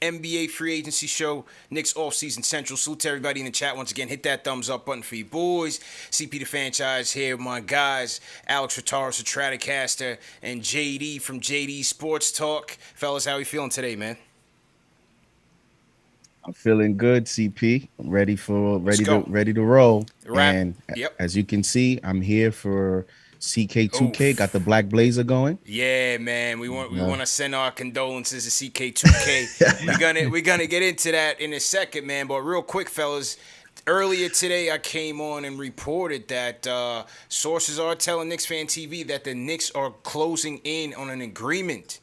NBA free agency show, Knicks Offseason Central. Salute to everybody in the chat once again. Hit that thumbs up button for you boys. CP the franchise here, my guys, Alex Rataros, the Stratocaster, and JD from JD Sports Talk. Fellas, how we feeling today, man? I'm feeling good, CP. I'm ready Let's go. ready to roll. Wrap. And Yep. as you can see, I'm here for CK2K. Got the Oof. black blazer going. Yeah, man. We want Uh, to send our condolences to CK2K. We're gonna get into that in a second, man. But real quick, fellas, earlier today I came on and reported that sources are telling Knicks Fan TV that the Knicks are closing in on an agreement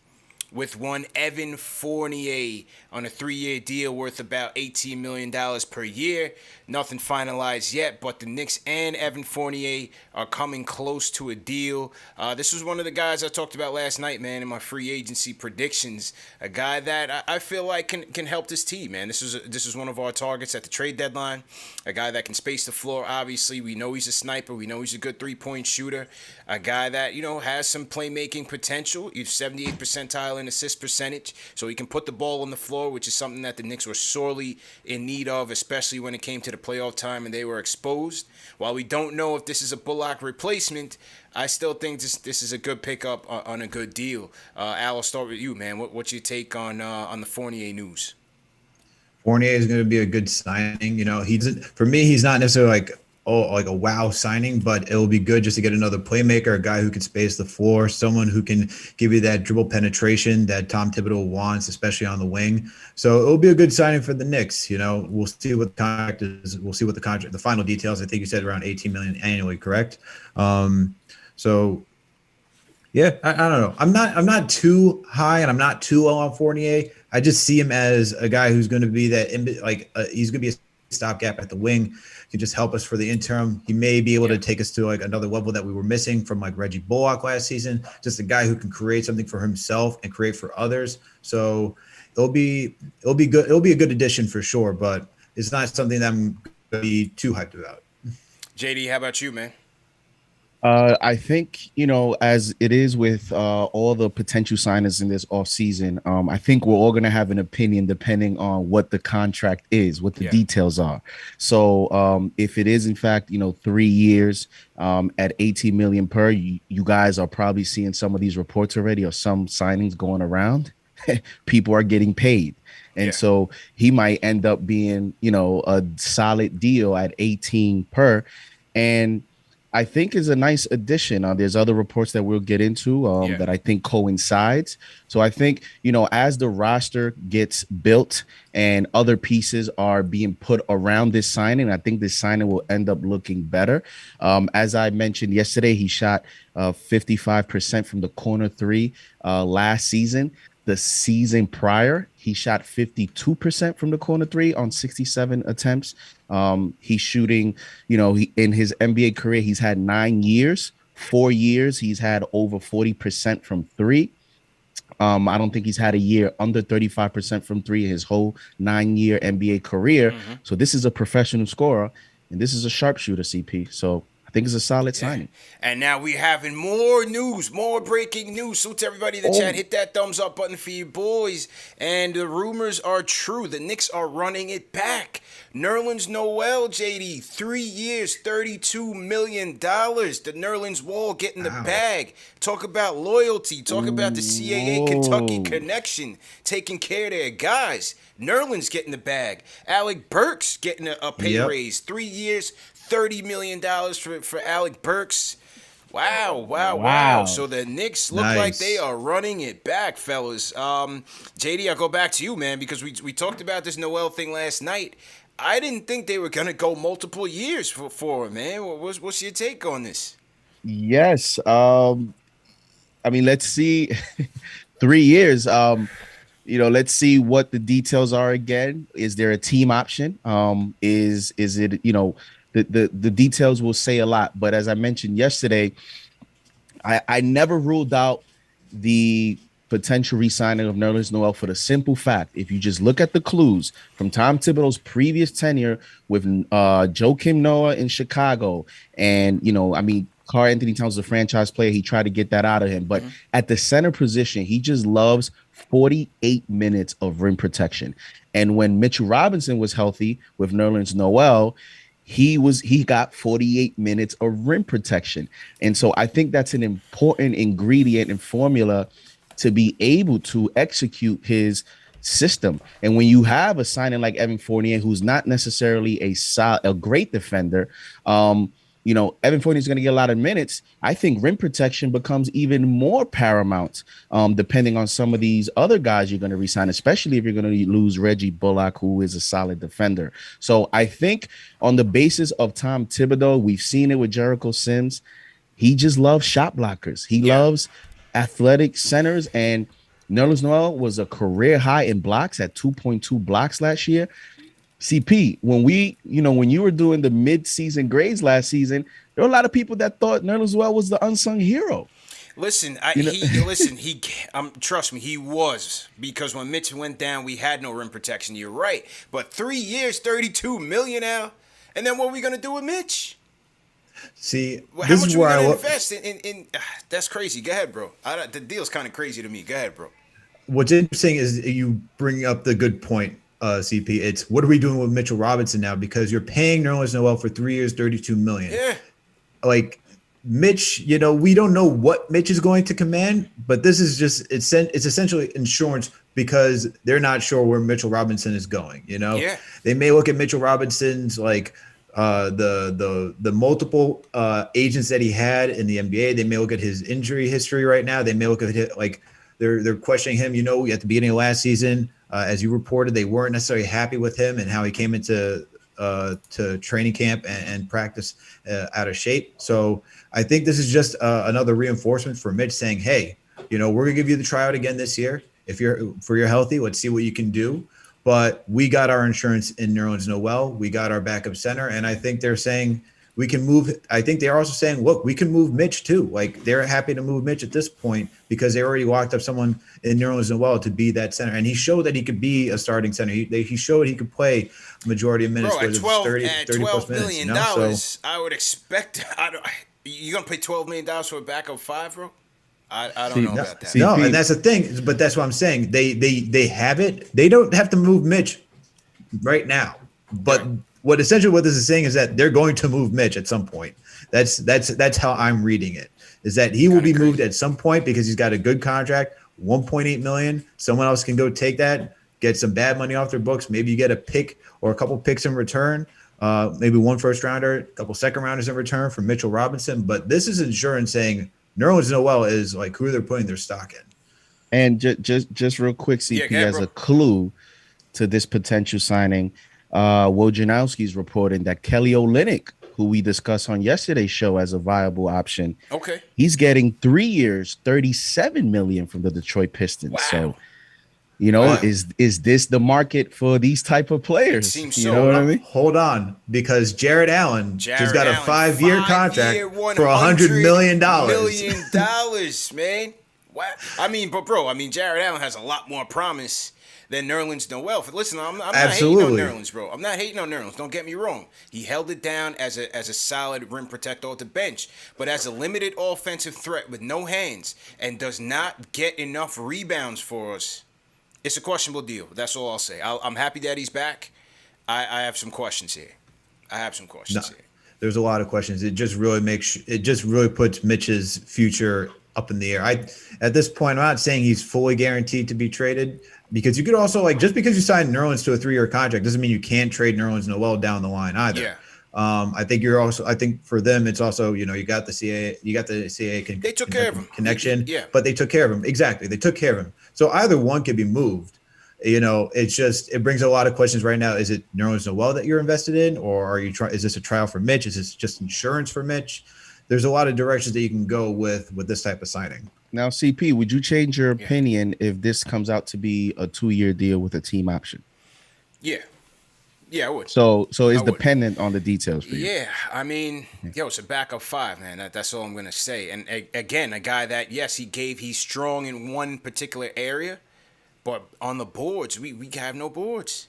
with one Evan Fournier on a 3-year deal worth about $18 million per year. Nothing finalized yet, but the Knicks and Evan Fournier are coming close to a deal. This was one of the guys I talked about last night, man, in my free agency predictions. A guy that I feel like can help this team, man. This is one of our targets at the trade deadline. A guy that can space the floor. Obviously, we know he's a sniper. We know he's a good three-point shooter. A guy that has some playmaking potential. He's 78th percentile in assist percentage, so he can put the ball on the floor, which is something that the Knicks were sorely in need of, especially when it came to the playoff time and they were exposed. While we don't know if this is a Bullock replacement, I still think this is a good pickup on a good deal. Al, I'll start with you, man. What's your take on the Fournier news? Fournier is going to be a good signing. For me, he's not necessarily like a wow signing, but it will be good just to get another playmaker, a guy who can space the floor, someone who can give you that dribble penetration that Tom Thibodeau wants, especially on the wing. So it will be a good signing for the Knicks. We'll see what the contract is. We'll see what the final details. I think you said around 18 million annually, correct? So yeah, I don't know. I'm not too high and I'm not too low on Fournier. I just see him as a guy who's going to be he's going to be a stopgap at the wing. He can just help us for the interim. He may be able to take us to like another level that we were missing from like Reggie Bullock last season. Just a guy who can create something for himself and create for others. So it'll be good. It'll be a good addition for sure, but it's not something that I'm going to be too hyped about. JD, how about you, man? I think, as it is with all the potential signers in this offseason, I think we're all going to have an opinion depending on what the contract is, what the details are. So if it is, in fact, 3 years at 18 million per, you guys are probably seeing some of these reports already or some signings going around. People are getting paid. And so he might end up being, a solid deal at 18 per. And I think is a nice addition. There's other reports that we'll get into that I think coincides. So I think, as the roster gets built and other pieces are being put around this signing, I think this signing will end up looking better. As I mentioned yesterday, he shot 55% from the corner three last season. The season prior, he shot 52% from the corner three on 67 attempts. He's shooting, in his NBA career, he's had 9 years, 4 years. He's had over 40% from three. I don't think he's had a year under 35% from three his whole 9-year NBA career. Mm-hmm. So this is a professional scorer, and this is a sharpshooter, CP. So I think it's a solid signing. And now we having more news, more breaking news. So to everybody in the chat, hit that thumbs up button for you boys. And the rumors are true. The Knicks are running it back. Nerlens Noel, JD, 3 years, $32 million. The Nerlens Wall getting the bag. Talk about loyalty. Talk about the CAA Kentucky connection. Taking care of their guys. Nerlens getting the bag. Alec Burks getting a pay raise. 3 years, $30 million for Alec Burks. Wow. So the Knicks look like they are running it back, fellas. JD, I'll go back to you, man, because we talked about this Noel thing last night. I didn't think they were going to go multiple years for him, man. What's your take on this? Yes. Let's see. 3 years. Let's see what the details are again. Is there a team option? Is it, the details will say a lot. But as I mentioned yesterday, I never ruled out the potential re-signing of Nerlens Noel for the simple fact, if you just look at the clues from Tom Thibodeau's previous tenure with Joakim Noah in Chicago, and Karl Anthony Towns is a franchise player. He tried to get that out of him. But at the center position, he just loves 48 minutes of rim protection. And when Mitchell Robinson was healthy with Nerlens Noel, he got 48 minutes of rim protection. And so I think that's an important ingredient and formula to be able to execute his system. And when you have a signing like Evan Fournier, who's not necessarily a great defender, Evan Fournier is going to get a lot of minutes. I think rim protection becomes even more paramount, depending on some of these other guys you're going to resign, especially if you're going to lose Reggie Bullock, who is a solid defender. So I think on the basis of Tom Thibodeau, we've seen it with Jericho Sims. He just loves shot blockers. He loves athletic centers, and Nerlens Noel was a career high in blocks at 2.2 blocks last year. CP, when you were doing the mid-season grades last season, there were a lot of people that thought Nerlens Noel was the unsung hero. Listen, trust me, he was, because when Mitch went down, we had no rim protection. You're right, but 3 years, $32 million now, and then what are we gonna do with Mitch? See, how much are we gonna invest in? That's crazy. Go ahead, bro. The deal's kind of crazy to me. Go ahead, bro. What's interesting is you bring up the good point. CP, it's what are we doing with Mitchell Robinson now? Because you're paying Nerlens Noel for 3 years, $32 million. Yeah. Like Mitch, we don't know what Mitch is going to command, but this is just it's essentially insurance because they're not sure where Mitchell Robinson is going. Yeah. They may look at Mitchell Robinson's the multiple agents that he had in the NBA. They may look at his injury history right now. They may look at it they're questioning him. At the beginning of last season. As you reported, they weren't necessarily happy with him and how he came into to training camp and practice out of shape. So I think this is just another reinforcement for Mitch saying, hey, we're going to give you the tryout again this year. If you're healthy, let's see what you can do. But we got our insurance in Nerlens Noel. We got our backup center. And I think they're saying we can move. I think they're also saying, look, we can move Mitch too. Like they're happy to move Mitch at this point because they already locked up someone in Nerlens Noel to be that center. And he showed that he could be a starting center. He showed he could play a majority of minutes. Bro, at 12 million dollars, I would expect. You're going to pay $12 million for a backup five, bro? I don't know about that. No, and that's the thing. But that's what I'm saying. They have it. They don't have to move Mitch right now. But what this is saying is that they're going to move Mitch at some point. That's how I'm reading it. Is that he will be moved at some point because he's got a good contract, $1.8 million. Someone else can go take that, get some bad money off their books. Maybe you get a pick or a couple picks in return. Maybe one first rounder, a couple second rounders in return for Mitchell Robinson. But this is insurance saying Nerlens Noel is like who they're putting their stock in. And just real quick, CP, as a clue to this potential signing, Wojnarowski's reporting that Kelly Olynyk, who we discussed on yesterday's show as a viable option, he's getting 3 years, $37 million from the Detroit Pistons. Wow. So, is this the market for these type of players? It seems you know what I mean? Hold on, because Jared Allen just got a 5-year contract for $100 million. Man. Wow. Jared Allen has a lot more promise than Nerlens Noel. Listen, I'm not hating on Nerlens, bro. I'm not hating on Nerlens. Don't get me wrong. He held it down as a solid rim protector off the bench, but as a limited offensive threat with no hands and does not get enough rebounds for us, it's a questionable deal. That's all I'll say. I'm happy that he's back. I have some questions here. There's a lot of questions. It just really puts Mitch's future up in the air. At this point, I'm not saying he's fully guaranteed to be traded. Because you could also just because you signed Nerlens to a 3-year contract doesn't mean you can't trade Nerlens Noel down the line either. Yeah. I think for them it's also you got the CAA they took care of him connection. Yeah. But they took care of him. Exactly. They took care of him. So either one could be moved. It brings a lot of questions right now. Is it Nerlens Noel that you're invested in, or is this a trial for Mitch? Is this just insurance for Mitch? There's a lot of directions that you can go with this type of signing. Now, CP, would you change your opinion if this comes out to be a 2-year deal with a team option? Yeah. Yeah, I would. So it's dependent on the details for you. Yeah, it's a backup five, man. That's all I'm going to say. And again, a guy that, yes, he's strong in one particular area, but on the boards, we have no boards.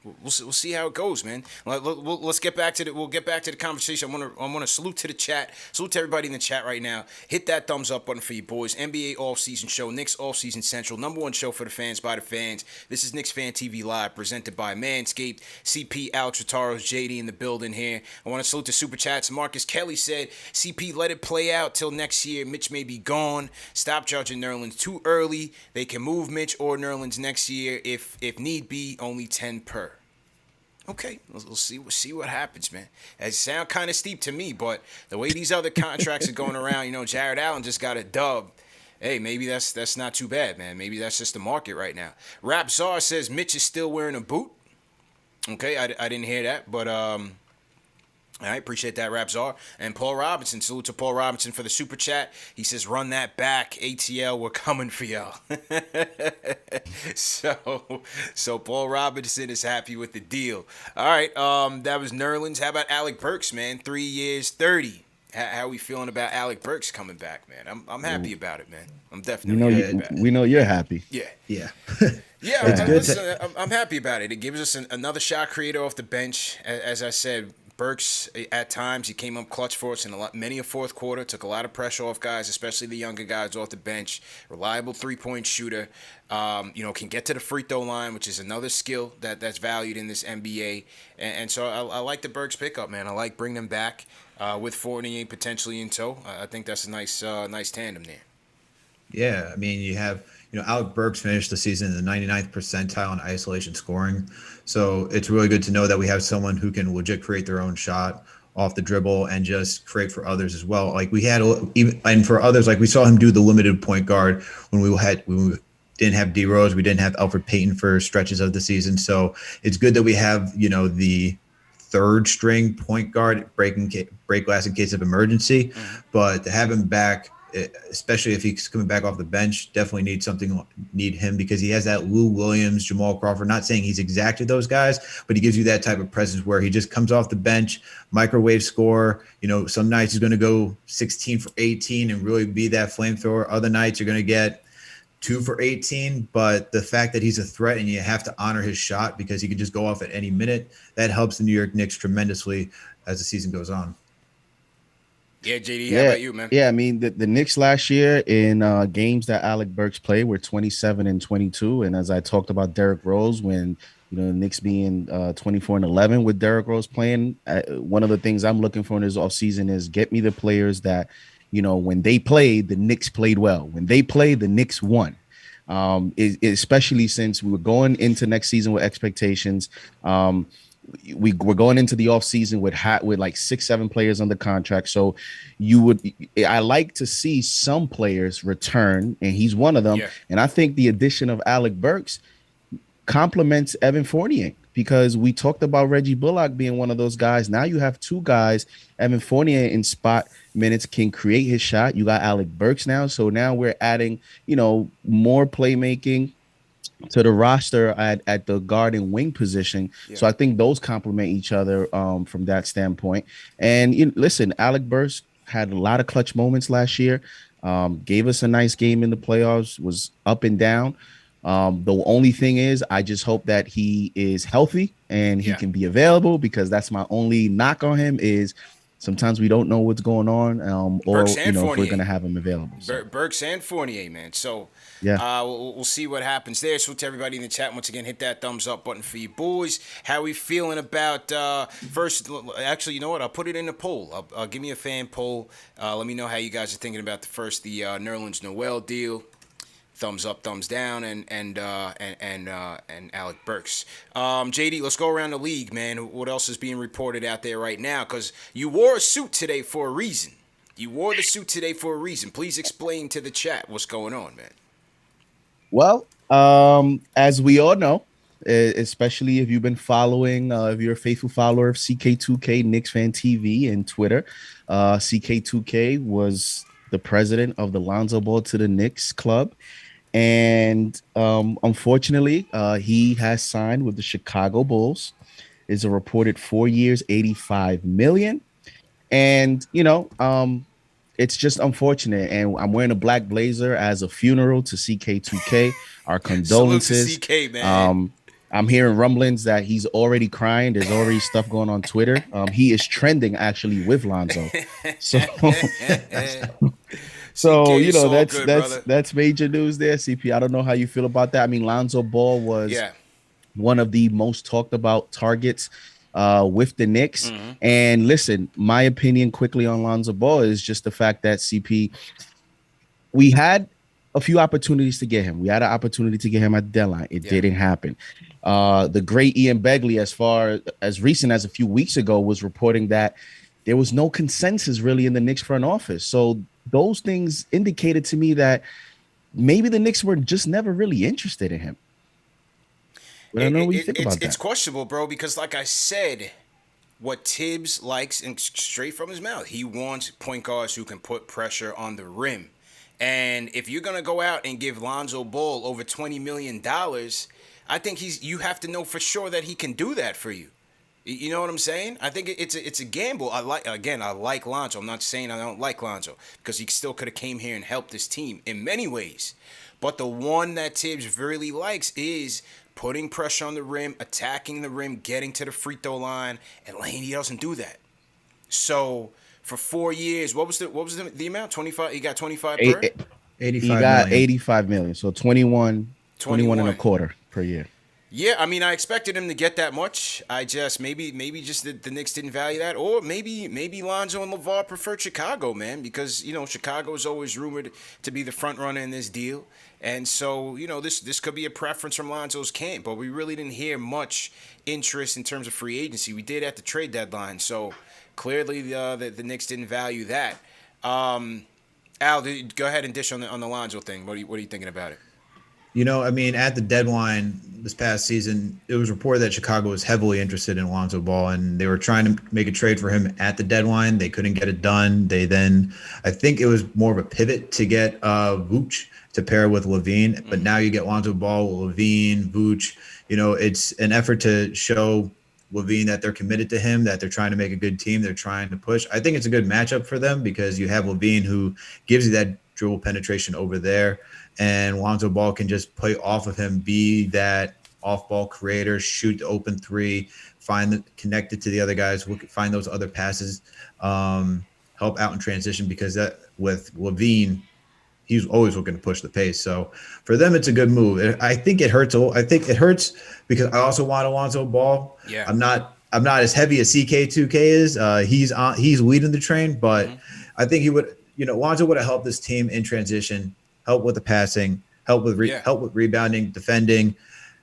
We'll see how it goes, man. Let's get back to we'll get back to the conversation. I want to salute to the chat. Salute to everybody in the chat right now. Hit that thumbs up button for you boys. NBA Offseason Show, Knicks Offseason Central, #1 show for the fans by the fans. This is Knicks Fan TV Live, presented by Manscaped. CP, Alex Rotaros, JD in the building here. I want to salute the super chats. Marcus Kelly said, "CP, let it play out till next year. Mitch may be gone. Stop judging Nerlens too early. They can move Mitch or Nerlens next year if need be. Only 10 per." Okay, we'll see what happens, man. It sounds kind of steep to me, but the way these other contracts are going around, Jared Allen just got a dub. Hey, maybe that's not too bad, man. Maybe that's just the market right now. Rap Czar says Mitch is still wearing a boot. Okay, I didn't hear that, but I appreciate that, Rap Czar. And Paul Robinson, salute to Paul Robinson for the super chat. He says, "Run that back, ATL. We're coming for y'all." So Paul Robinson is happy with the deal. All right, that was Nerlens. How about Alec Burks, man? 3 years, 30. How we feeling about Alec Burks coming back, man? I'm happy about it, man. I'm definitely happy about it. We know you're happy. Yeah. Yeah. Yeah, I'm happy about it. It gives us another shot creator off the bench. As I said, Burks, at times, he came up clutch for us in many a fourth quarter, took a lot of pressure off guys, especially the younger guys off the bench. Reliable three-point shooter, can get to the free throw line, which is another skill that's valued in this NBA. And so I like the Burks pickup, man. I like bringing them back with Fournier potentially in tow. I think that's a nice tandem there. Yeah, I mean, you have, Alec Burks finished the season in the 99th percentile in isolation scoring. So it's really good to know that we have someone who can legit create their own shot off the dribble and just create for others as well. Like we had, and for others, like we saw him do the limited point guard when we didn't have D Rose, we didn't have Alfred Payton for stretches of the season. So it's good that we have, the third string point guard break glass in case of emergency. Mm-hmm. But to have him back, especially if he's coming back off the bench, definitely need him because he has that Lou Williams, Jamal Crawford. Not saying he's exactly those guys, but he gives you that type of presence where he just comes off the bench, microwave score. Some nights he's going to go 16 for 18 and really be that flamethrower. Other nights you're going to get 2 for 18, but the fact that he's a threat and you have to honor his shot because he can just go off at any minute, that helps the New York Knicks tremendously as the season goes on. Yeah, JD, how about you, man? Yeah, I mean, the Knicks last year in games that Alec Burks played were 27 and 22. And as I talked about Derrick Rose, when, the Knicks being 24 and 11 with Derrick Rose playing, one of the things I'm looking for in this offseason is get me the players that, when they played, the Knicks played well. When they played, the Knicks won. Especially since we were going into next season with expectations. We're going into the offseason with like 6-7 players under contract. So I like to see some players return, and he's one of them. Yeah. And I think the addition of Alec Burks complements Evan Fournier because we talked about Reggie Bullock being one of those guys. Now you have two guys. Evan Fournier in spot minutes can create his shot. You got Alec Burks now. So now we're adding, more playmaking to the roster at the guard and wing position. Yeah. So I think those complement each other from that standpoint. And listen, Alec Burks had a lot of clutch moments last year, gave us a nice game in the playoffs, was up and down. The only thing is I just hope that he is healthy and he can be available because that's my only knock on him is sometimes we don't know what's going on or, if we're going to have him available. So. Burks and Fournier, man. So we'll see what happens there. So to everybody in the chat, once again, hit that thumbs up button for you boys. How we feeling about first? Actually, you know what? I'll put it in a poll. I'll give me a fan poll. Let me know how you guys are thinking about the Nerlens Noel deal. Thumbs up, thumbs down, and Alec Burks. JD, let's go around the league, man. What else is being reported out there right now? Because you wore a suit today for a reason. Please explain to the chat what's going on, man. Well, as we all know, especially if you've been following, if you're a faithful follower of CK2K, KnicksFanTV, and Twitter, CK2K was the president of the Lonzo Ball to the Knicks club. And unfortunately, he has signed with the Chicago Bulls. It's a reported 4 years, $85 million. And, it's just unfortunate. And I'm wearing a black blazer as a funeral to CK2K. Our condolences. Salute to CK, man. I'm hearing rumblings that he's already crying. There's already stuff going on Twitter. He is trending actually with Lonzo. So, CK you is know, all good, brother. that's major news there, CP. I don't know how you feel about that. I mean, Lonzo Ball was Yeah. one of the most talked about targets with the Knicks. And listen, my opinion quickly on Lonzo Ball is just the fact that CP, we had a few opportunities to get him. We had an opportunity to get him at the deadline. It didn't happen. The great Ian Begley, as far as recent as a few weeks ago, was reporting that there was no consensus really in the Knicks front office. So those things indicated to me that maybe the Knicks were just never really interested in him. But I don't know what you think about that. It's questionable, bro, because like I said, what Tibbs likes, and straight from his mouth, he wants point guards who can put pressure on the rim. And if you're gonna go out and give Lonzo Ball over $20 million, I think you have to know for sure that he can do that for you. You know what I'm saying? I think it's a gamble. I like Lonzo. I'm not saying I don't like Lonzo, because he still could have came here and helped this team in many ways. But the one that Tibbs really likes is putting pressure on the rim, attacking the rim, getting to the free throw line, and Laney doesn't do that. So for 4 years, what was the amount? 25. He got 25 per. 85 he got million. 85 million. So 21 and a quarter per year. Yeah, I mean, I expected him to get that much. I just maybe just the Knicks didn't value that, or maybe Lonzo and LeVar preferred Chicago, man, because Chicago is always rumored to be the front runner in this deal, and so this could be a preference from Lonzo's camp, but we really didn't hear much interest in terms of free agency. We did at the trade deadline, so clearly the Knicks didn't value that. Al, go ahead and dish on the Lonzo thing. What are you thinking about it? I mean, at the deadline this past season, it was reported that Chicago was heavily interested in Lonzo Ball, and they were trying to make a trade for him at the deadline. They couldn't get it done. They then, I think it was more of a pivot to get Vooch to pair with Levine, but now you get Lonzo Ball, Levine, Vooch. It's an effort to show Levine that they're committed to him, that they're trying to make a good team. They're trying to push. I think it's a good matchup for them because you have Levine who gives you that dribble penetration over there, and Lonzo Ball can just play off of him, be that off-ball creator, shoot the open three, connected to the other guys, find those other passes, help out in transition, because that with Levine, he's always looking to push the pace. So for them, it's a good move. I think it hurts. I think it hurts because I also want Lonzo Ball. Yeah. I'm not as heavy as CK2K is. He's leading the train, but I think he would. Lonzo would have helped this team in transition, help with the passing, help with rebounding, defending.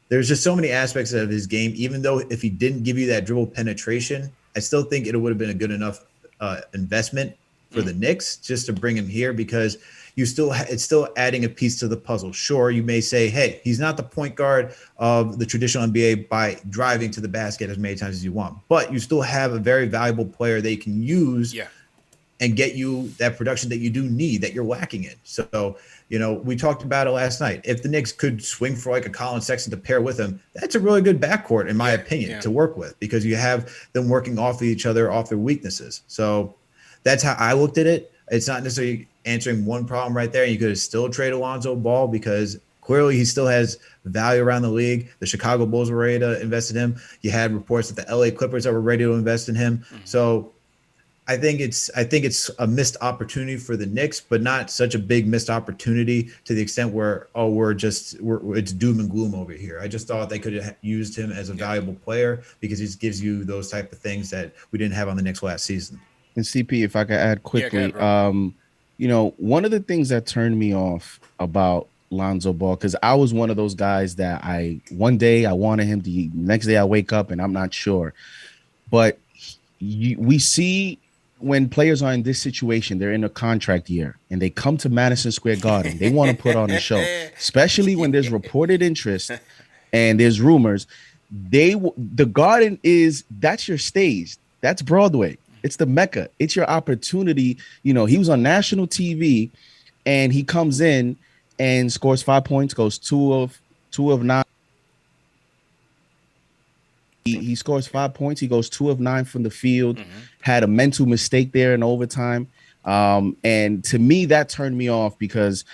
There's just so many aspects of his game. Even though if he didn't give you that dribble penetration, I still think it would have been a good enough investment for the Knicks just to bring him here, because it's still adding a piece to the puzzle. Sure, you may say, hey, he's not the point guard of the traditional NBA by driving to the basket as many times as you want, but you still have a very valuable player that you can use and get you that production that you do need, that you're lacking in. So, we talked about it last night. If the Knicks could swing for like a Colin Sexton to pair with him, that's a really good backcourt, in my opinion, to work with, because you have them working off of each other, off their weaknesses. So that's how I looked at it. It's not necessarily answering one problem right there. You could have still traded Lonzo Ball because clearly he still has value around the league. The Chicago Bulls were ready to invest in him. You had reports that the LA Clippers were ready to invest in him. So I think it's a missed opportunity for the Knicks, but not such a big missed opportunity to the extent where it's doom and gloom over here. I just thought they could have used him as a valuable player because he just gives you those type of things that we didn't have on the Knicks last season. And CP, if I could add quickly, one of the things that turned me off about Lonzo Ball, because I was one of those guys that one day I wanted him to, next day I wake up and I'm not sure, but we see. When players are in this situation, they're in a contract year and they come to Madison Square Garden. They want to put on a show, especially when there's reported interest and there's rumors. The Garden that's your stage. That's Broadway. It's the Mecca. It's your opportunity. He was on national TV and he comes in and scores 5 points, goes two of 9. He scores 5 points. He goes 2 of 9 from the field, had a mental mistake there in overtime. And to me, that turned me off because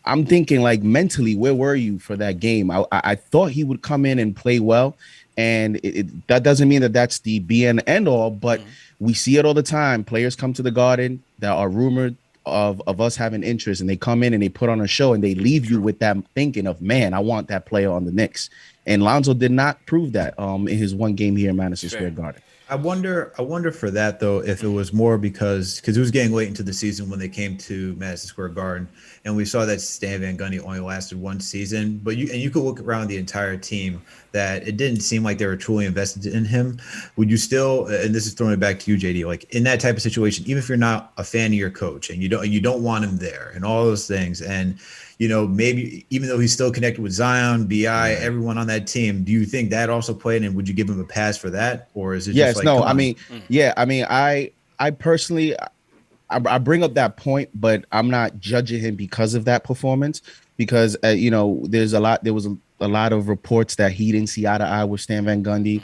I'm thinking like mentally, where were you for that game? I thought he would come in and play well, and that doesn't mean that that's the be and end all, but we see it all the time. Players come to the Garden that are rumored of us having interest, and they come in and they put on a show, and they leave you with that thinking of, man, I want that player on the Knicks. And Lonzo did not prove that in his one game here in Madison Square Garden. I wonder for that though, if it was more because it was getting late into the season when they came to Madison Square Garden, and we saw that Stan Van Gundy only lasted one season. But you could look around the entire team that it didn't seem like they were truly invested in him. Would you still, and this is throwing it back to you, JD, like in that type of situation, even if you're not a fan of your coach and you don't want him there and all those things, and maybe even though he's still connected with Zion, BI, everyone on that team, do you think that also played? And would you give him a pass for that? Or is it just like, no, I mean, I personally, I bring up that point, but I'm not judging him because of that performance, because, there was a lot of reports that he didn't see eye to eye with Stan Van Gundy.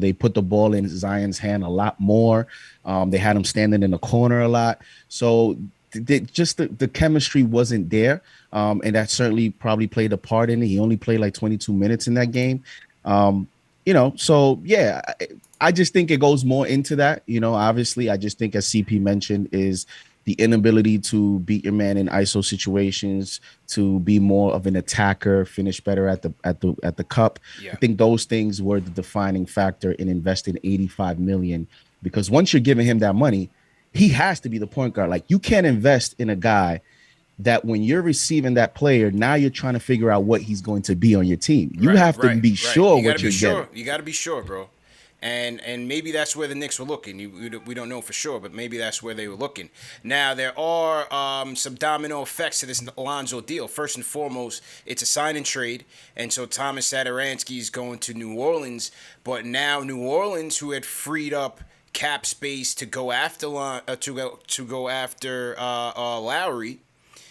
They put the ball in Zion's hand a lot more. They had him standing in the corner a lot. So the chemistry wasn't there, and that certainly probably played a part in it. He only played like 22 minutes in that game. So yeah, I just think it goes more into that. Obviously, I just think, as CP mentioned, is the inability to beat your man in ISO situations, to be more of an attacker, finish better at the cup. Yeah. I think those things were the defining factor in investing $85 million, because once you're giving him that money, he has to be the point guard. Like, you can't invest in a guy that when you're receiving that player, now you're trying to figure out what he's going to be on your team. You have to be sure what you're getting. You got to be sure, bro. And maybe that's where the Knicks were looking. We don't know for sure, but maybe that's where they were looking. Now, there are some domino effects to this Lonzo deal. First and foremost, it's a sign and trade, and so Thomas Satoransky is going to New Orleans. But now New Orleans, who had freed up cap space to go after Lowry,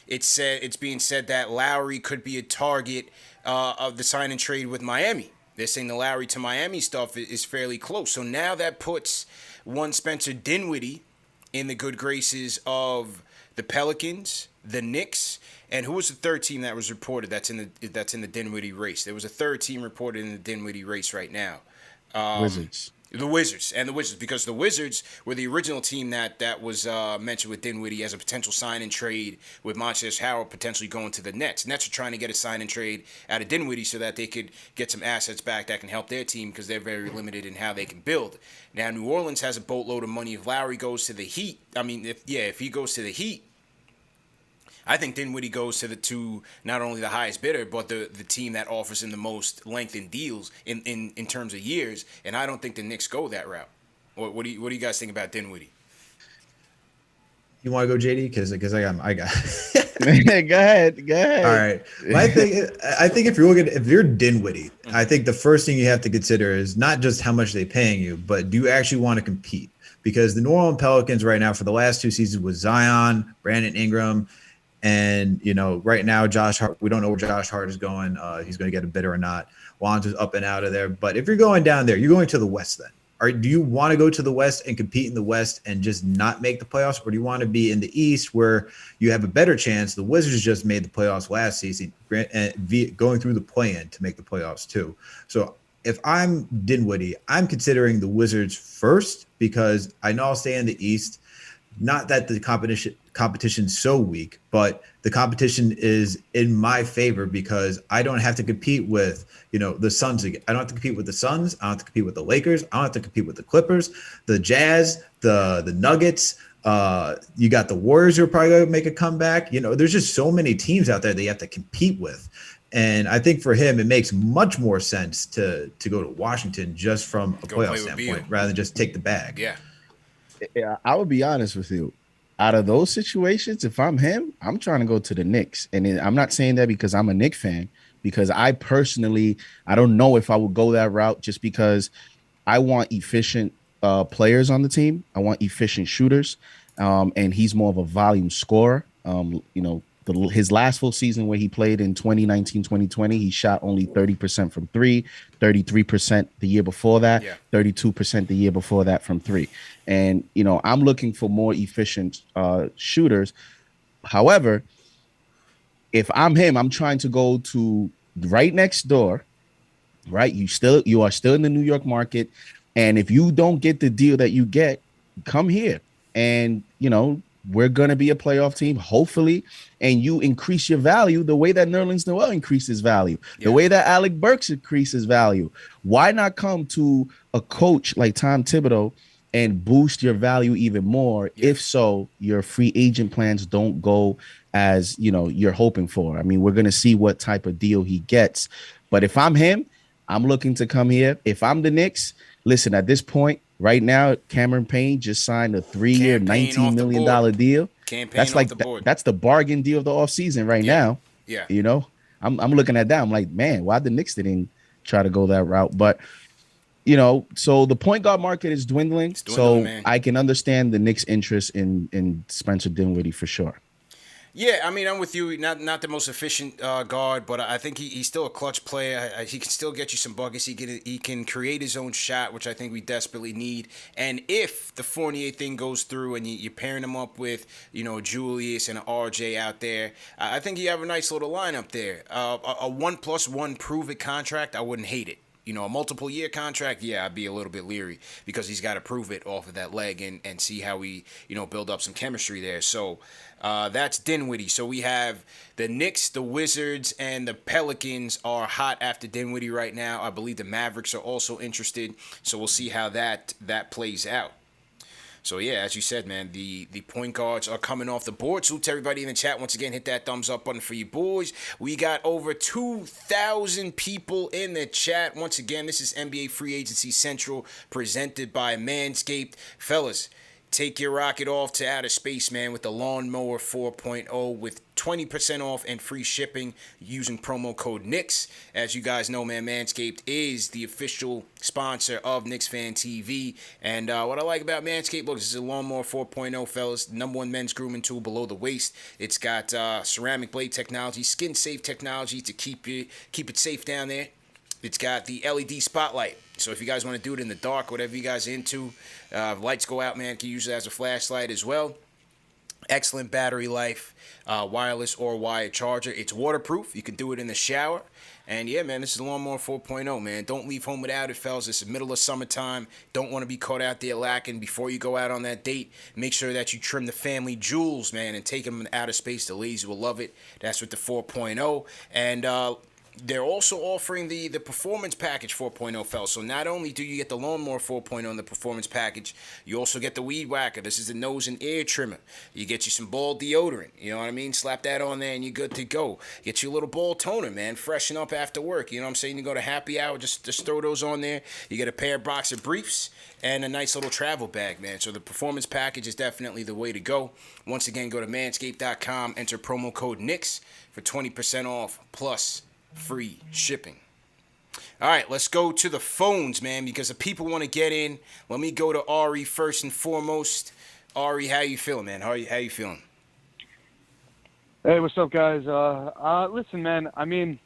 it's being said that Lowry could be a target of the sign and trade with Miami. They're saying the Lowry to Miami stuff is fairly close. So now that puts one Spencer Dinwiddie in the good graces of the Pelicans, the Knicks, and who was the third team that was reported that's in the Dinwiddie race? There was a third team reported in the Dinwiddie race right now. Wizards. The Wizards, because the Wizards were the original team that was mentioned with Dinwiddie as a potential sign and trade, with Montrezl Harrell potentially going to the Nets. Nets are trying to get a sign and trade out of Dinwiddie so that they could get some assets back that can help their team, because they're very limited in how they can build. Now, New Orleans has a boatload of money. If Lowry goes to the Heat, if he goes to the Heat, I think Dinwiddie goes to not only the highest bidder, but the team that offers him the most lengthened deals in terms of years. And I don't think the Knicks go that route. What do you guys think about Dinwiddie? You want to go, JD? Because I got. Go ahead. All right. Well, I think if you're Dinwiddie, I think the first thing you have to consider is not just how much they're paying you, but do you actually want to compete? Because the New Orleans Pelicans right now, for the last two seasons, with Zion, Brandon Ingram, and, right now, Josh Hart, we don't know where Josh Hart is going. He's going to get a bid or not. Lonzo's up and out of there. But if you're going down there, you're going to the West then. Do you want to go to the West and compete in the West and just not make the playoffs? Or do you want to be in the East where you have a better chance? The Wizards just made the playoffs last season, going through the play-in to make the playoffs too. So if I'm Dinwiddie, I'm considering the Wizards first, because I know I'll stay in the East. Not that the competition's so weak, but the competition is in my favor, because I don't have to compete with, the Suns. I don't have to compete with the Suns. I don't have to compete with the Lakers. I don't have to compete with the Clippers, the Jazz, the Nuggets. You got the Warriors who are probably going to make a comeback. There's just so many teams out there that you have to compete with. And I think for him, it makes much more sense to go to Washington just from a playoff standpoint, rather than just take the bag. Yeah, I would be honest with you. Out of those situations, if I'm him, I'm trying to go to the Knicks. And I'm not saying that because I'm a Knicks fan, because I personally, I don't know if I would go that route, just because I want efficient players on the team. I want efficient shooters. And he's more of a volume scorer. His last full season where he played in 2019-2020, he shot only 30% from three, 33% the year before that, 32% the year before that from three. And, I'm looking for more efficient shooters. However, if I'm him, I'm trying to go to right next door, right? You are still in the New York market. And if you don't get the deal that you get, come here. And, we're going to be a playoff team, hopefully. And you increase your value the way that Nerlens Noel increases value, the way that Alec Burks increases value. Why not come to a coach like Tom Thibodeau and boost your value even more? If so, your free agent plans don't go as, you're hoping for. I mean, we're going to see what type of deal he gets. But if I'm him, I'm looking to come here. If I'm the Knicks, listen, at this point, right now, Cameron Payne just signed a 3-year, $19 million deal. That's like that's the bargain deal of the offseason right now. Yeah. I'm looking at that. I'm like, man, why the Knicks didn't try to go that route? But so the point guard market is dwindling. So man, I can understand the Knicks' interest in Spencer Dinwiddie for sure. Yeah, I mean, I'm with you. Not the most efficient guard, but I think he's still a clutch player. He can still get you some buckets. He can create his own shot, which I think we desperately need. And if the Fournier thing goes through and you're pairing him up with, Julius and RJ out there, I think you have a nice little lineup there. A 1+1 prove-it contract, I wouldn't hate it. A multiple-year contract, I'd be a little bit leery because he's got to prove it off of that leg and see how we, build up some chemistry there. So that's Dinwiddie. So we have the Knicks, the Wizards, and the Pelicans are hot after Dinwiddie right now. I believe the Mavericks are also interested. So we'll see how that plays out. So, as you said, man, the point guards are coming off the board. Salute to everybody in the chat. Once again, hit that thumbs up button for you boys. We got over 2,000 people in the chat. Once again, this is NBA Free Agency Central presented by Manscaped. Fellas, take your rocket off to outer space, man, with the Lawnmower 4.0 with 20% off and free shipping using promo code Knicks. As you guys know, man, Manscaped is the official sponsor of KnicksFanTV. And what I like about Manscaped, look, this is a Lawnmower 4.0, fellas, #1 men's grooming tool below the waist. It's got ceramic blade technology, skin-safe technology to keep it safe down there. It's got the LED spotlight. So if you guys want to do it in the dark, whatever you guys are into, lights go out, man, you can use it as a flashlight as well. Excellent battery life, wireless or wired charger. It's waterproof. You can do it in the shower. And man, this is Lawnmower 4.0, man. Don't leave home without it, fellas. It's the middle of summertime. Don't want to be caught out there lacking. Before you go out on that date, make sure that you trim the family jewels, man, and take them in outer space. The ladies will love it. That's with the 4.0. And they're also offering the Performance Package 4.0, fellas. So not only do you get the Lawnmower 4.0 in the Performance Package, you also get the Weed Whacker. This is the nose and ear trimmer. You get you some ball deodorant. You know what I mean? Slap that on there and you're good to go. Get you a little ball toner, man. Freshen up after work. You know what I'm saying? You go to happy hour, just throw those on there. You get a pair of boxer briefs and a nice little travel bag, man. So the Performance Package is definitely the way to go. Once again, go to manscaped.com, enter promo code Knicks for 20% off plus free shipping. All right, let's go to the phones, man, because the people want to get in. Let me go to Ari first and foremost. Ari, how you feeling, man? How you feeling? Hey, what's up, guys? Listen, man, I mean,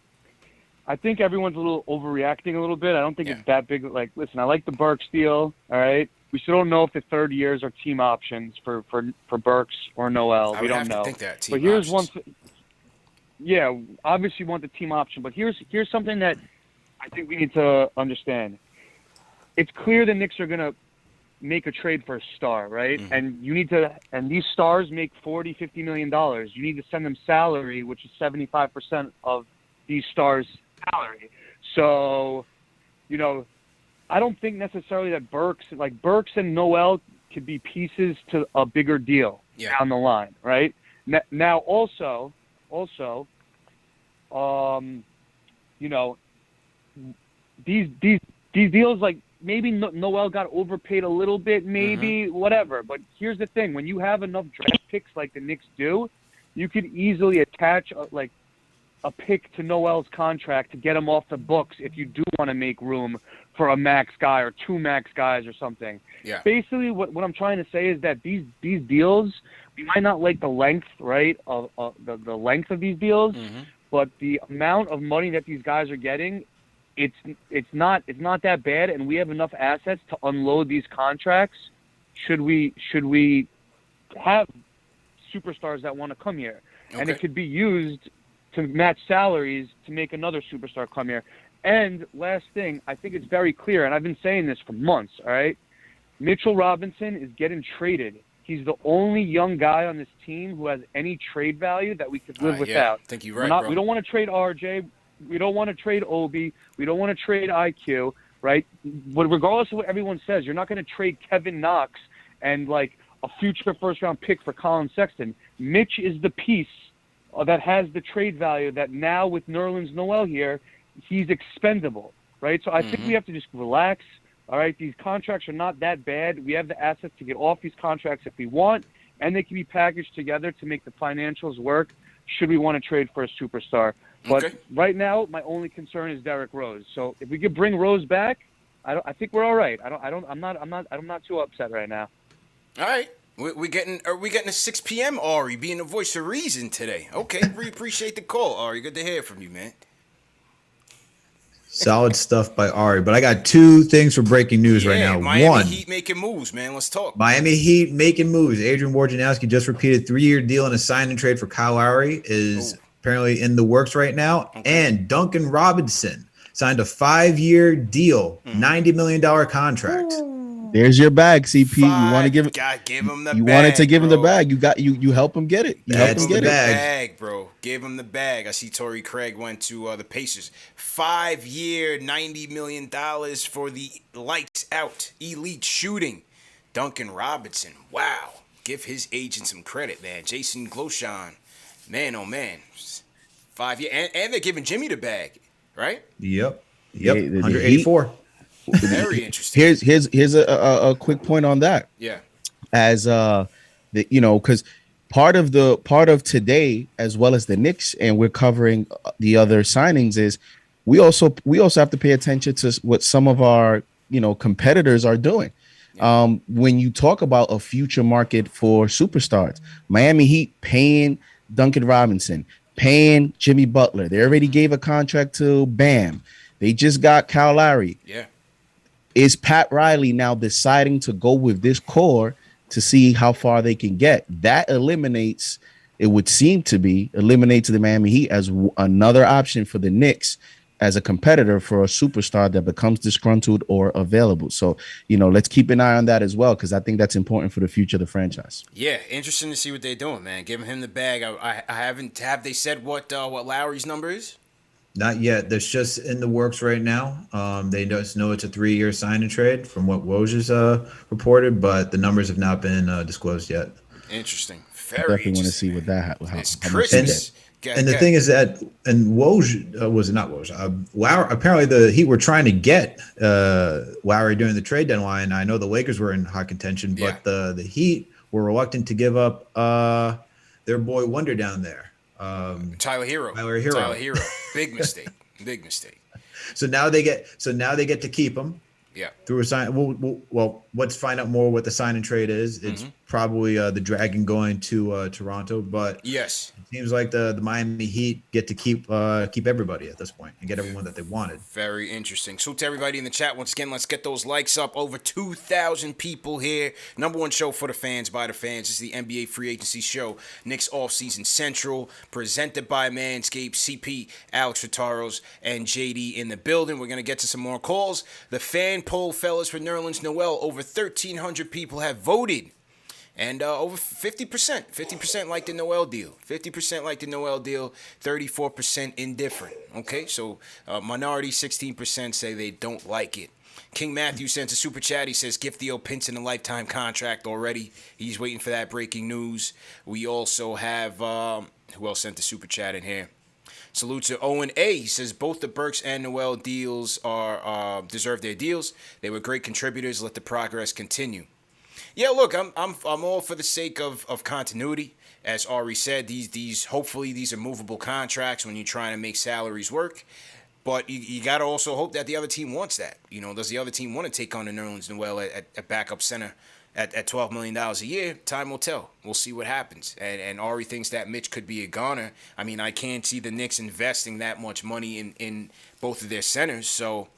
I think everyone's a little overreacting a little bit. I don't think it's that big. Like, listen, I like the Burks deal, all right? We still don't know if the third years are team options for Burks or Noel. We don't know. Think that team but here's options. one thing. Yeah, obviously want the team option, but here's something that I think we need to understand. It's clear the Knicks are going to make a trade for a star, right? Mm-hmm. And these stars make $40-50 million. You need to send them salary, which is 75% of these stars' salary. So, I don't think necessarily that Burks and Noel could be pieces to a bigger deal down the line, right? Now, also, these deals, like, maybe Noel got overpaid a little bit, maybe, whatever. But here's the thing. When you have enough draft picks like the Knicks do, you could easily attach, a pick to Noel's contract to get him off the books if you do want to make room for a max guy or two max guys or something. Yeah. Basically, what I'm trying to say is that these deals, we might not like the length, right, of the length of these deals, but the amount of money that these guys are getting, it's not that bad, and we have enough assets to unload these contracts. Should we have superstars that want to come here, and it could be used to match salaries to make another superstar come here. And last thing, I think it's very clear, and I've been saying this for months, all right? Mitchell Robinson is getting traded. He's the only young guy on this team who has any trade value that we could live without. I think you're right, bro. We don't want to trade RJ. We don't want to trade Obi. We don't want to trade IQ, right? But regardless of what everyone says, you're not going to trade Kevin Knox and, like, a future first-round pick for Colin Sexton. Mitch is the piece that has the trade value that now with Nerlens Noel here, he's expendable, right? So I think we have to just relax. All right, these contracts are not that bad. We have the assets to get off these contracts if we want, and they can be packaged together to make the financials work should we want to trade for a superstar. But right now, my only concern is Derrick Rose. So if we could bring Rose back, I think we're all right. I'm not too upset right now. All right. Are we getting a 6 p.m. Ari being the voice of reason today? Okay, we appreciate the call, Ari. Good to hear from you, man. Solid stuff by Ari. But I got two things for breaking news right now. Miami Heat making moves, man. Let's talk. Miami Heat making moves. Adrian Wojnarowski just repeated 3-year deal and a sign and trade for Kyle Lowry is apparently in the works right now. Okay. And Duncan Robinson signed a 5-year deal, $90 million contract. There's your bag, CP. You want to give him the bag. You wanted to give him the bag. You help him get it. That's the bag, bro. Give him the bag. I see Torrey Craig went to the Pacers. 5-year, $90 million for the lights out elite shooting. Duncan Robinson. Wow. Give his agent some credit, man. Jason Gloshon. Man, oh man. 5 years. And they're giving Jimmy the bag, right? Yep. 184. Very interesting. Here's a quick point on that. Yeah. As because part of today, as well as the Knicks, and we're covering the other signings, is we also have to pay attention to what some of our competitors are doing. Yeah. When you talk about a future market for superstars, Miami Heat paying Duncan Robinson, paying Jimmy Butler. They already gave a contract to Bam. They just got Kyle Lowry. Yeah. Is Pat Riley now deciding to go with this core to see how far they can get? That eliminates the Miami Heat as another option for the Knicks as a competitor for a superstar that becomes disgruntled or available. So, let's keep an eye on that as well, because I think that's important for the future of the franchise. Yeah, interesting to see what they're doing, man. Giving him the bag. Have they said what Lowry's number is? Not yet. That's just in the works right now. They just know it's a 3-year sign and trade from what Woj has reported, but the numbers have not been disclosed yet. Interesting. I definitely want to see what that. It's Christmas. And the thing is that, and Woj was it not Woj? Lowry, apparently the Heat were trying to get Lowry during the trade deadline. I know the Lakers were in hot contention, but the Heat were reluctant to give up their boy Wonder down there. Tyler Hero. Big mistake. So now they get to keep him. Yeah. Through a sign. Well, let's find out more what the sign and trade is. It's probably the Dragon going to Toronto, but yes, it seems like the Miami Heat get to keep everybody at this point and get everyone that they wanted. Very interesting. So to everybody in the chat, once again, let's get those likes up. Over 2,000 people here. Number one show for the fans, by the fans. This is the NBA free agency show, Knicks Offseason Central, presented by Manscaped. CP, Alex Ritaros, and JD in the building. We're gonna get to some more calls. The fan poll, fellas, for Nerlens Noel. Over 1,300 people have voted. And over 50% like the Noel deal. 50% like the Noel deal, 34% indifferent. Okay, so minority 16% say they don't like it. King Matthew sends a super chat. He says, give Theo Pinson a lifetime contract already. He's waiting for that breaking news. We also have, who else sent the super chat in here? Salute to Owen A. He says both the Burks and Noel deals are deserve their deals. They were great contributors. Let the progress continue. Yeah, look, I'm all for the sake of continuity. As Ari said, these hopefully these are movable contracts when you're trying to make salaries work. But you got to also hope that the other team wants that. Does the other team want to take on the Nerlens Noel at backup center at $12 million a year? Time will tell. We'll see what happens. And Ari thinks that Mitch could be a goner. I mean, I can't see the Knicks investing that much money in both of their centers. So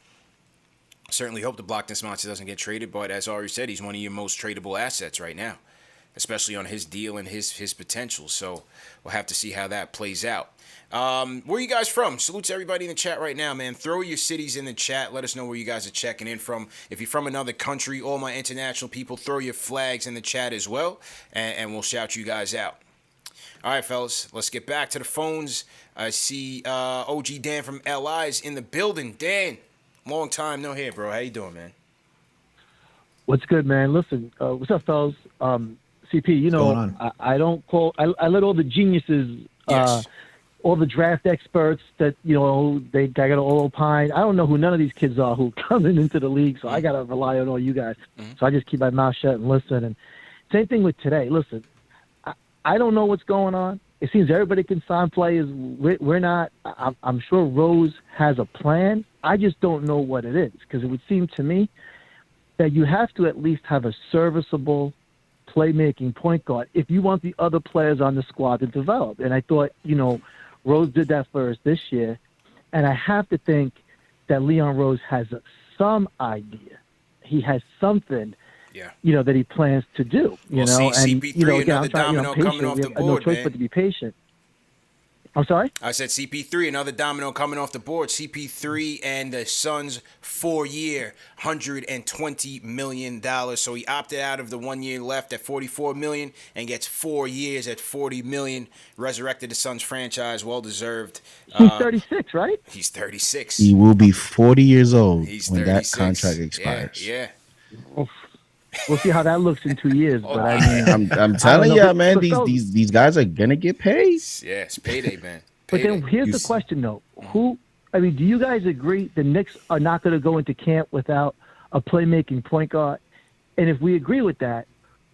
certainly hope the Blockton sponsor doesn't get traded. But as Ari said, he's one of your most tradable assets right now. especially on his deal and his potential. So we'll have to see how that plays out. Where are you guys from? Salute to everybody in the chat right now, man. Throw your cities in the chat. Let us know where you guys are checking in from. If you're from another country, all my international people, throw your flags in the chat as well, and we'll shout you guys out. All right, fellas, let's get back to the phones. I see OG Dan from LI is in the building. Dan, long time no hear, bro. How you doing, man? What's good, man? Listen, what's up, fellas? CP, you know, I don't call. I let all the geniuses, Yes. all the draft experts that they got to all opine. I don't know who none of these kids are who coming into the league, so I got to rely on all you guys. So I just keep my mouth shut and listen. And same thing with today. Listen, I don't know what's going on. It seems everybody can sign players. We're not. I'm sure Rose has a plan. I just don't know what it is, because it would seem to me that you have to at least have a serviceable playmaking point guard if you want the other players on the squad to develop. And I thought, Rose did that for us this year. And I have to think that Leon Rose has some idea. He has something, that he plans to do. See, CP3, another domino coming off the board, no choice but to be patient. I'm sorry? I said CP3, another domino coming off the board. CP3 and the Suns 4-year, $120 million. So he opted out of the 1 year left at $44 million and gets 4 years at $40 million. Resurrected the Suns franchise, well deserved. He's 36, right? He's 36. He will be 40 years old when 36. that contract expires. Yeah. We'll see how that looks in 2 years. But I'm telling you, man, these guys are gonna get paid. Yeah, it's payday, man. But then here's the question, though: do you guys agree the Knicks are not going to go into camp without a playmaking point guard? And if we agree with that,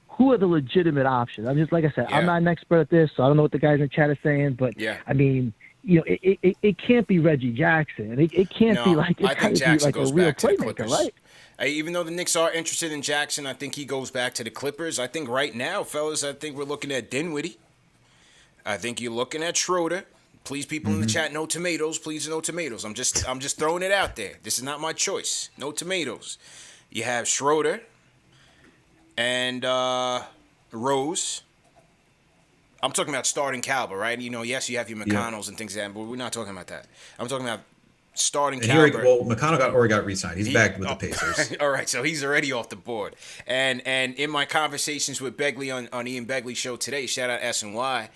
who are the legitimate options? I'm just, like I said, I'm not an expert at this, so I don't know what the guys in the chat are saying. But I mean, it can't be Reggie Jackson. It can't be like I think Jackson goes a real back to the playmaker, Clippers. right? Even though the Knicks are interested in Jackson, I think he goes back to the Clippers. I think right now, fellas, I think we're looking at Dinwiddie. I think you're looking at Schroeder. Please, people in the chat, no tomatoes. Please, no tomatoes. I'm just throwing it out there. This is not my choice. No tomatoes. You have Schroeder and Rose. I'm talking about starting caliber, right? Yes, you have your McConnells and things like that, but we're not talking about that. I'm talking about starting caliber. McConnell already got re-signed. He's back with the Pacers. All right, so he's already off the board. And in my conversations with Begley on Ian Begley's show today, shout out SNY,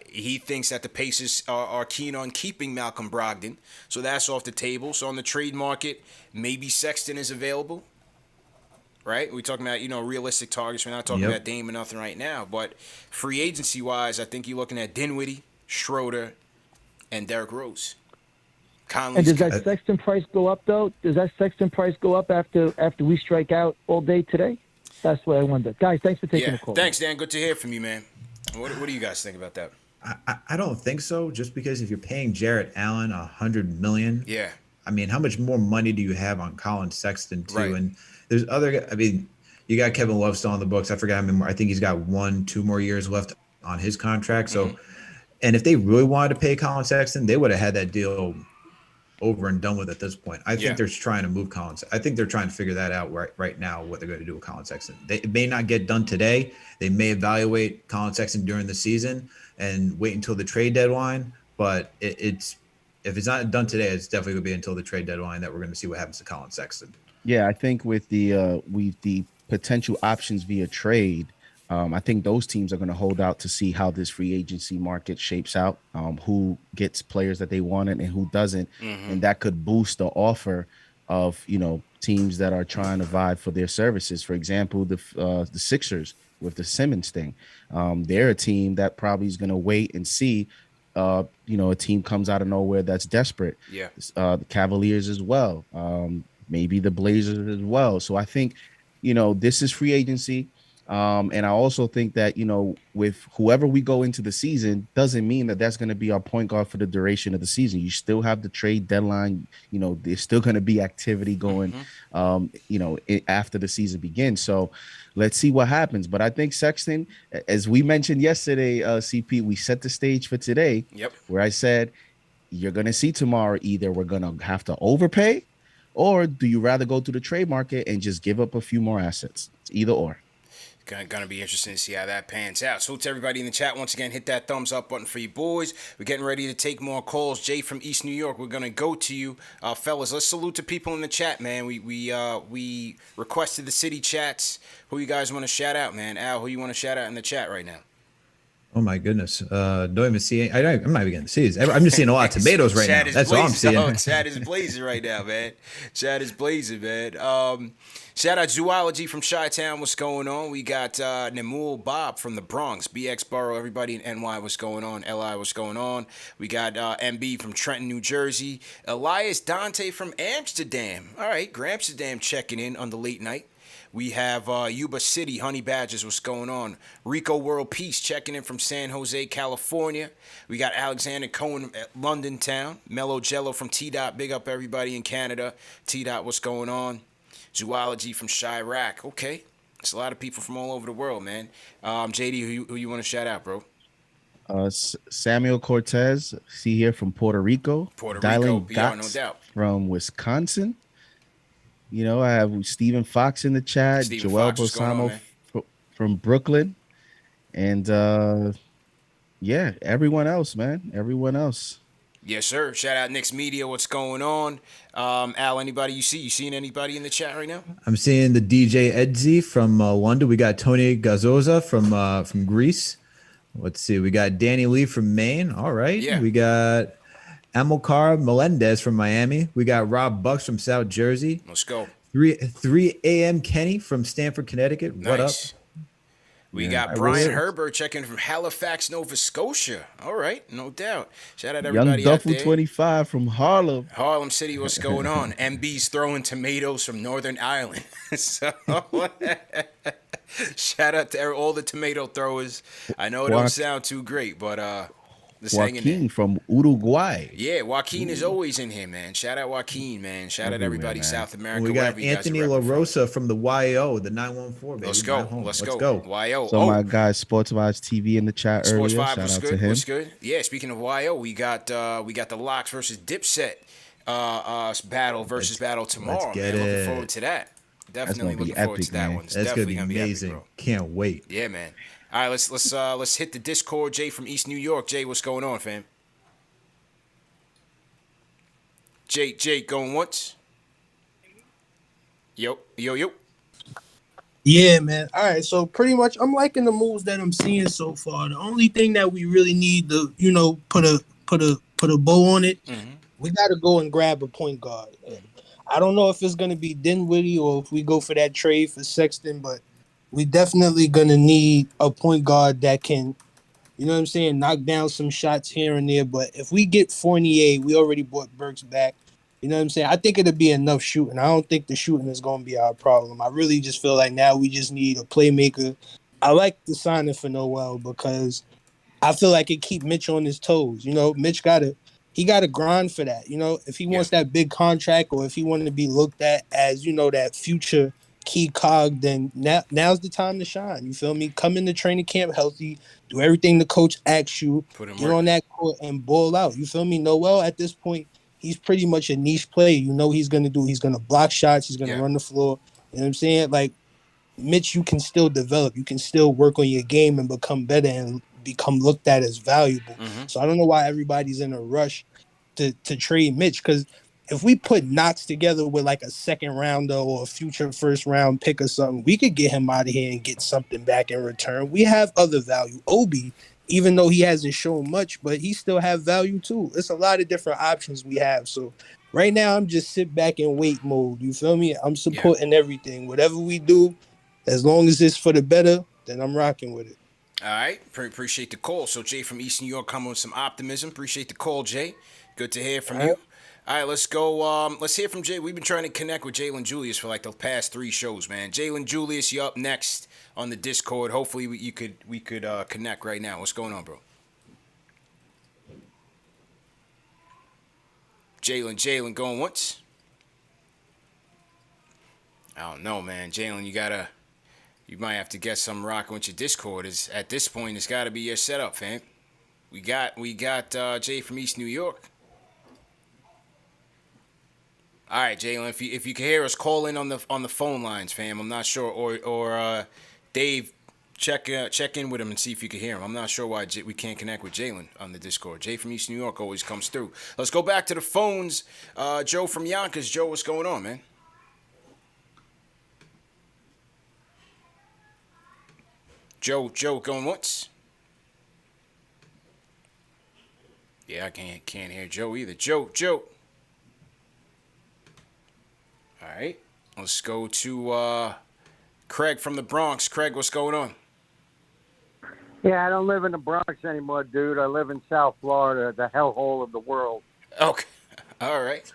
he thinks that the Pacers are keen on keeping Malcolm Brogdon, so that's off the table. So on the trade market, maybe Sexton is available, right? We're talking about realistic targets. We're not talking about Dame or nothing right now. But free agency wise, I think you're looking at Dinwiddie, Schroeder, and Derrick Rose. Conley's and does that Sexton price go up, though? Does that Sexton price go up after we strike out all day today? That's what I wonder. Guys, thanks for taking the call. Thanks, Dan. Good to hear from you, man. What do you guys think about that? I don't think so, just because if you're paying Jarrett Allen $100 million, I mean, how much more money do you have on Colin Sexton, too? Right. And there's other – I mean, you got Kevin Love still on the books. I forgot him. I think he's got 1-2 more years left on his contract. So, and if they really wanted to pay Colin Sexton, they would have had that deal – over and done with at this point. I think they're trying to move Colin. I think they're trying to figure that out right now, what they're going to do with Colin Sexton. It may not get done today. They may evaluate Colin Sexton during the season and wait until the trade deadline. But if it's not done today, it's definitely going to be until the trade deadline that we're going to see what happens to Colin Sexton. Yeah, I think with the potential options via trade, I think those teams are going to hold out to see how this free agency market shapes out, who gets players that they wanted and who doesn't. And that could boost the offer of, teams that are trying to vie for their services. For example, the Sixers with the Simmons thing. They're a team that probably is going to wait and see, a team comes out of nowhere that's desperate. Yeah. The Cavaliers as well. Maybe the Blazers as well. So I think, this is free agency. And I also think that, with whoever we go into the season doesn't mean that that's going to be our point guard for the duration of the season. You still have the trade deadline. There's still going to be activity going, after the season begins. So let's see what happens. But I think Sexton, as we mentioned yesterday, CP, we set the stage for today where I said, you're going to see tomorrow, either we're going to have to overpay, or do you rather go to the trade market and just give up a few more assets? It's either or. Gonna be interesting to see how that pans out. So to everybody in the chat, once again, hit that thumbs up button for you boys. We're getting ready to take more calls. Jay from East New York, we're gonna go to you, fellas. Let's salute the people in the chat, man. We requested the city chats. Who you guys want to shout out, man? Al, who you want to shout out in the chat right now? Oh my goodness! Don't even see. I'm not even getting to see this. I'm just seeing a lot of tomatoes right now. That's all I'm seeing. Oh, chat is blazing right now, man. Chat is blazing, man. Shout out Zoology from Chi-Town. What's going on? We got Nemul Bob from the Bronx, BX Borough. Everybody in NY, what's going on? LI, what's going on? We got MB from Trenton, New Jersey. Elias Dante from Amsterdam. All right, Gramsterdam checking in on the late night. We have Yuba City, Honey Badgers, what's going on? Rico World Peace checking in from San Jose, California. We got Alexander Cohen at London Town. Mellow Jello from T-Dot, big up everybody in Canada. T-Dot, what's going on? Zoology from Chirac. Okay. It's a lot of people from all over the world, man. JD, who you want to shout out, bro? Samuel Cortez, see here from Puerto Rico. Dialing PR, no doubt. From Wisconsin. You know, I have Stephen Fox in the chat. Joel Bosamo from Brooklyn. And, yeah, everyone else, man. Everyone else. Yes, sir. Shout out Knicks Media. What's going on? Al, anybody you see? You seeing anybody in the chat right now? I'm seeing the DJ Edzi from London. We got Tony Gazoza from Greece. Let's see. We got Danny Lee from Maine. All right. Yeah. We got Amilcar Melendez from Miami. We got Rob Bucks from South Jersey. Let's go. 3 a.m. Kenny from Stamford, Connecticut. Nice. What up? We got Brian Herbert checking from Halifax, Nova Scotia. All right, no doubt. Shout out everybody Young out Duffel there. 25 from Harlem. Harlem City, what's going on? MB's throwing tomatoes from Northern Ireland. So, shout out to all the tomato throwers. I know it don't sound too great, but Joaquin from Uruguay. Yeah, Joaquin is always in here, man. Shout out Joaquin, man. Shout out everybody, man. South America. We got Anthony La Rosa from the YO, the 914, baby. Let's go. YO. So my guy Sports Vibes TV in the chat Sports earlier. Vibes Shout was out good. to him. What's good? Yeah, speaking of YO, we got the Locks versus Dipset battle tomorrow. Let's get man. it. Looking forward to that. Definitely looking forward to that one. It's That's definitely gonna be amazing. Epic, bro. Can't wait. Yeah, man. All right, let's hit the Discord. Jay from East New York. Jay, what's going on, fam? Jay, going once? Yo. Yeah, man. All right, so pretty much I'm liking the moves that I'm seeing so far. The only thing that we really need to, put a bow on it, we got to go and grab a point guard. And I don't know if it's going to be Dinwiddie or if we go for that trade for Sexton, but we definitely going to need a point guard that can, knock down some shots here and there. But if we get Fournier, we already bought Burks back. You know what I'm saying? I think it'll be enough shooting. I don't think the shooting is going to be our problem. I really just feel like now we just need a playmaker. I like the signing for Noel because I feel like it keep Mitch on his toes. Mitch got to grind for that. If he wants that big contract or if he wanted to be looked at as, that future key cog, then now's the time to shine. You feel me? Come into training camp healthy, do everything the coach asks you, get on that court and ball out. You feel me? Noel at this point, he's pretty much a niche player. He's going to block shots. He's going to run the floor. You know what I'm saying? Like, Mitch, you can still develop. You can still work on your game and become better and become looked at as valuable. So I don't know why everybody's in a rush to trade Mitch, because if we put Knox together with like a second rounder or a future first round pick or something, we could get him out of here and get something back in return. We have other value. Obi, even though he hasn't shown much, but he still have value too. It's a lot of different options we have. So right now I'm just sit back and wait mode. You feel me? I'm supporting everything. Whatever we do, as long as it's for the better, then I'm rocking with it. All right. Appreciate the call. So Jay from East New York coming with some optimism. Appreciate the call, Jay. Good to hear from you. All right, let's go. Let's hear from Jay. We've been trying to connect with Jalen Julius for like the past 3 shows, man. Jalen Julius, you up next on the Discord. Hopefully we could connect right now. What's going on, bro? Jalen going once? I don't know, man. Jalen, you might have to get some rocking with your Discord. At this point, it's got to be your setup, fam. We got Jay from East New York. All right, Jalen, if you can hear us, call in on the phone lines, fam. I'm not sure, or Dave check in with him and see if you can hear him. I'm not sure why we can't connect with Jalen on the Discord. Jay from East New York always comes through. Let's go back to the phones. Joe from Yonkers. Joe, what's going on, man? Joe, going once? Yeah, I can't hear Joe either. Joe. All right, let's go to Craig from the Bronx. Craig, what's going on? Yeah, I don't live in the Bronx anymore, dude. I live in South Florida, the hellhole of the world. Okay, all right.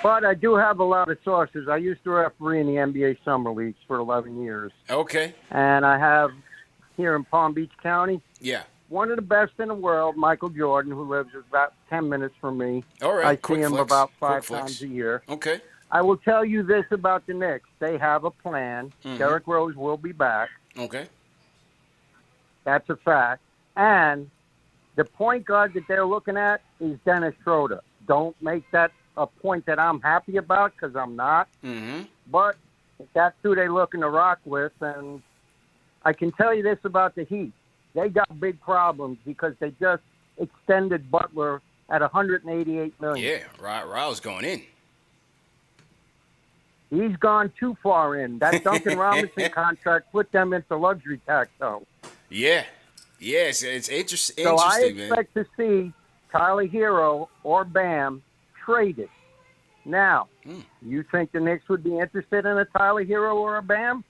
But I do have a lot of sources. I used to referee in the NBA Summer Leagues for 11 years. Okay. And I have, here in Palm Beach County, Yeah. one of the best in the world, Michael Jordan, who lives about 10 minutes from me. All right. I see Quick him flex. about Quick 5 flex. times a year. Okay. I will tell you this about the Knicks. They have a plan. Mhm. Derrick Rose will be back. Okay. That's a fact. And the point guard that they're looking at is Dennis Schroeder. Don't make that a point that I'm happy about, because I'm not. Mm-hmm. But that's who they're looking to rock with. And I can tell you this about the Heat. They got big problems because they just extended Butler at $188 million. Yeah, Ryle's going in. He's gone too far in. That Duncan Robinson contract put them into luxury tax, though. Yeah. Yes, it's interesting, So I man. expect to see Tyler Hero or Bam traded. Now, you think the Knicks would be interested in a Tyler Hero or a Bam?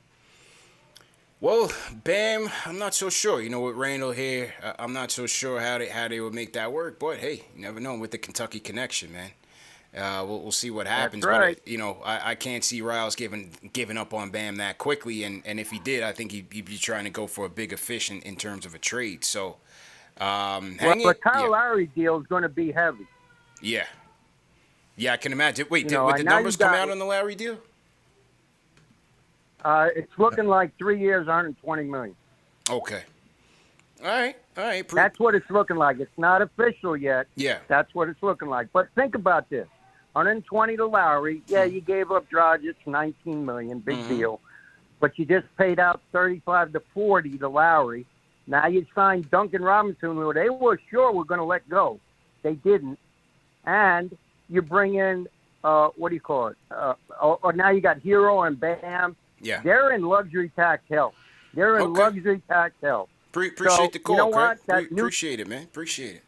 Well, Bam, I'm not so sure. You know, with Randall here, I'm not so sure how they would make that work. But hey, you never know with the Kentucky connection, man. We'll see what happens. That's right. But, you know, I can't see Riles giving up on Bam that quickly. And if he did, I think he'd be trying to go for a bigger fish in terms of a trade. So, Well, the Kyle Lowry deal is going to be heavy. Yeah, I can imagine. Wait, You know, would the now numbers you got- come out on the Lowry deal? It's looking like 3 years, $120 million. Okay. All right. That's what it's looking like. It's not official yet. Yeah. That's what it's looking like. But think about this. 120 to Lowry. Yeah, you gave up Dragic $19 million. Big deal. But you just paid out 35 to 40 to Lowry. Now you signed Duncan Robinson, who they were sure were going to let go. They didn't. And you bring in, what do you call it? Or now you got Hero and Bam. Yeah. They're in luxury tax hell. They're in luxury tax hell. Appreciate the call, you know Craig. what? Appreciate it, man. Appreciate it.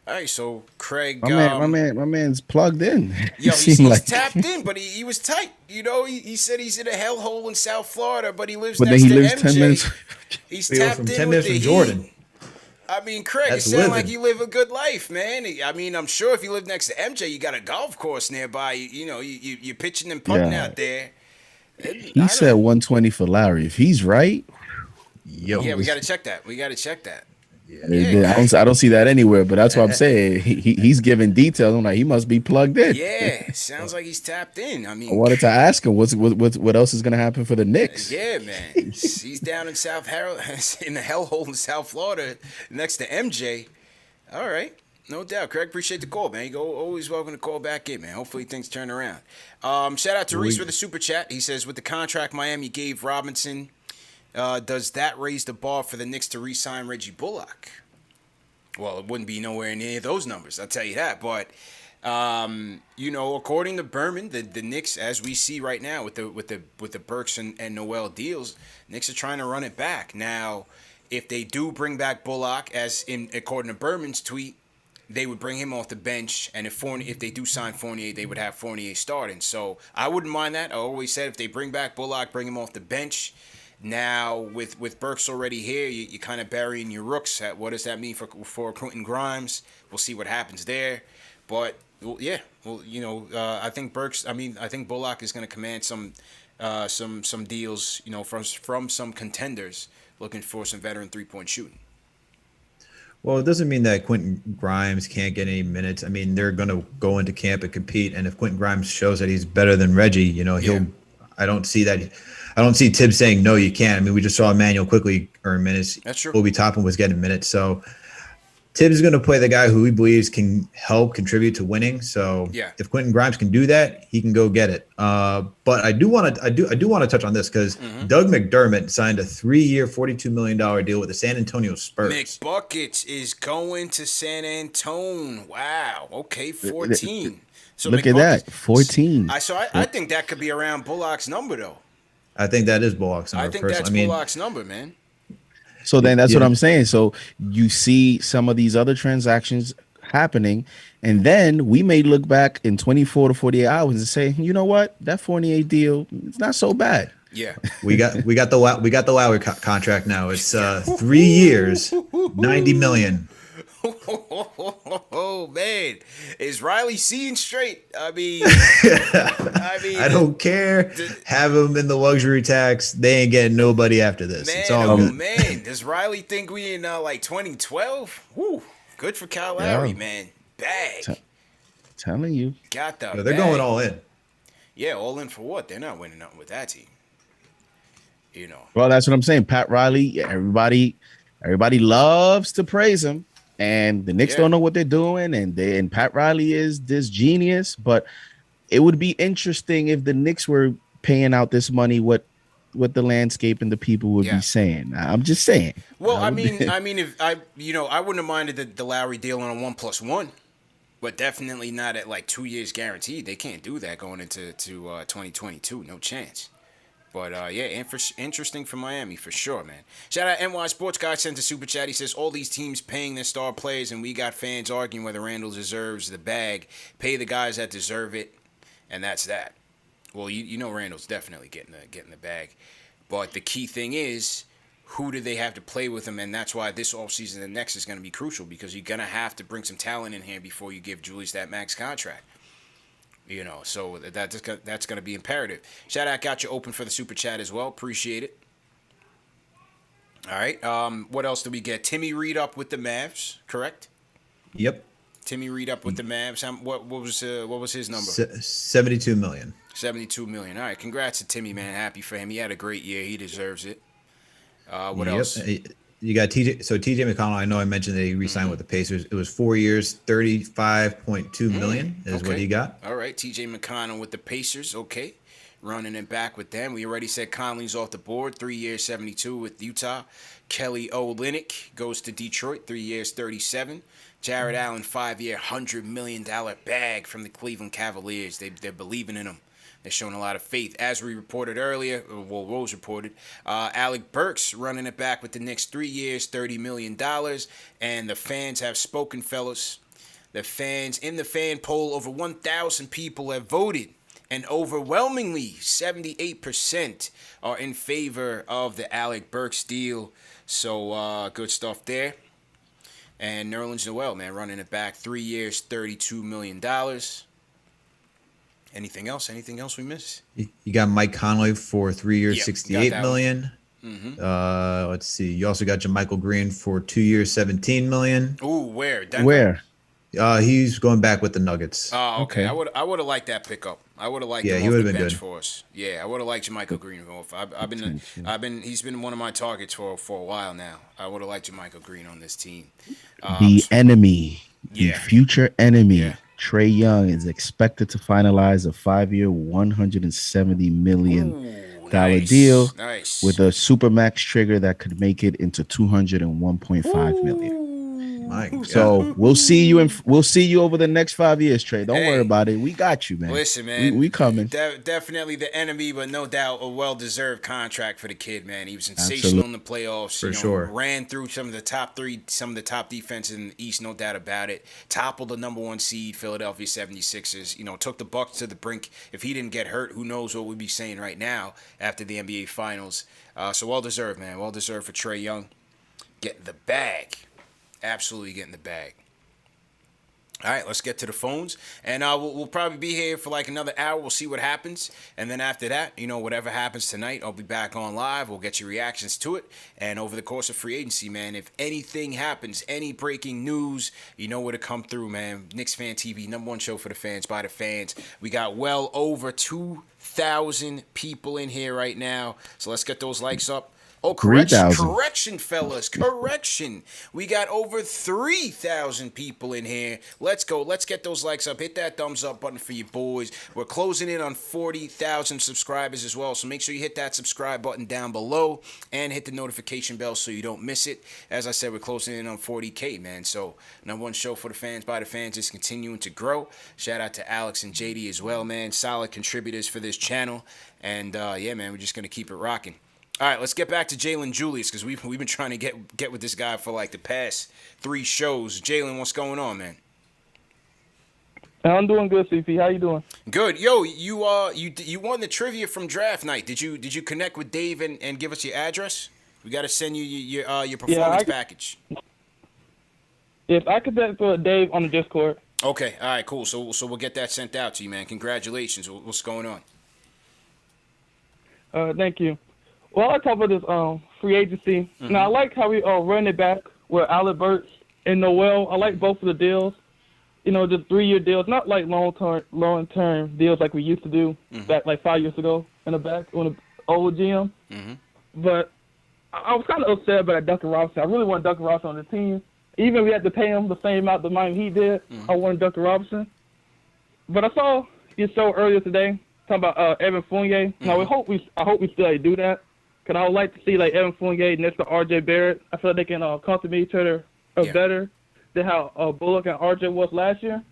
All right, so Craig, My man's plugged in. Yo, Seemed he's like- tapped in, but he was tight. You know, he said he's in a hellhole in South Florida, but he lives But then next he to lives MJ. 10 minutes. He's We go tapped from in 10 with minutes the from Jordan. Heat. I mean, Craig, That's it sounds living. like you live a good life, man. I mean, I'm sure if you live next to MJ, you got a golf course nearby. You know, you're pitching and putting Yeah. out there. He said 120 for Larry. If he's right, Yo. Yeah, we got to check that. I don't see that anywhere. But that's what I'm saying. He's giving details. I'm like, he must be plugged in. Yeah, sounds like he's tapped in. I mean, I wanted to ask him what else is going to happen for the Knicks. Yeah, man. He's down in South in the hellhole in South Florida next to MJ. All right. No doubt. Craig, appreciate the call, man. You go always welcome to call back in, man. Hopefully things turn around. Shout out to Reese with the super chat. He says, with the contract Miami gave Robinson, does that raise the bar for the Knicks to re-sign Reggie Bullock? Well, it wouldn't be nowhere near those numbers, I'll tell you that. But you know, according to Berman, the Knicks, as we see right now with the Burks and Noel deals, Knicks are trying to run it back. Now, if they do bring back Bullock, according to Berman's tweet, they would bring him off the bench, and if they do sign Fournier, they would have Fournier starting. So I wouldn't mind that. I always said if they bring back Bullock, bring him off the bench. Now with Burks already here, you kind of burying your rooks. What does that mean for Quentin Grimes? We'll see what happens there. But you know, I think Bullock is going to command some deals, you know, from some contenders looking for some veteran 3-point shooting. Well, it doesn't mean that Quentin Grimes can't get any minutes. I mean, they're going to go into camp and compete. And if Quentin Grimes shows that he's better than Reggie, you know, I don't see that. I don't see Tibbs saying, no, you can't. I mean, we just saw Emmanuel quickly earn minutes. That's true. Obi Toppin was getting minutes. So Tibbs is going to play the guy who he believes can help contribute to winning. So if Quentin Grimes can do that, he can go get it. But I do want to touch on this because Doug McDermott signed a 3-year, $42 million deal with the San Antonio Spurs. McBuckets is going to San Antone. Wow. Okay, 14. So look at that, 14. I think that could be around Bullock's number though. I think that is Bullock's number. I think that's Bullock's number, man. So then that's what I'm saying. So you see some of these other transactions happening, and then we may look back in 24 to 48 hours and say, you know what, that Fournier deal, it's not so bad. Yeah, we got the Lowry contract now. It's 3 years, $90 million. Oh man, is Riley seeing straight? I mean, I don't care. Have him in the luxury tax. They ain't getting nobody after this. Man, it's all good. Man, does Riley think we in like 2012? Woo, good for Kyle Lowry, man. Bag. Telling you, got the. They're going all in. Yeah, all in for what? They're not winning nothing with that team. You know. Well, that's what I'm saying. Pat Riley. Everybody loves to praise him. And the Knicks don't know what they're doing, and Pat Riley is this genius. But it would be interesting if the Knicks were paying out this money, what the landscape and the people would be saying. I'm just saying. Well, I mean, if I wouldn't have minded the Lowry deal on a 1+1, but definitely not at like 2 years guaranteed. They can't do that going into 2022. No chance. But, interesting for Miami, for sure, man. Shout out NY Sports Guy sent a super chat. He says, all these teams paying their star players, and we got fans arguing whether Randall deserves the bag. Pay the guys that deserve it, and that's that. Well, you know Randall's definitely getting the bag. But the key thing is, who do they have to play with him? And that's why this offseason and next is going to be crucial, because you're going to have to bring some talent in here before you give Julius that max contract. You know, so that's going to be imperative. Shout out, got you open for the super chat as well. Appreciate it. All right. What else do we get? Timmy Reed up with the Mavs, correct? Yep. Timmy Reed up with the Mavs. What was his number? $72 million. $72 million. All right. Congrats to Timmy, man. Happy for him. He had a great year. He deserves it. What else? You got TJ. So TJ McConnell, I know I mentioned that he re-signed with the Pacers. It was 4 years, $35.2 million is what he got. All right, TJ McConnell with the Pacers. Okay, running it back with them. We already said Conley's off the board. 3 years, 72 with Utah. Kelly Olynyk goes to Detroit. 3 years, 37. Jared Allen, 5-year, $100 million bag from the Cleveland Cavaliers. They're believing in him. They're showing a lot of faith. As we reported earlier, well, Rose reported, Alec Burks running it back with the Knicks, 3 years, $30 million. And the fans have spoken, fellas. The fans, in the fan poll, over 1,000 people have voted. And overwhelmingly, 78% are in favor of the Alec Burks deal. So, good stuff there. And Nerlens Noel, man, running it back, 3 years, $32 million. Anything else? Anything else we missed? You got Mike Conley for 3 years, $68 million. Let's see. You also got JaMychal Green for 2 years, $17 million. Ooh, where? Denver? Where? He's going back with the Nuggets. Oh, okay. I would have liked that pickup. I would have liked him he off would the have been bench good for us. Yeah, I would have liked JaMychal Green off. He's been one of my targets for a while now. I would have liked JaMychal Green on this team. The enemy, the future enemy, Trae Young, is expected to finalize a 5-year, $170 million deal with a supermax trigger that could make it into $201.5 million. So we'll see you over the next 5 years, Trey. Don't worry about it. We got you, man. Listen, man, we coming. Definitely the enemy, but no doubt a well-deserved contract for the kid, man. He was sensational in the playoffs. For sure. Ran through some of the top defenses in the East, no doubt about it. Toppled the number 1 seed, Philadelphia 76ers. Took the Bucks to the brink. If he didn't get hurt, who knows what we'd be saying right now after the NBA Finals. So well-deserved, man. Well-deserved for Trae Young. Getting the bag. Absolutely getting the bag. All right, let's get to the phones. And we'll probably be here for like another hour. We'll see what happens. And then after that, whatever happens tonight, I'll be back on live. We'll get your reactions to it. And over the course of free agency, man, if anything happens, any breaking news, you know where to come through, man. KnicksFanTV, number 1 show for the fans, by the fans. We got well over 2,000 people in here right now. So let's get those likes up. Oh, correction, 3,000. correction, fellas, correction. We got over 3,000 people in here. Let's go. Let's get those likes up. Hit that thumbs up button for you boys. We're closing in on 40,000 subscribers as well, so make sure you hit that subscribe button down below and hit the notification bell so you don't miss it. As I said, we're closing in on 40K, man. So #1 show for the fans, by the fans, is continuing to grow. Shout out to Alex and JD as well, man. Solid contributors for this channel. And, yeah, man, we're just going to keep it rocking. All right, let's get back to Jalen Julius because we've been trying to get with this guy for like the past 3 shows. Jalen, what's going on, man? I'm doing good, CP. How you doing? Good. Yo, you won the trivia from draft night. Did you connect with Dave and give us your address? We got to send you your performance package. Yes, I connect with Dave on the Discord. Okay. All right. Cool. So we'll get that sent out to you, man. Congratulations. What's going on? Thank you. Well, I talk about this free agency. Mm-hmm. Now, I like how we run it back with Burks and Noel. I like both of the deals. You know, just 3-year deals, not like long-term deals like we used to do back like 5 years ago in the back on the old GM. Mm-hmm. But I was kind of upset about Duncan Robinson. I really want Duncan Robinson on the team. Even if we had to pay him the same amount the Miami Heat did, I wanted Duncan Robinson. But I saw your show earlier today talking about Evan Fournier. Now, I hope we still do that. Because I would like to see like Evan Fournier next to RJ Barrett. I feel like they can complement each other better than how Bullock and RJ was last year.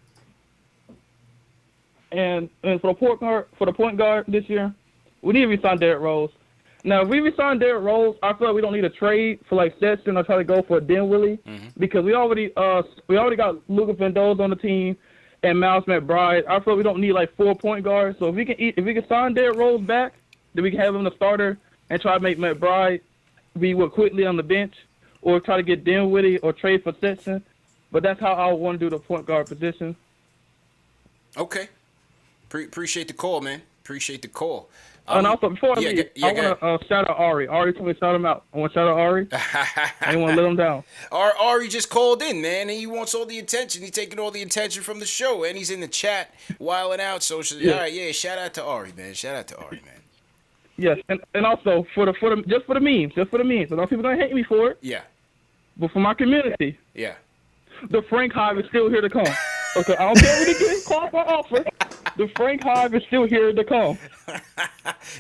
And for the point guard this year, we need to resign Derrick Rose. Now, if we resign Derrick Rose, I feel like we don't need a trade for like Stetson or try to go for a Dinwiddie because we already got Luka Vando's on the team and Miles McBride. I feel like we don't need like 4 point guards. So if we can sign Derrick Rose back, then we can have him the starter and try to make McBride be quickly on the bench, or try to get Dinwiddie or trade for Stetson. But that's how I want to do the point guard position. Okay. Appreciate the call, man. Appreciate the call. And also, before I leave, I want to shout out Ari. Ari told me to shout him out. I want to shout out Ari. I didn't want to let him down. Ari just called in, man, and he wants all the attention. He's taking all the attention from the show, and he's in the chat wilding out. So, all right, shout out to Ari, man. Shout out to Ari, man. Yes, and also for the memes. So those people don't hate me for it. Yeah. But for my community. Yeah. The Frank Hive is still here to come. Okay, I don't care if they get called for offer. The Frank Hive is still here to come.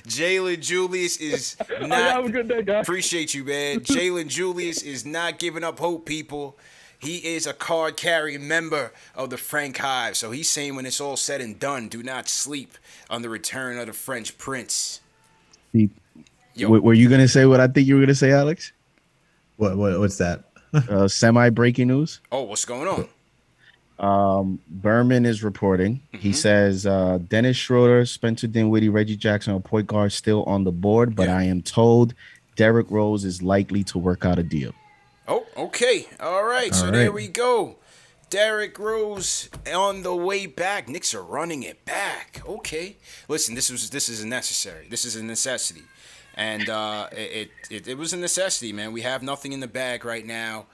Jalen Julius is not. Have a good day, guys. Appreciate you, man. Jalen Julius is not giving up hope, people. He is a card-carrying member of the Frank Hive. So he's saying when it's all said and done, do not sleep on the return of the French Prince. Were you going to say what I think you were going to say, Alex? What's that? Semi-breaking news. Oh, what's going on? Berman is reporting. He says Dennis Schroeder, Spencer Dinwiddie, Reggie Jackson are point guards still on the board, but I am told Derrick Rose is likely to work out a deal. Oh, okay. All right. So there we go. Derrick Rose on the way back. Knicks are running it back. Okay. Listen, this is necessary. This is a necessity. And it was a necessity, man. We have nothing in the bag right now.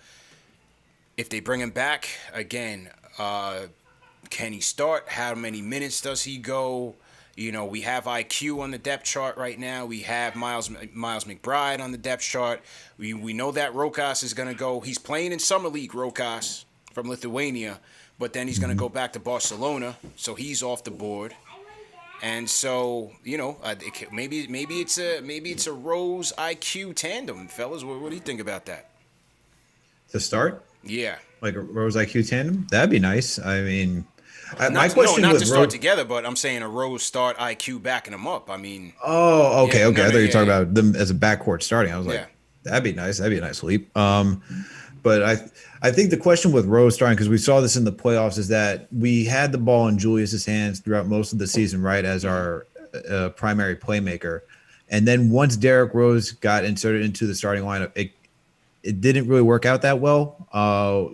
If they bring him back, again, can he start? How many minutes does he go? You know, we have IQ on the depth chart right now. We have Miles McBride on the depth chart. We know that Rokas is going to go. He's playing in Summer League, Rokas, from Lithuania. But then he's going to go back to Barcelona. So he's off the board. And so, you know, maybe it's a Rose IQ tandem, fellas. What do you think about that? To start? Yeah. Like a Rose IQ tandem? That'd be nice. I mean, not to start together, but I'm saying a Rose start IQ backing them up. I mean. Oh, okay, okay. I thought you were talking about them as a backcourt starting. I was like, that'd be nice. That'd be a nice leap. But I think the question with Rose starting, because we saw this in the playoffs, is that we had the ball in Julius's hands throughout most of the season, right, as our primary playmaker. And then once Derrick Rose got inserted into the starting lineup, it didn't really work out that well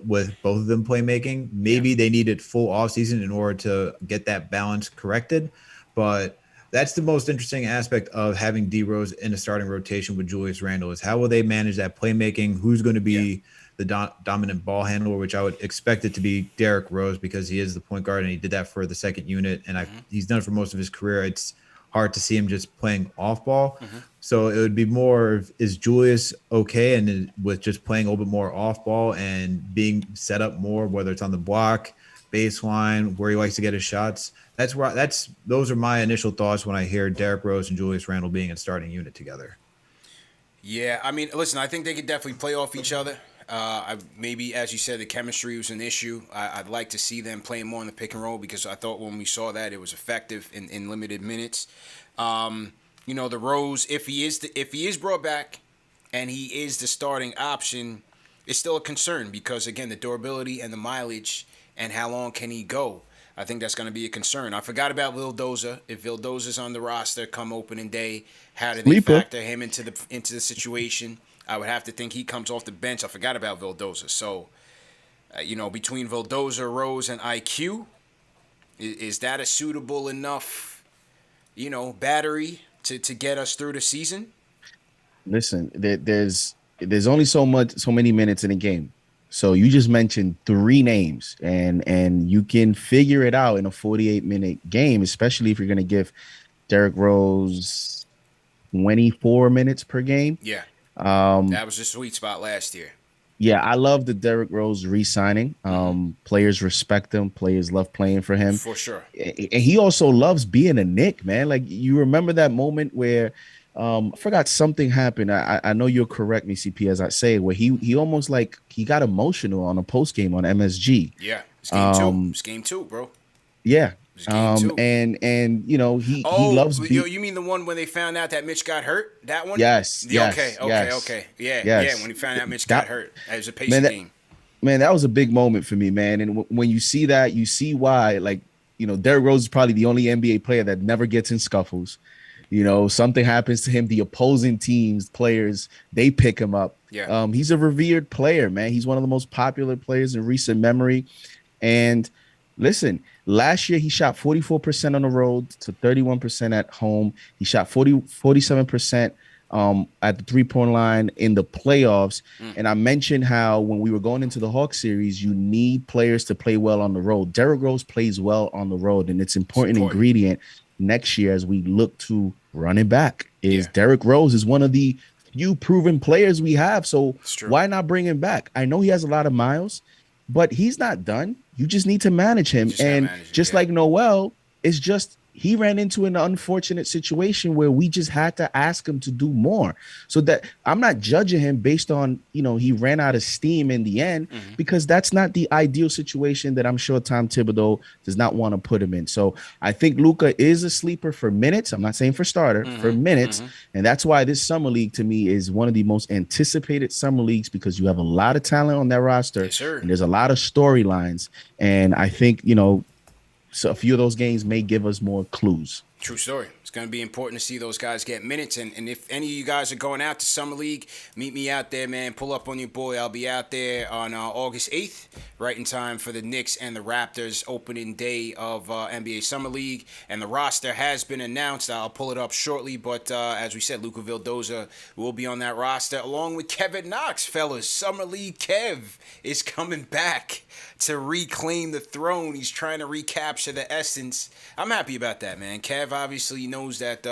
with both of them playmaking. Maybe they needed full offseason in order to get that balance corrected. But that's the most interesting aspect of having D Rose in a starting rotation with Julius Randle is how will they manage that playmaking? Who's going to be the dominant ball handler, which I would expect it to be Derrick Rose because he is the point guard and he did that for the second unit. And he's done it for most of his career. It's hard to see him just playing off ball. So it would be more of, is Julius okay and with just playing a little bit more off ball and being set up more, whether it's on the block, baseline, where he likes to get his shots. Those are my initial thoughts when I hear Derrick Rose and Julius Randle being in starting unit together. Yeah, I mean, listen, I think they could definitely play off each other. Maybe, as you said, the chemistry was an issue. I'd like to see them playing more in the pick and roll because I thought when we saw that it was effective in limited minutes. The Rose, if he is brought back and he is the starting option, it's still a concern because, again, the durability and the mileage and how long can he go. I think that's going to be a concern. I forgot about Vildoza. If Vildoza's on the roster come opening day, how do they factor him into the situation? I would have to think he comes off the bench. I forgot about Vildoza. So, between Vildoza, Rose, and IQ, is that a suitable enough, battery to get us through the season? Listen, there's only so many minutes in a game. So you just mentioned 3 names, and you can figure it out in a 48-minute game, especially if you're going to give Derrick Rose 24 minutes per game. Yeah. That was the sweet spot last year. Yeah, I love the Derrick Rose re-signing. Players respect him. Players love playing for him. For sure. And he also loves being a Knick, man. Like, you remember that moment where I forgot something happened. I know you'll correct me, CP, as I say, where he almost like he got emotional on a post game on MSG. Yeah, it's game 2. It's game 2, bro. Yeah. It's game 2. And he loves. You mean the one when they found out that Mitch got hurt? That one? Yes. Okay. Yeah. Yes. Yeah. When he found out Mitch got hurt, it was a pacing game. Man, that was a big moment for me, man. And when you see that, you see why. Like, Derrick Rose is probably the only NBA player that never gets in scuffles. Something happens to him, the opposing teams, players, they pick him up. Yeah. He's a revered player, man. He's one of the most popular players in recent memory. And listen, last year he shot 44% on the road to 31% at home. He shot 47% at the three-point line in the playoffs. And I mentioned how when we were going into the Hawks series, you need players to play well on the road. Derrick Rose plays well on the road, and it's important ingredient next year as we look to run it back. Derrick Rose is one of the few proven players we have. So why not bring him back? I know he has a lot of miles, but he's not done. You just need to manage him. Like Noel, it's just he ran into an unfortunate situation where we just had to ask him to do more. So that I'm not judging him based on, he ran out of steam in the end, because that's not the ideal situation that I'm sure Tom Thibodeau does not want to put him in. So I think Luka is a sleeper for minutes. I'm not saying for starter, for minutes. And that's why this summer league to me is one of the most anticipated summer leagues, because you have a lot of talent on that roster. Yes, sir. And there's a lot of storylines. And I think, so a few of those games may give us more clues. True story. It's going to be important to see those guys get minutes. And if any of you guys are going out to Summer League, meet me out there, man. Pull up on your boy. I'll be out there on August 8th, right in time for the Knicks and the Raptors opening day of NBA Summer League. And the roster has been announced. I'll pull it up shortly. But as we said, Luka Vildoza will be on that roster along with Kevin Knox, fellas. Summer League Kev is coming back to reclaim the throne. He's trying to recapture the essence. I'm happy about that, man. Kev obviously knows that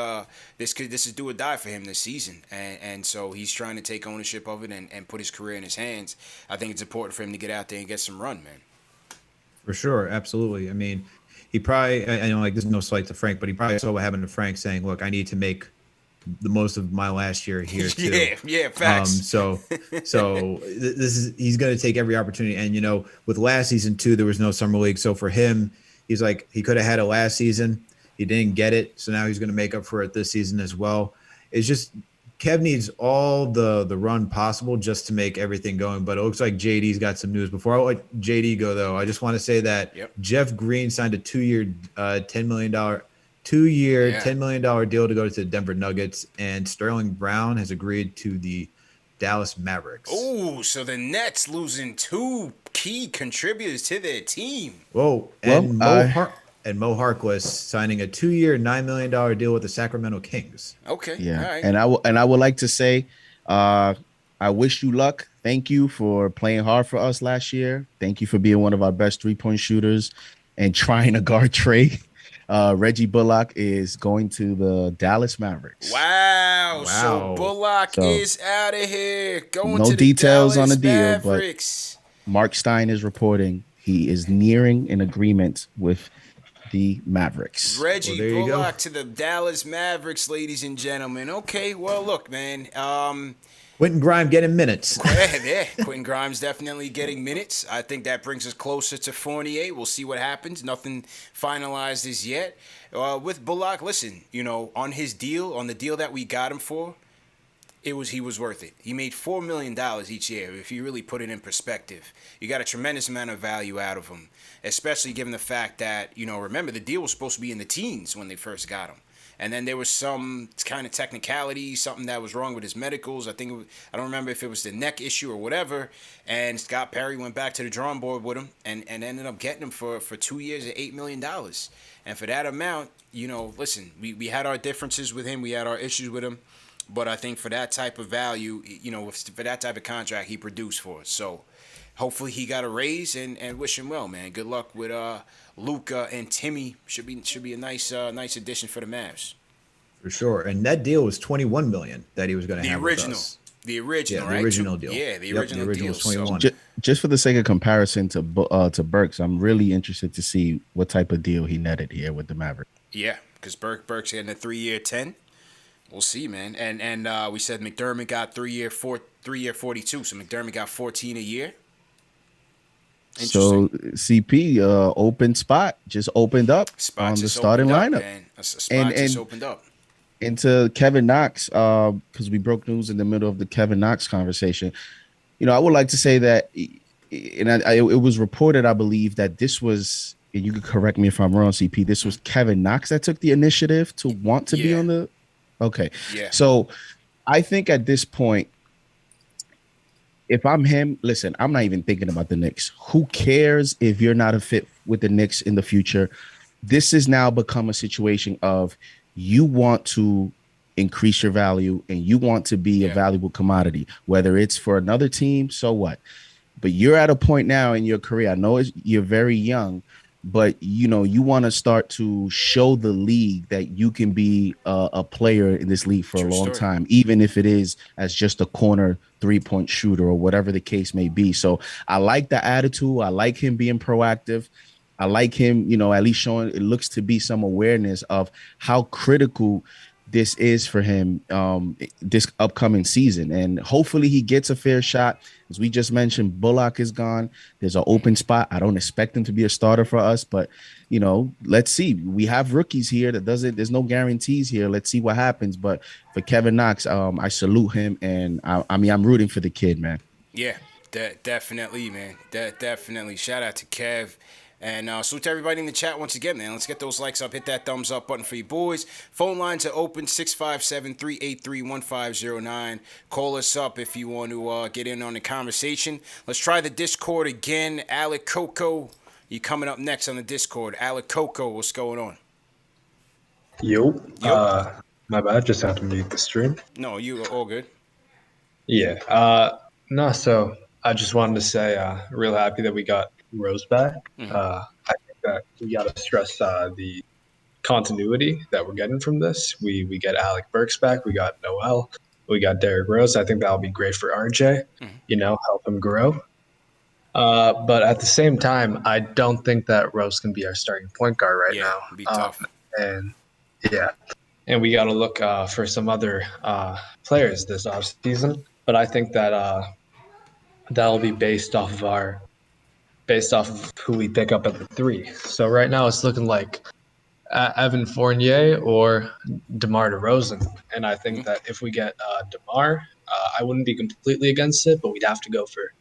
this is do or die for him this season, and so he's trying to take ownership of it and put his career in his hands. I think it's important for him to get out there and get some run, man. For sure, absolutely. I mean, he probably, I know, like, this is no slight to Frank, but he probably saw what happened to Frank, saying, "Look, I need to make the most of my last year here too." Yeah, facts. So he's going to take every opportunity. And with last season too, there was no summer league. So for him, he's like, he could have had it last season. He didn't get it, so now he's going to make up for it this season as well. It's just Kev needs all the run possible just to make everything going. But it looks like JD's got some news. Before I let JD go, though, I just want to say that Jeff Green signed a 2-year, $10 million $10 million deal to go to the Denver Nuggets, and Sterling Brown has agreed to the Dallas Mavericks. Oh, so the Nets losing 2 key contributors to their team. Whoa, and Mo Harkless signing a 2-year, $9 million deal with the Sacramento Kings. Okay, yeah, all right. And I would like to say, I wish you luck. Thank you for playing hard for us last year. Thank you for being one of our best 3-point shooters and trying to guard Trey. Reggie Bullock is going to the Dallas Mavericks. Wow. So Wow. Bullock is out of here. Going No to the details Dallas on the deal, Mavericks. but Mark Stein is reporting he is nearing an agreement with the Mavericks. Reggie Well, there you go. Bullock to the Dallas Mavericks, ladies and gentlemen. Okay, well, look, man. Quentin Grimes getting minutes. Yeah, Quentin Grimes definitely getting minutes. I think that brings us closer to Fournier. We'll see what happens. Nothing finalized as yet. With Bullock, listen, on his deal, on the deal that we got him for, he was worth it. He made $4 million each year. If you really put it in perspective, you got a tremendous amount of value out of him, especially given the fact that, remember, the deal was supposed to be in the teens when they first got him. And then there was some kind of technicality, something that was wrong with his medicals. I don't remember if it was the neck issue or whatever. And Scott Perry went back to the drawing board with him and ended up getting him for 2 years at $8 million. And for that amount, listen, we had our differences with him. We had our issues with him. But I think for that type of value, for that type of contract, he produced for us. So hopefully he got a raise and wish him well, man. Good luck with Luka and Timmy. Should be a nice addition for the Mavs. For sure. And that deal was $21 million that he was going to have original. with us. The original, Yeah, right? the original deal. Yeah, the Yep, original the original deal. was 21. Just for the sake of comparison to Burks, I'm really interested to see what type of deal he netted here with the Mavericks. Yeah, because Burks getting a 3-year 10. We'll see, man. And we said McDermott got 3-year 42, so McDermott got 14 a year. So CP open spot just opened up on the starting lineup. A spot just opened up. Into Kevin Knox, because we broke news in the middle of the Kevin Knox conversation. I would like to say that, and it was reported, I believe, that this was, and you could correct me if I'm wrong, CP, this was Kevin Knox that took the initiative to want to be on the. Okay. Yeah. So I think at this point, if I'm him, listen, I'm not even thinking about the Knicks. Who cares if you're not a fit with the Knicks in the future? This has now become a situation of you want to increase your value and you want to be a valuable commodity, whether it's for another team, so what? But you're at a point now in your career. I know you're very young, but you want to start to show the league that you can be a player in this league for a long time, even if it is as just a corner 3-point shooter or whatever the case may be. So I like the attitude. I like him being proactive. I like him, at least showing it looks to be some awareness of how critical this is for him this upcoming season. And hopefully he gets a fair shot. As we just mentioned, Bullock is gone. There's an open spot. I don't expect him to be a starter for us, but let's see. We have rookies here there's no guarantees here. Let's see what happens. But for Kevin Knox, I salute him, and I'm rooting for the kid, man. Yeah, definitely, man. Definitely. Shout out to Kev. And salute to everybody in the chat once again, man. Let's get those likes up. Hit that thumbs up button for you boys. Phone lines are open, 657-383-1509. Call us up if you want to get in on the conversation. Let's try the Discord again. Alec Coco, you coming up next on the Discord. Alec Coco, what's going on? Yo. My bad. Just had to mute the stream. No, you are all good. Yeah. So I just wanted to say real happy that we got Rose back. I think that we got to stress the continuity that we're getting from this. We get Alec Burks back. We got Noel. We got Derrick Rose. I think that'll be great for RJ, help him grow. But at the same time, I don't think that Rose can be our starting point guard right now. It'll be tough. And we got to look for some other players this offseason. But I think that that'll be based off of who we pick up at the 3. So right now it's looking like Evan Fournier or DeMar DeRozan. And I think that if we get DeMar, I wouldn't be completely against it, but we'd have to go for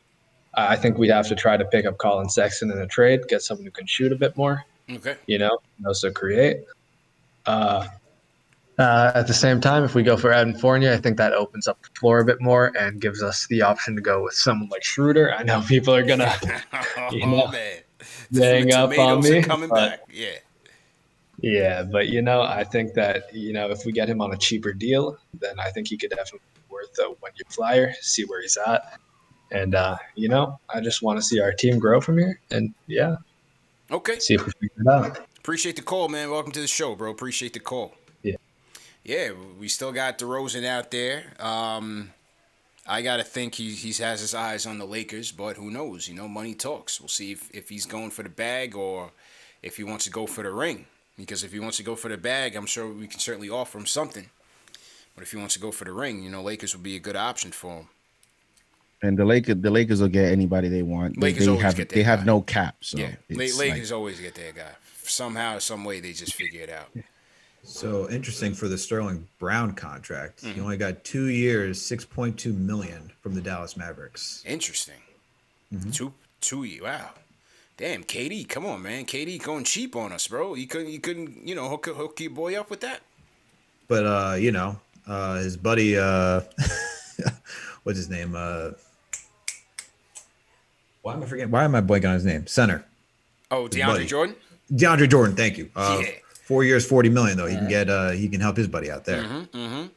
I think we'd have to try to pick up Colin Sexton in a trade, get someone who can shoot a bit more. Okay. Also create. At the same time, if we go for Evan Fournier, I think that opens up the floor a bit more and gives us the option to go with someone like Schroeder. I know people are gonna, man, hang up on me. Coming back, yeah. Yeah, but I think that if we get him on a cheaper deal, then I think he could definitely be worth a 1-year flyer. See where he's at, and I just want to see our team grow from here, and Okay. see if we figure it out. Appreciate the call, man. Welcome to the show, bro. Appreciate the call. Yeah, we still got DeRozan out there. I got to think he has his eyes on the Lakers, but who knows? Money talks. We'll see if he's going for the bag or if he wants to go for the ring. Because if he wants to go for the bag, I'm sure we can certainly offer him something. But if he wants to go for the ring, Lakers would be a good option for him. And the Lakers will get anybody they want. They have no cap. So yeah, Lakers always get their guy. Somehow, some way, they just figure it out. So interesting for the Sterling Brown contract. He only got 2 years, $6.2 million from the Dallas Mavericks. Interesting. 2 years. Wow. Damn, KD, come on, man. KD going cheap on us, bro. You couldn't, hook your boy up with that. But his buddy, what's his name? Why am I forgetting? Why am I blanking on his name? Center. Oh, DeAndre Jordan. DeAndre Jordan. Thank you. Yeah. 4 years, $40 million though. He can get he can help his buddy out there. And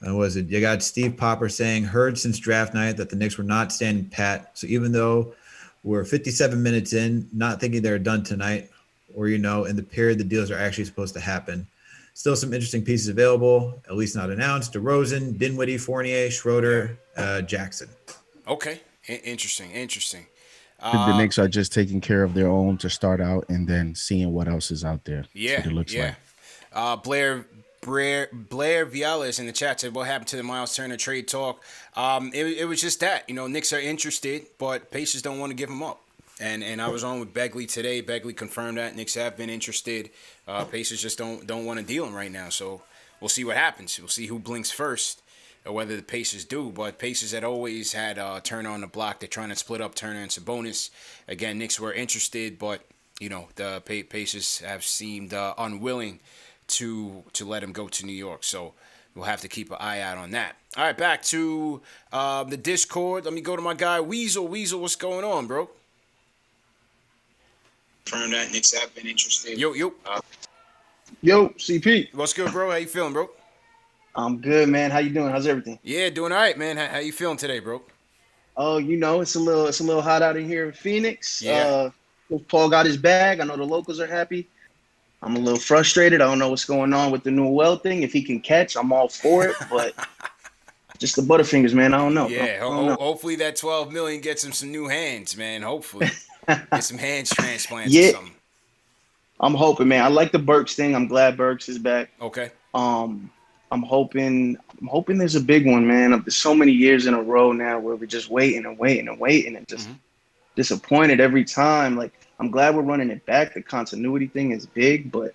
was it? You got Steve Popper saying, heard since draft night that the Knicks were not standing pat. So even though we're 57 minutes in, not thinking they're done tonight, or in the period the deals are actually supposed to happen. Still some interesting pieces available, at least not announced. DeRozan, Dinwiddie, Fournier, Schroeder, Jackson. Okay, interesting. The Knicks are just taking care of their own to start out and then seeing what else is out there. Yeah, it looks like. Blair Viala is in the chat, said, what happened to the Miles Turner trade talk? It was just that. Knicks are interested, but Pacers don't want to give them up. And I was on with Begley today. Begley confirmed that Knicks have been interested. Pacers just don't want to deal him right now. So we'll see what happens. We'll see who blinks first, or whether the Pacers do. But Pacers had always had Turner on the block. They're trying to split up Turner and Sabonis. Again, Knicks were interested, but the Pacers have seemed unwilling to let him go to New York. So we'll have to keep an eye out on that. All right, back to the Discord. Let me go to my guy Weasel. Weasel, what's going on, bro? Confirm that Knicks have been interested. Yo, CP. What's good, bro? How you feeling, bro? I'm good, man. How you doing? How's everything? Yeah, doing all right, man. How you feeling today, bro? Oh, it's a little hot out in here in Phoenix. Yeah. Paul got his bag. I know the locals are happy. I'm a little frustrated. I don't know what's going on with the Noel thing. If he can catch, I'm all for it. But just the Butterfingers, man. I don't know. Yeah. Hopefully that $12 million gets him some new hands, man. Hopefully. Get some hands transplants or something. I'm hoping, man. I like the Burks thing. I'm glad Burks is back. Okay. I'm hoping there's a big one, man. There's so many years in a row now where we're just waiting and just disappointed every time. Like, I'm glad we're running it back. The continuity thing is big, but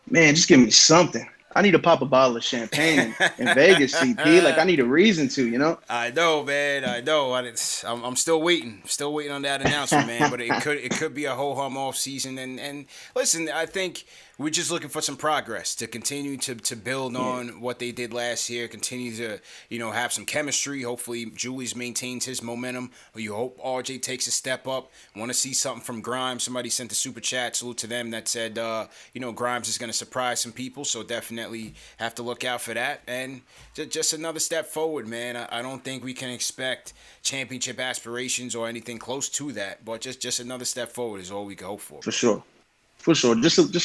man, just give me something. I need to pop a bottle of champagne in Vegas, CP. Like, I need a reason to, I know, man. I know. I'm still waiting. Still waiting on that announcement, man. But it could be a ho-hum off season. And listen, I think we're just looking for some progress to continue to build on what they did last year. Continue to have some chemistry. Hopefully, Julius maintains his momentum. You hope RJ takes a step up. Want to see something from Grimes. Somebody sent a super chat. Salute to them that said, Grimes is going to surprise some people. So definitely have to look out for that. And just another step forward, man. I don't think we can expect championship aspirations or anything close to that. But just another step forward is all we can hope for. For sure. Just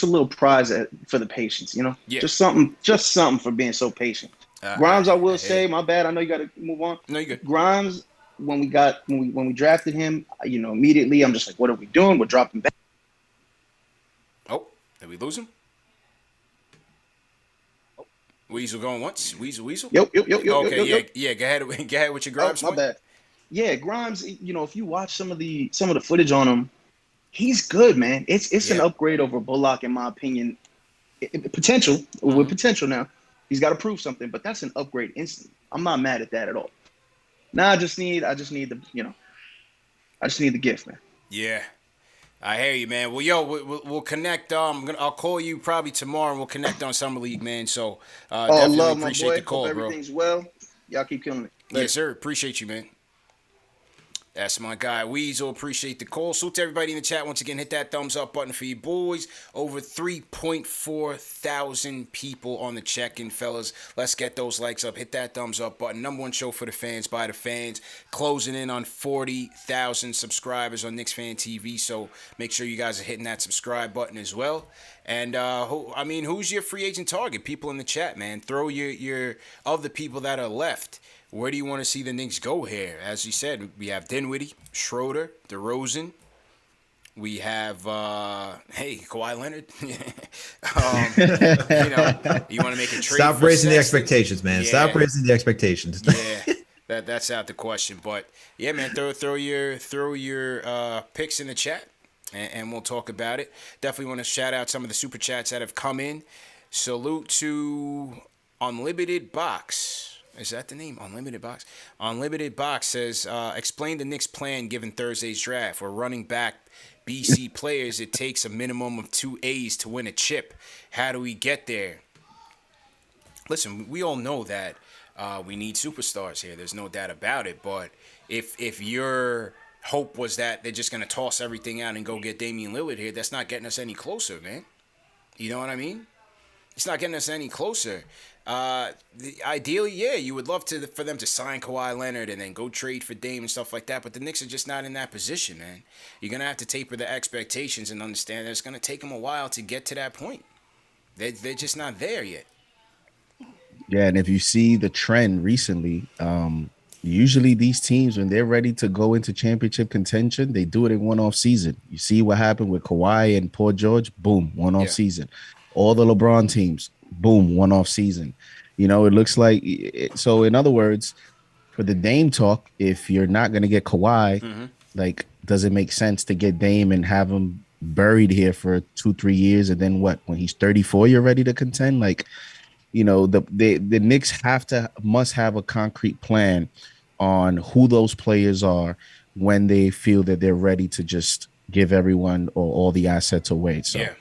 a little prize for the patience, Yeah. Just something for being so patient. Grimes, I will say, my bad. I know you got to move on. No, you good. Grimes, when we drafted him, immediately I'm just like, what are we doing? We're dropping back. Oh, did we lose him? Weasel going once. Weasel. Yo. Okay, yeah. Go ahead with your Grimes. My bad. Yeah, Grimes. If you watch some of the footage on him, he's good, man. It's an upgrade over Bullock, in my opinion. Potential with potential now. He's got to prove something, but that's an upgrade instantly. I'm not mad at that at all. Now I just need the gift, man. Yeah. I hear you, man. Well, we'll connect. I'll call you probably tomorrow, and we'll connect on Summer League, man. So definitely love, appreciate my boy. the call, Hope bro. Everything's well. Y'all keep killing it. Yes, sir. Appreciate you, man. That's my guy, Weasel. Appreciate the call. Salute to everybody in the chat. Once again, hit that thumbs up button for you boys. Over 3.4 thousand people on the check-in, fellas. Let's get those likes up. Hit that thumbs up button. Number one show for the fans, by the fans. Closing in on 40,000 subscribers on KnicksFanTV. So make sure you guys are hitting that subscribe button as well. And who's your free agent target? People in the chat, man. Throw your of the people that are left. Where do you want to see the Knicks go here? As you said, we have Dinwiddie, Schroeder, DeRozan. We have, Kawhi Leonard. You want to make a trade. Stop raising the expectations, man. Yeah. Stop raising the expectations. Yeah, that's out the question. But yeah, man, throw your picks in the chat, and we'll talk about it. Definitely want to shout out some of the super chats that have come in. Salute to Unlimited Box. Is that the name? Unlimited Box? Unlimited Box says, explain the Knicks' plan given Thursday's draft. We're running back BC players. It takes a minimum of 2 A's to win a chip. How do we get there? Listen, we all know that we need superstars here. There's no doubt about it. But if your hope was that they're just going to toss everything out and go get Damian Lillard here, that's not getting us any closer, man. You know what I mean? It's not getting us any closer. Ideally, yeah, you would love for them to sign Kawhi Leonard and then go trade for Dame and stuff like that, but the Knicks are just not in that position, man. You're going to have to taper the expectations and understand that it's going to take them a while to get to that point. They're just not there yet. Yeah, and if you see the trend recently, usually these teams, when they're ready to go into championship contention, they do it in one-off season. You see what happened with Kawhi and Paul George? Boom, one-off season. All the LeBron teams, boom, one-off season. You know, it looks like – so, in other words, for the Dame talk, if you're not going to get Kawhi, does it make sense to get Dame and have him buried here for 2-3 years, and then what? When he's 34, you're ready to contend? Like, you know, the Knicks must have a concrete plan on who those players are when they feel that they're ready to just give everyone or all the assets away. So. Yeah.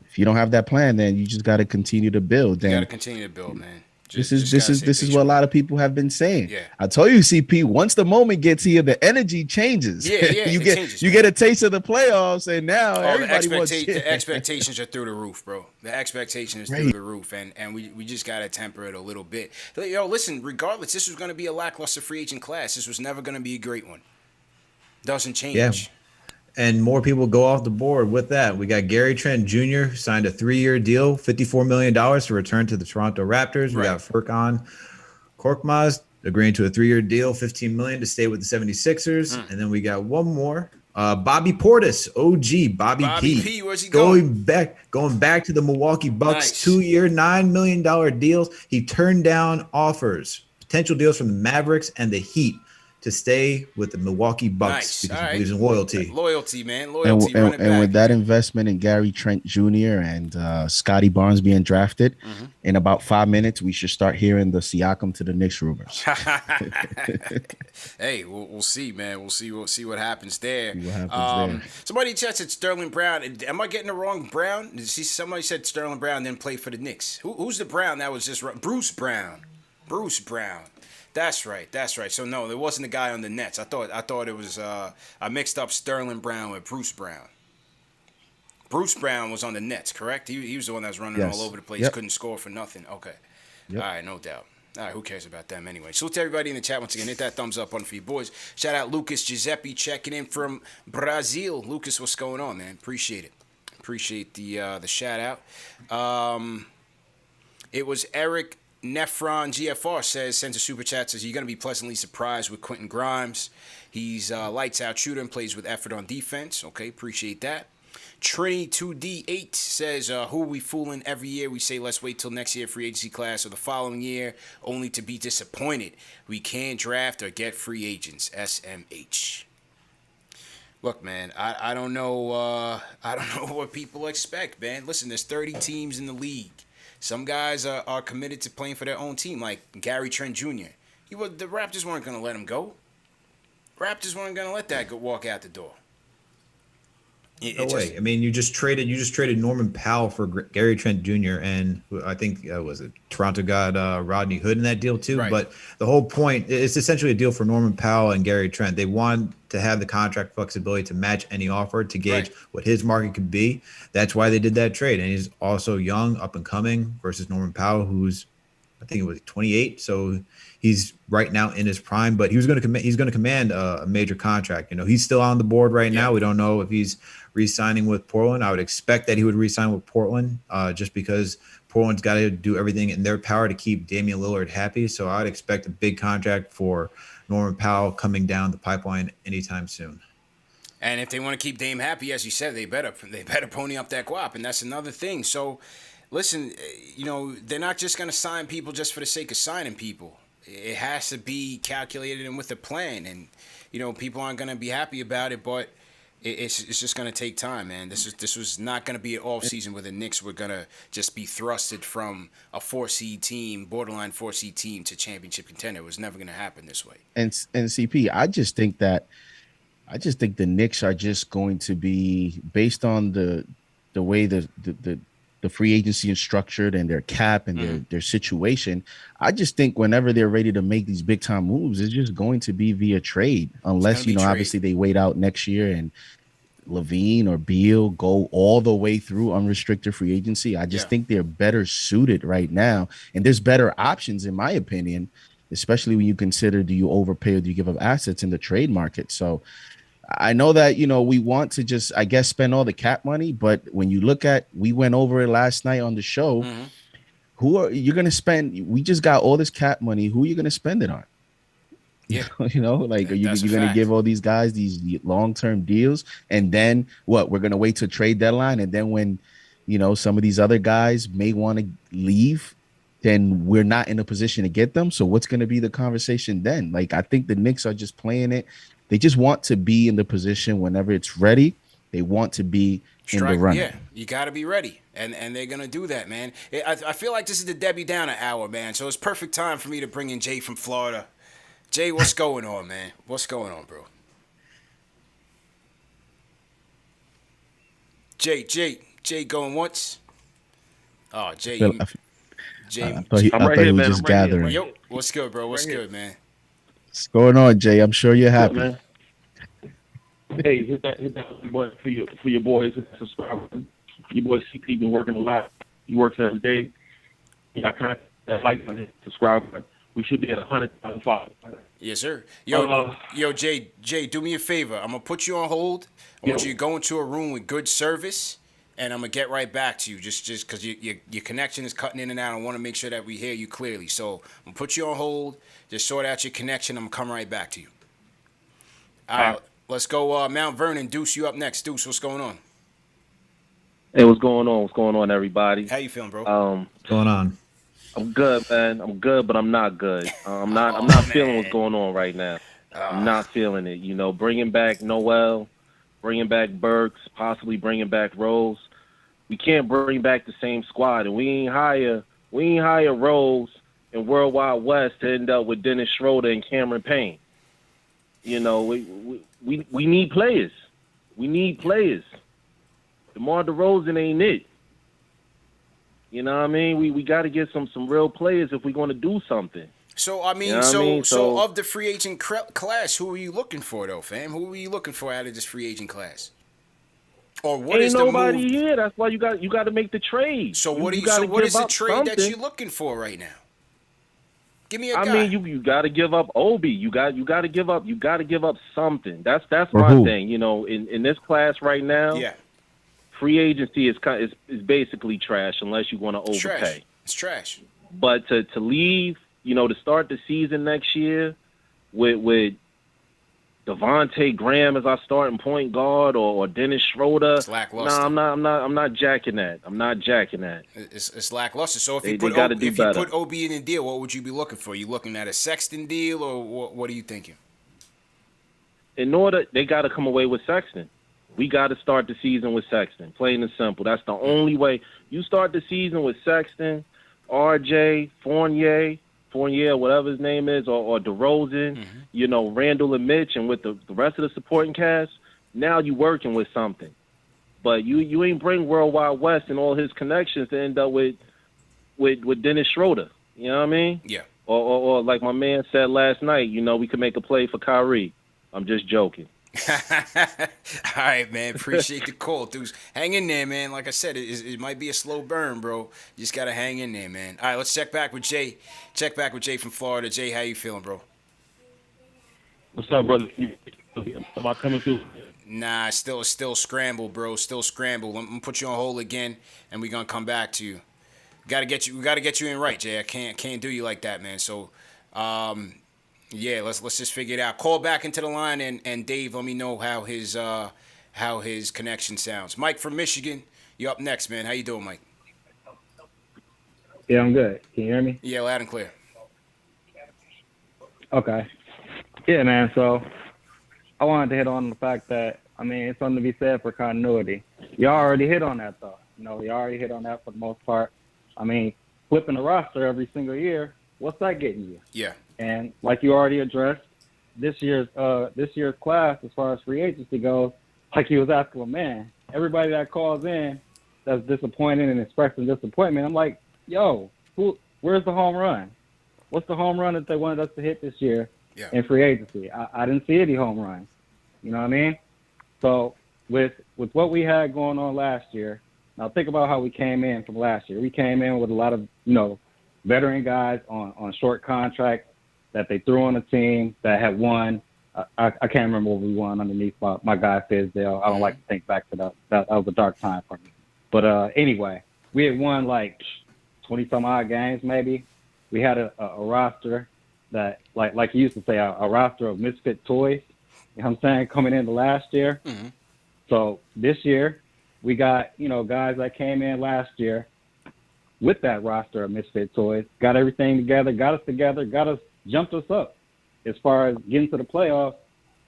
If you don't have that plan, then you just got to continue to build. You got to continue to build, man. This is what a lot of people have been saying. Yeah. I told you, CP, once the moment gets here, the energy changes. Yeah, you get a taste of the playoffs, and now everybody the expectations are through the roof, bro. The expectations is through the roof, and we just got to temper it a little bit. Yo, listen, regardless, this was going to be a lackluster free agent class. This was never going to be a great one. Doesn't change. Yeah. And more people go off the board with that. We got Gary Trent Jr. signed a 3-year deal, $54 million to return to the Toronto Raptors. We got Furkan Korkmaz agreeing to a 3-year deal, $15 million to stay with the 76ers. And then we got one more. Bobby Portis, OG, Bobby P. Where's he going back to the Milwaukee Bucks, 2-year, $9 million deals. He turned down offers, potential deals from the Mavericks and the Heat, to stay with the Milwaukee Bucks because he believes in loyalty. Loyalty, man. And with that investment in Gary Trent Jr. and Scotty Barnes being drafted, in about 5 minutes, we should start hearing the Siakam to the Knicks rumors. Hey, we'll see, man. We'll see what happens there. Somebody in chat said Sterling Brown. Am I getting the wrong Brown? Somebody said Sterling Brown didn't play for the Knicks. Who's the Brown that was just Bruce Brown? Bruce Brown. That's right. So no, there wasn't a guy on the Nets. I thought it was I mixed up Sterling Brown with Bruce Brown. Bruce Brown was on the Nets, correct? He was the one that was running all over the place, couldn't score for nothing. Okay. Yep. All right, no doubt. All right, who cares about them anyway? So to everybody in the chat once again, hit that thumbs up button for you boys. Shout out Lucas Giuseppe checking in from Brazil. Lucas, what's going on, man? Appreciate it. Appreciate the shout out. It was Eric Nephron GFR sends a super chat, says you're going to be pleasantly surprised with Quentin Grimes. He's lights out shooter and plays with effort on defense. Okay, appreciate that. Trini2D8 says, who are we fooling every year? We say let's wait till next year free agency class or the following year, only to be disappointed. We can't draft or get free agents. SMH. Look, man, I don't know what people expect, man. Listen, there's 30 teams in the league. Some guys are committed to playing for their own team, like Gary Trent Jr. The Raptors weren't going to let him go. Raptors weren't going to let that walk out the door. No way. I mean, you just traded Norman Powell for Gary Trent Jr. and I think was it Toronto got Rodney Hood in that deal too. Right. But the whole point, it's essentially a deal for Norman Powell and Gary Trent. They want to have the contract flexibility to match any offer to gauge what his market could be. That's why they did that trade. And he's also young, up and coming, versus Norman Powell, who's I think it was 28. So he's right now in his prime, but he's going to command a major contract. You know, he's still on the board right now. We don't know if he's re-signing with Portland. I would expect that he would re-sign with Portland just because Portland's got to do everything in their power to keep Damian Lillard happy. So I'd expect a big contract for Norman Powell coming down the pipeline anytime soon. And if they want to keep Dame happy, as you said, they better pony up that guap, and that's another thing. So, listen, you know, they're not just going to sign people just for the sake of signing people. It has to be calculated and with a plan, and you know, people aren't going to be happy about it, but it's just going to take time, man. This was not going to be an off season where the Knicks were going to just be thrusted from a 4-seed team, borderline 4-seed team, to championship contender. It was never going to happen this way. And CP, I just think the Knicks are just going to be, based on the way the free agency is structured and their cap and their situation. I just think whenever they're ready to make these big time moves, it's just going to be via trade, unless, you know, obviously they wait out next year and Levine or Beal go all the way through unrestricted free agency. I just think they're better suited right now. And there's better options, in my opinion, especially when you consider, do you overpay or do you give up assets in the trade market? So I know that, you know, we want to just, I guess, spend all the cap money, but when you look at, we went over it last night on the show, who are you going to spend? We just got all this cap money. Who are you going to spend it on? Yeah. You know, like, are you going to give all these guys these long-term deals? And then what? We're going to wait till trade deadline. And then when, you know, some of these other guys may want to leave, then we're not in a position to get them. So what's going to be the conversation then? Like, I think the Knicks are just playing it. They just want to be in the position whenever it's ready. They want to be in the run. Yeah, you got to be ready, and they're gonna do that, man. I feel like this is the Debbie Downer hour, man. So it's perfect time for me to bring in Jay from Florida. Jay, what's going on, man? What's going on, bro? Jay, going once. Oh, Jay. I thought he was just gathering. Yo, what's good, bro? What's good, man? What's going on, Jay? I'm sure you're happy. Man. Hey, hit that button for your boys, subscribe. Your boy CP been working a lot. He works every day. Yeah, kind of that like button, subscribe button. We should be at 100,000 followers. Yes, sir. Yo, Jay, do me a favor. I'm gonna put you on hold. I want you to go into a room with good service, and I'm gonna get right back to you. Just because your connection is cutting in and out. I want to make sure that we hear you clearly. So I'm gonna put you on hold. Just sort out your connection. I'm gonna come right back to you. All right. Let's go. Mount Vernon. Deuce, you up next. Deuce, what's going on? Hey, what's going on? What's going on, everybody? How you feeling, bro? What's going on? I'm good, man. I'm good, but I'm not good. I'm not feeling what's going on right now. I'm not feeling it. You know, bringing back Noel, bringing back Burks, possibly bringing back Rose. We can't bring back the same squad, and we ain't hire Rose and World Wide West to end up with Dennis Schroeder and Cameron Payne. You know, we need players. We need players. DeMar DeRozan ain't it. You know what I mean? We got to get some real players if we're going to do something. So, I mean, you know so of the free agent class, who are you looking for, though, fam? Who are you looking for out of this free agent class? Or what ain't is the nobody move? here. That's why you got to make the trade. So what is the trade that you're looking for right now? Give me a guy. I mean, you got to give up Obi. You got to give up something. That's my thing. You know, in this class right now. Yeah. Free agency is basically trash unless you want to overpay. It's trash. But to leave, you know, to start the season next year with Devontae Graham as our starting point guard or Dennis Schroeder. It's lackluster. No, I'm not jacking that. I'm not jacking that. It's lackluster. So if you put Obi in the deal, what would you be looking for? You looking at a Sexton deal, or what are you thinking? In order, they got to come away with Sexton. We got to start the season with Sexton, plain and simple. That's the only way. You start the season with Sexton, RJ, Fournier, whatever his name is, or DeRozan, you know, Randall and Mitch, and with the rest of the supporting cast, now you're working with something. But you ain't bring World Wide West and all his connections to end up with Dennis Schroeder. You know what I mean? Yeah. Or like my man said last night, we could make a play for Kyrie. I'm just joking. All right, man. Appreciate the call, dudes. Hang in there, man. Like I said, it might be a slow burn, bro. You just gotta hang in there, man. All right, let's check back with Jay. Check back with Jay from Florida. Jay, how you feeling, bro? What's up, brother? Am I coming through? Nah, still scramble, bro. Still scramble. I'm gonna put you on hold again, and we're gonna come back to you. We gotta get you in right, Jay. I can't do you like that, man. So, yeah, let's just figure it out. Call back into the line, and Dave, let me know how his connection sounds. Mike from Michigan, you up next, man. How you doing, Mike? Yeah, I'm good. Can you hear me? Yeah, loud and clear. Okay. Yeah, man. So I wanted to hit on the fact that, it's something to be said for continuity. You already hit on that, though. You already hit on that for the most part. Flipping the roster every single year, what's that getting you? Yeah. And like you already addressed, this year's class, as far as free agency goes, like you was asking, man, everybody that calls in that's disappointed and expressing disappointment, I'm like, yo, where's the home run? What's the home run that they wanted us to hit this year in free agency? I didn't see any home runs. You know what I mean? So with what we had going on last year, now think about how we came in from last year. We came in with a lot of, veteran guys on short contracts that they threw on the team that had won. I can't remember what we won underneath my guy Fizdale. I don't like to think back to that. That was a dark time for me. But anyway, we had won like 20-some-odd games maybe. We had a roster that, like you used to say, a roster of misfit toys, you know what I'm saying, coming into last year. Mm-hmm. So this year, we got, guys that came in last year with that roster of misfit toys, got everything together, jumped us up as far as getting to the playoffs,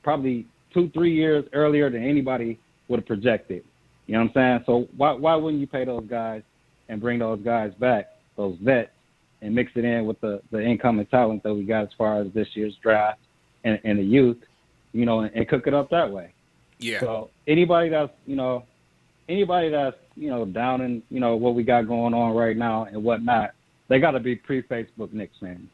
probably 2-3 years earlier than anybody would have projected. You know what I'm saying? So why wouldn't you pay those guys and bring those guys back, those vets, and mix it in with the incoming talent that we got as far as this year's draft and the youth, and cook it up that way. Yeah. So anybody that's down in, what we got going on right now and whatnot, they got to be pre-Facebook Knicks fans.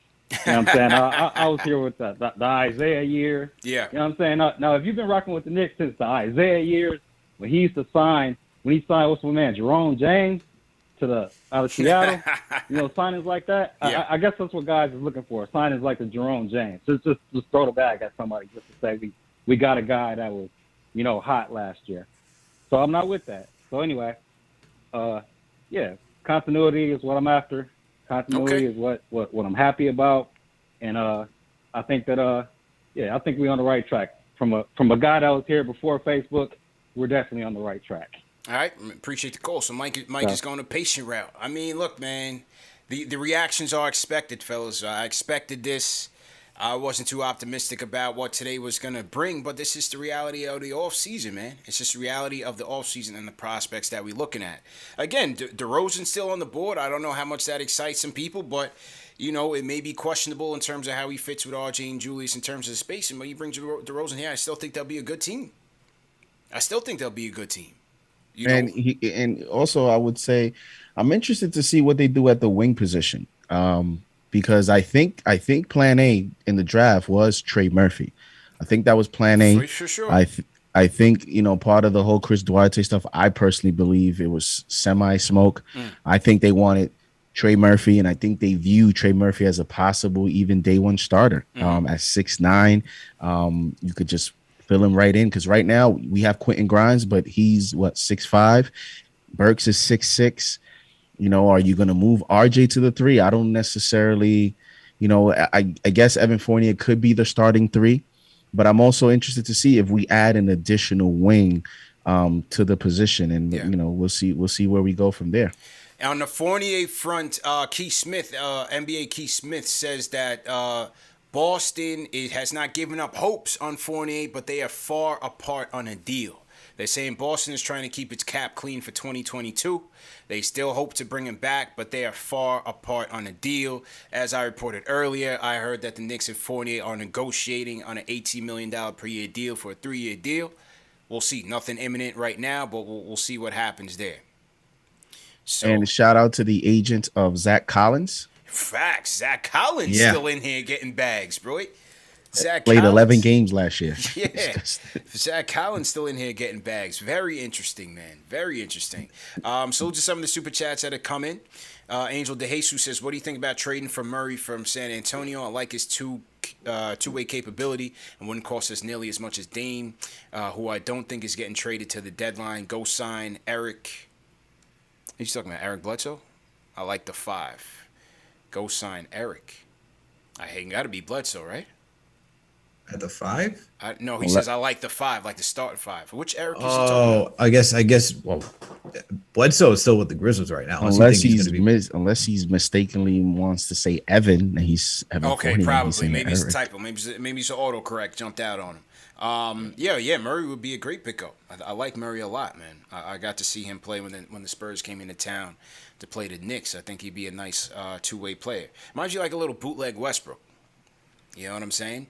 You know what I'm saying? I was here with the Isaiah year. Yeah. You know what I'm saying? Now, if you've been rocking with the Knicks since the Isaiah years, when he signed, what's my man, Jerome James out of Seattle, signings like that. Yeah. I guess that's what guys are looking for, signings like the Jerome James. Just throw the bag at somebody just to say we got a guy that was, hot last year. So I'm not with that. So anyway, continuity is what I'm after. Continuity is what I'm happy about, and I think that I think we're on the right track. From a guy that was here before Facebook, we're definitely on the right track. All right, appreciate the call. So Mike is going a patient route. Look, man, the reactions are expected, fellas. I expected this. I wasn't too optimistic about what today was going to bring, but this is the reality of the offseason, man. It's just the reality of the offseason and the prospects that we're looking at. Again, DeRozan's still on the board. I don't know how much that excites some people, but, it may be questionable in terms of how he fits with RJ and Julius in terms of spacing. But you bring DeRozan here, I still think they'll be a good team. And also, I would say I'm interested to see what they do at the wing position. Because I think plan A in the draft was Trey Murphy. I think that was plan A. For sure. I think, part of the whole Chris Duarte stuff, I personally believe it was semi-smoke. I think they wanted Trey Murphy, and I think they view Trey Murphy as a possible even day one starter. At 6'9", you could just fill him right in, because right now we have Quentin Grimes, but he's 6'5". Burks is 6'6". Are you going to move RJ to the 3? I don't necessarily, I guess Evan Fournier could be the starting 3, but I'm also interested to see if we add an additional wing to the position, and we'll see where we go from there. On the Fournier front, Keith Smith, NBA Keith Smith says that Boston has not given up hopes on Fournier, but they are far apart on a deal. They're saying Boston is trying to keep its cap clean for 2022. They still hope to bring him back, but they are far apart on a deal. As I reported earlier, I heard that the Knicks and Fournier are negotiating on an $18 million per year deal for a 3-year deal. we'll see. Nothing imminent right now, but we'll see what happens there. So, and a shout out to the agent of Zach Collins. Facts. Zach Collins still in here getting bags, bro. Zach played Collins. 11 games last year. Yeah. Zach Collins still in here getting bags. Very interesting, man. Very interesting. So just some of the super chats that have come in. Angel De Jesus says, what do you think about trading for Murray from San Antonio? I like his two-way capability and wouldn't cost us nearly as much as Dame, who I don't think is getting traded to the deadline. Go sign Eric. He's talking about Eric Bledsoe? I like the 5. Go sign Eric. I ain't got to be Bledsoe, right? At the 5? No, he says I like the 5, like the starting 5. Which Eric is he talking about? I guess. Well, Bledsoe is still with the Grizzlies right now. Unless he's mistakenly wants to say Evan, and he's Evan okay, Fournier, probably. Maybe it's a typo. Maybe it's an autocorrect jumped out on him. Yeah. Murray would be a great pickup. I like Murray a lot, man. I got to see him play when the Spurs came into town to play the Knicks. I think he'd be a nice two-way player. Reminds you like a little bootleg Westbrook. You know what I'm saying?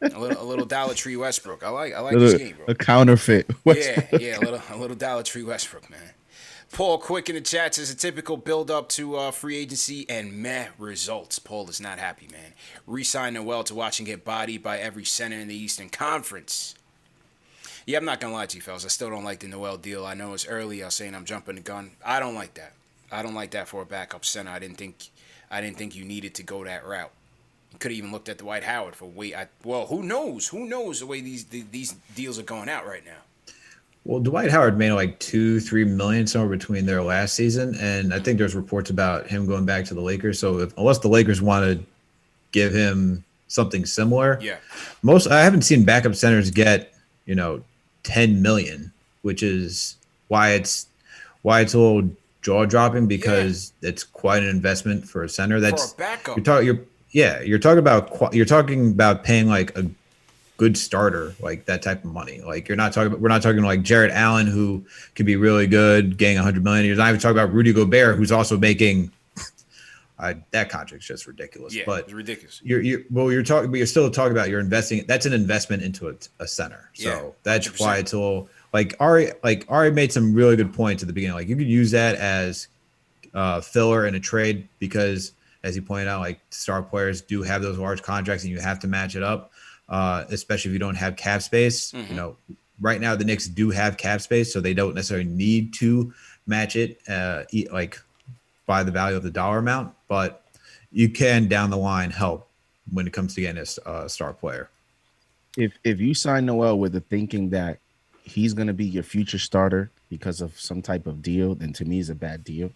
a little Dollar Tree Westbrook. I like his game, bro. A counterfeit. Yeah, a little Dollar Tree Westbrook, man. Paul Quick in the chat says a typical build up to free agency and meh results. Paul is not happy, man. Re-sign Noel to watch him get bodied by every center in the Eastern Conference. Yeah, I'm not gonna lie to you, fellas. I still don't like the Noel deal. I know it's early. I was saying I'm jumping the gun. I don't like that. I don't like that for a backup center. I didn't think you needed to go that route. Could have even looked at Dwight Howard for who knows? Who knows the way these deals are going out right now? Well, Dwight Howard made like $2-3 million somewhere between their last season, and I think there's reports about him going back to the Lakers. So unless the Lakers want to give him something similar, I haven't seen backup centers get $10 million, which is why it's a little jaw dropping because it's quite an investment for a center. That's for a backup. You're talking about paying like a good starter, like that type of money. Like we're not talking like Jarrett Allen, who could be really good, getting $100 million. You're not even talking about Rudy Gobert, who's also making that contract's just ridiculous. Yeah, but it's ridiculous. You're still talking about you're investing. That's an investment into a center. So that's 100%. Why it's a little like Ari made some really good points at the beginning. Like you could use that as filler in a trade because, as he pointed out, like star players do have those large contracts and you have to match it up, especially if you don't have cap space. Mm-hmm. Right now the Knicks do have cap space, so they don't necessarily need to match it like by the value of the dollar amount, but you can down the line help when it comes to getting a star player. If you sign Noel with the thinking that he's going to be your future starter because of some type of deal, then to me is a bad deal.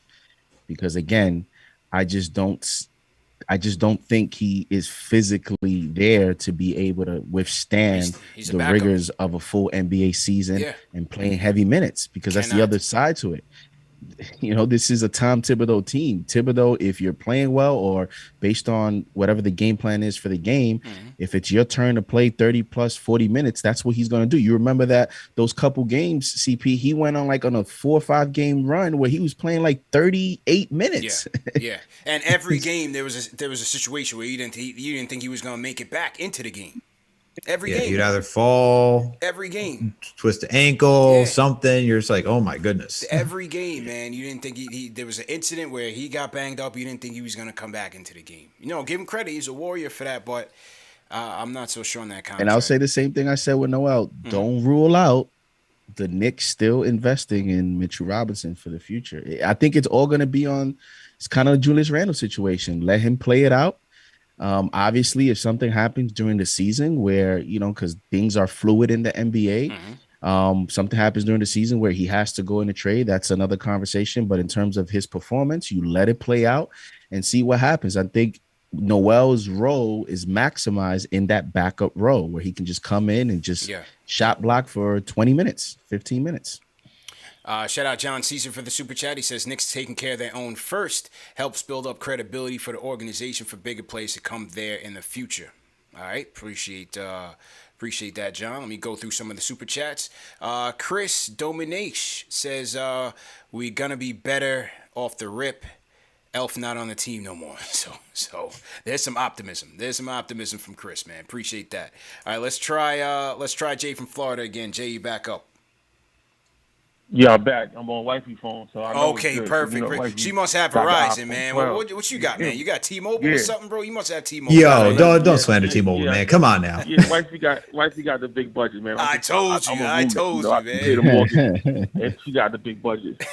Because again, I just don't think he is physically there to be able to withstand he's the rigors of a full NBA season and playing heavy minutes, because that's the other side to it. This is a Tom Thibodeau team. Thibodeau, if you're playing well or based on whatever the game plan is for the game, if it's your turn to play 30 plus 40 minutes, that's what he's going to do. You remember that those couple games, CP, he went on a 4 or 5 game run where he was playing like 38 minutes. Yeah. And every game there was a situation where you didn't think he was going to make it back into the game. Every game. You'd either fall, every game, twist the ankle, something. You're just like, oh my goodness. Every game, man. You didn't think there was an incident where he got banged up. You didn't think he was going to come back into the game. Give him credit. He's a warrior for that, but I'm not so sure on that contract. And I'll say the same thing I said with Noel. Don't rule out the Knicks still investing in Mitchell Robinson for the future. I think it's all going to be it's kind of a Julius Randle situation. Let him play it out. Obviously, if something happens during the season where, because things are fluid in the NBA, something happens during the season where he has to go in a trade, that's another conversation. But in terms of his performance, you let it play out and see what happens. I think Noel's role is maximized in that backup role where he can just come in and just shot block for 20 minutes, 15 minutes. Shout out John Caesar for the super chat. He says Knicks taking care of their own first helps build up credibility for the organization for bigger players to come there in the future. All right, appreciate that, John. Let me go through some of the super chats. Chris Domination says we're gonna be better off the rip Elf not on the team no more. So there's some optimism. There's some optimism from Chris, man. Appreciate that. All right, let's try Jay from Florida again. Jay, you back up. Yeah, I'm back. I'm on wifey phone, so I know it's Okay, good. perfect. You know, wifey She must have got the Verizon, iPhone man. 12. What you got, man? You got T-Mobile or Yeah. something, bro? You must have T-Mobile. Yo, man. don't slander T-Mobile, man. Come on now. Yeah, wifey got the big budget, man. I told you, I man. can pay the mortgage, and she got the big budget.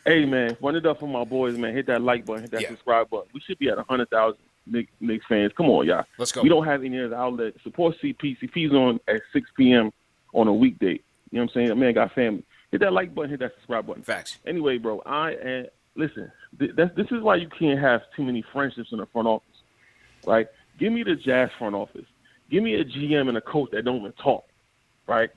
Hey, man, run it up for my boys, man. Hit that like button, hit that subscribe button. We should be at 100,000 Knicks fans. Come on, y'all. Let's go. We don't have any other outlet. Support CP. CP's on at 6 p.m. on a weekday. You know what I'm saying? That man got family. Hit that like button, hit that subscribe button. Facts. Anyway, bro, listen. This is why you can't have too many friendships in the front office, right? Give me the Jazz front office. Give me a GM and a coach that don't even talk, right?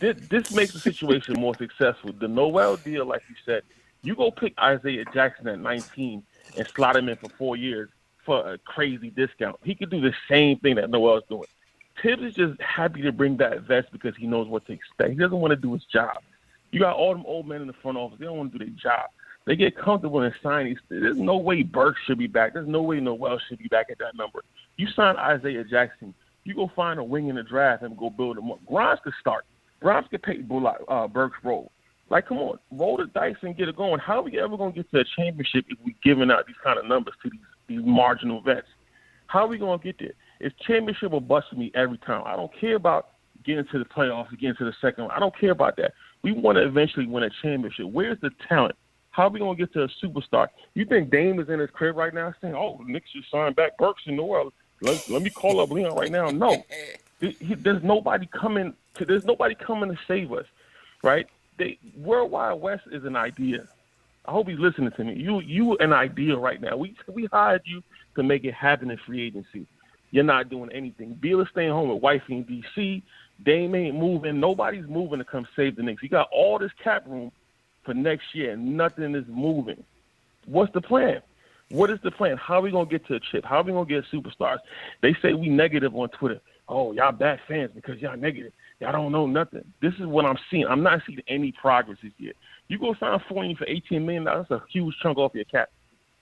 This makes the situation more successful. The Noel deal, like you said, you go pick Isaiah Jackson at 19 and slot him in for 4 years for a crazy discount. He could do the same thing that Noel's doing. Tibbs is just happy to bring that vest because he knows what to expect. He doesn't want to do his job. You got all them old men in the front office. They don't want to do their job. They get comfortable in signing. There's no way Burks should be back. There's no way Noel should be back at that number. You sign Isaiah Jackson. You go find a wing in the draft and go build him up. Grimes could start. Grimes could pay Burks' role. Like, come on, roll the dice and get it going. How are we ever going to get to a championship if we're giving out these kind of numbers to these marginal vets? How are we going to get there? It's championship or bust for me every time. I don't care about getting to the playoffs, getting to the second round. I don't care about that. We want to eventually win a championship. Where's the talent? How are we going to get to a superstar? You think Dame is in his crib right now saying, oh, the Knicks just signed back Burks and Noel. Let me call up Leon right now. No. There's nobody coming to save us, right? Worldwide West is an idea. I hope he's listening to me. You an idea right now. We hired you to make it happen in free agency. You're not doing anything. Beal is staying home with wifey in D.C. Dame ain't moving. Nobody's moving to come save the Knicks. You got all this cap room for next year, and nothing is moving. What's the plan? What is the plan? How are we going to get to a chip? How are we going to get superstars? They say we negative on Twitter. Oh, y'all bad fans because y'all negative. Y'all don't know nothing. This is what I'm seeing. I'm not seeing any progress this year. You go sign Fournier for $18 million, that's a huge chunk off your cap.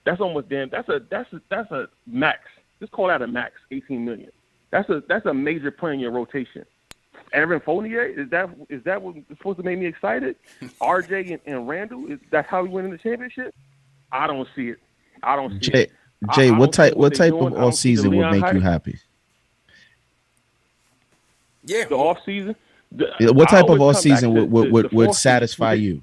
That's almost damn. That's a max. Just call that a max, $18 million. That's a major play in your rotation. Evan Fournier, is that what's supposed to make me excited? RJ and Randall, that's how we win in the championship? I don't see it. I don't see it. Jay, what type of all season would make you happy? Yeah, the off season. What type of all season would satisfy you?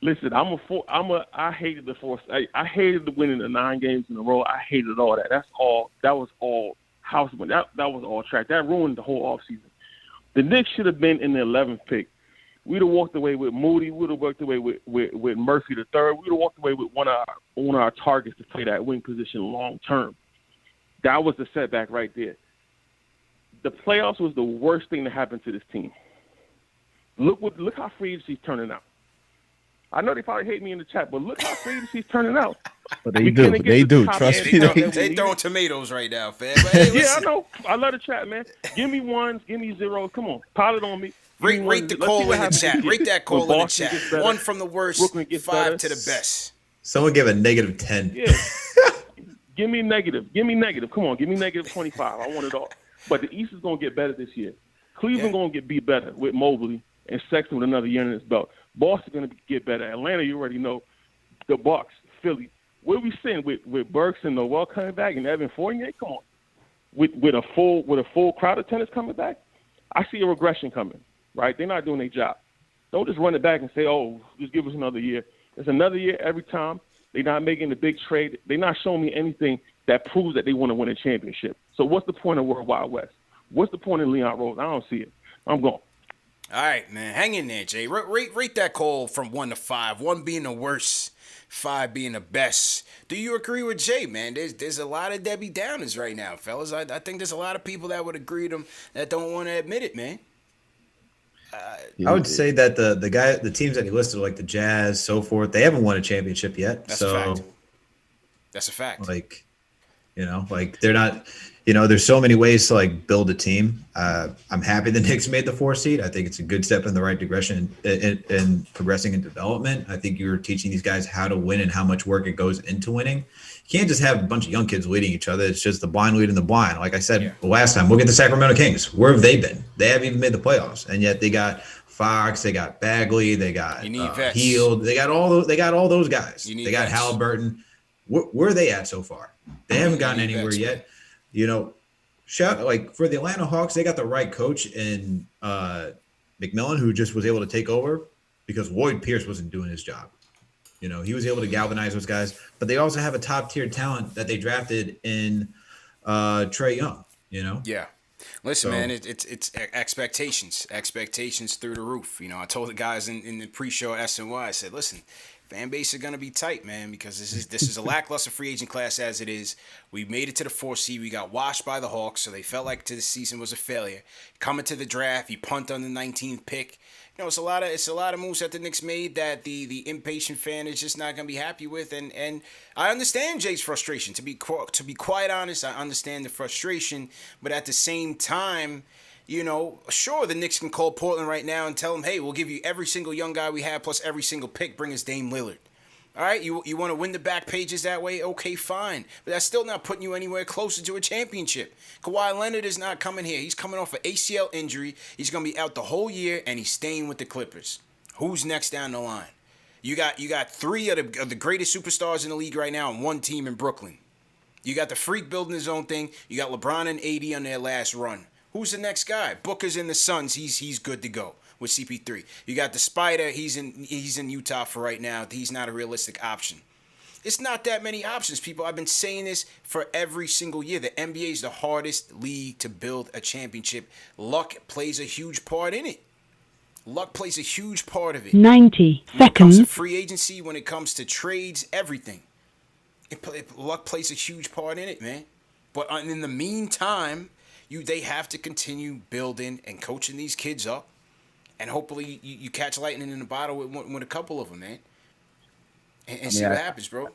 Listen, I hated the force. I hated the winning the 9 games in a row. I hated all that. That was all houseman. That was all track. That ruined the whole offseason. The Knicks should have been in the 11th pick. We'd have walked away with Moody. We'd have walked away with Murphy the third. We'd have walked away with one of our targets to play that wing position long term. That was the setback right there. The playoffs was the worst thing that happened to this team. Look how free agency's turning out. I know they probably hate me in the chat, but look how free agency's turning out. But they do. Trust me. They throwing tomatoes right now, fam. But hey, yeah, I know. I love the chat, man. Give me ones, give me zeros. Come on, pile it on me. Rate the call in the chat. Rate that call in the chat. 1 from the worst, 5 to the best. Someone give a -10. Yeah. Give me negative. Come on, give me -25. I want it all. But the East is going to get better this year. Cleveland going to be better with Mobley and Sexton with another year in his belt. Boston going to get better. Atlanta, you already know. The Bucks, Philly. Where we sitting with Burks and Noel coming back and Evan Fournier? Come on. With a full crowd of tennis coming back, I see a regression coming. Right? They're not doing their job. Don't just run it back and say, "Oh, just give us another year." It's another year every time. They're not making the big trade. They're not showing me anything that proves that they want to win a championship. So what's the point of Worldwide West? What's the point of Leon Rose? I don't see it. I'm gone. All right, man. Hang in there, Jay. Rate that call from 1 to 5. 1 being the worst, 5 being the best. Do you agree with Jay, man? There's a lot of Debbie Downers right now, fellas. I think there's a lot of people that would agree with them that don't want to admit it, man. I would say that the teams that he listed, like the Jazz, so forth, they haven't won a championship yet. That's a fact. That's a fact. Like, Like they're not. There's so many ways to like build a team. I'm happy the Knicks made the 4 seed. I think it's a good step in the right direction in progressing in development. I think you're teaching these guys how to win and how much work it goes into winning. You can't just have a bunch of young kids leading each other. It's just the blind leading the blind. Like I said last time, look at the Sacramento Kings. Where have they been? They haven't even made the playoffs, and yet they got Fox, they got Bagley, they got Hield, they got all those guys. They got Halliburton. Where are they at so far? They haven't gotten anywhere yet. Like for the Atlanta Hawks, they got the right coach in McMillan, who just was able to take over because Lloyd Pierce wasn't doing his job. He was able to galvanize those guys, but they also have a top tier talent that they drafted in Trae Young. Yeah. Listen, man, it's expectations through the roof. I told the guys in the pre-show at SNY, I said, listen, fan base are gonna be tight, man, because this is a lackluster free agent class as it is. We made it to the 4 seed. We got washed by the Hawks, so they felt like the season was a failure. Coming to the draft, you punt on the 19th pick. It's a lot of moves that the Knicks made that the impatient fan is just not gonna be happy with, and I understand Jay's frustration. To be quite honest, I understand the frustration, but at the same time, sure, the Knicks can call Portland right now and tell them, hey, we'll give you every single young guy we have plus every single pick. Bring us Dame Lillard. All right, you want to win the back pages that way? Okay, fine. But that's still not putting you anywhere closer to a championship. Kawhi Leonard is not coming here. He's coming off an ACL injury. He's going to be out the whole year, and he's staying with the Clippers. Who's next down the line? You got 3 of the greatest superstars in the league right now on one team in Brooklyn. You got the Freak building his own thing. You got LeBron and AD on their last run. Who's the next guy? Booker's in the Suns. He's good to go with CP3. You got the Spider. He's in Utah for right now. He's not a realistic option. It's not that many options, people. I've been saying this for every single year. The NBA is the hardest league to build a championship. Luck plays a huge part in it. Luck plays a huge part of it. 90 seconds. When it comes to free agency, when it comes to trades, everything. Luck plays a huge part in it, man. But in the meantime, they have to continue building and coaching these kids up. And hopefully you catch lightning in the bottle with a couple of them, man. And see what happens, bro.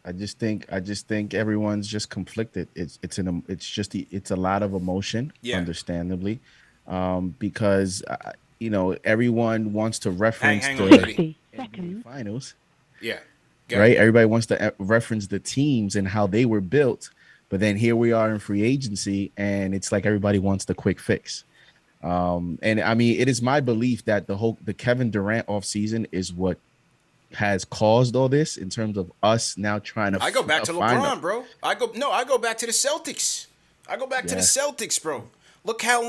I just think everyone's just conflicted. It's a lot of emotion, understandably, because everyone wants to reference the NBA finals. Yeah. Right. Everybody wants to reference the teams and how they were built, but then here we are in free agency, and it's like everybody wants the quick fix. And I mean, it is my belief that the Kevin Durant offseason is what has caused all this in terms of us now trying to. I go back to LeBron, bro. I go back to the Celtics. To the Celtics, bro. Look how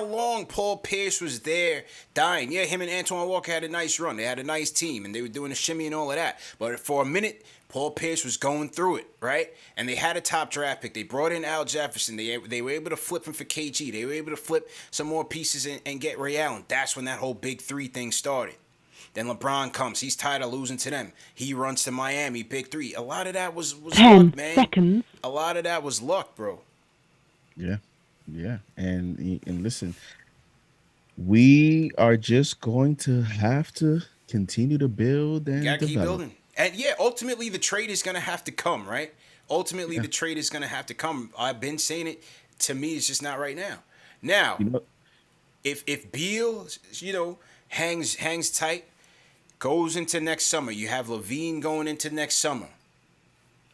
long Paul Pierce was there dying. Yeah, him and Antoine Walker had a nice run. They had a nice team, and they were doing a shimmy and all of that. But for a minute, Paul Pierce was going through it, right? And they had a top draft pick. They brought in Al Jefferson. They were able to flip him for KG. They were able to flip some more pieces and get Ray Allen. That's when that whole big 3 thing started. Then LeBron comes. He's tired of losing to them. He runs to Miami, big 3. A lot of that was 10 luck, man. seconds. A lot of that was luck, bro. Yeah. And listen, we are just going to have to continue to build and develop. Keep building. And yeah, ultimately the trade is going to have to come, right? The trade is going to have to come. I've been saying it. To me, it's just not right now. Now, if Beal, hangs tight, goes into next summer, you have Levine going into next summer,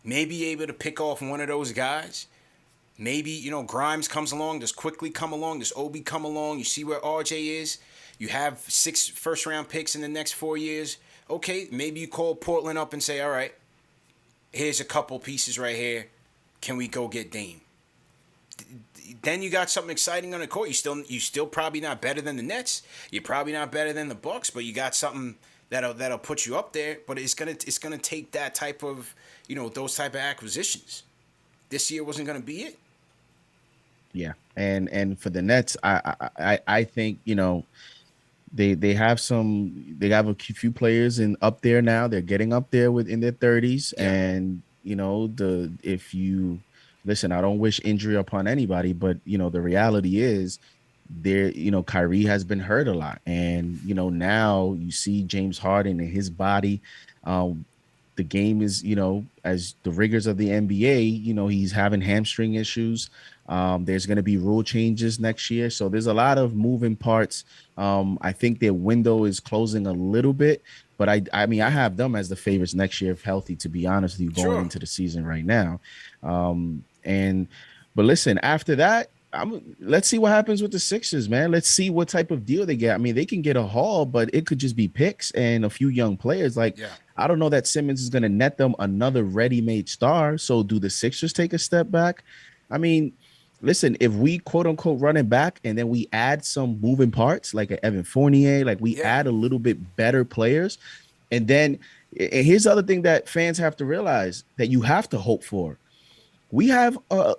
maybe able to pick off one of those guys. Maybe, Grimes comes along, does Quickly come along, does Obi come along, you see where RJ is, you have 6 first-round picks in the next 4 years. Okay, maybe you call Portland up and say, all right, here's a couple pieces right here. Can we go get Dame? Then you got something exciting on the court. You still probably not better than the Nets. You're probably not better than the Bucks, but you got something that'll put you up there. But it's gonna take that type of, those type of acquisitions. This year wasn't gonna be it. Yeah, and for the Nets, I think they have a few players up there now. They're getting up there in their 30s, and if you listen, I don't wish injury upon anybody, but the reality is Kyrie has been hurt a lot, and now you see James Harden and his body. the game is, as the rigors of the NBA, he's having hamstring issues. There's going to be rule changes next year. So there's a lot of moving parts. I think their window is closing a little bit, but I mean, I have them as the favorites next year if healthy, to be honest with you, going into the season right now. But listen, after that, let's see what happens with the Sixers, man. Let's see what type of deal they get. I mean, they can get a haul, but it could just be picks and a few young players. I don't know that Simmons is going to net them another ready-made star. So do the Sixers take a step back? I mean, listen, if we quote unquote run it back and then we add some moving parts like an Evan Fournier, add a little bit better players. And then here's the other thing that fans have to realize that you have to hope for. We have a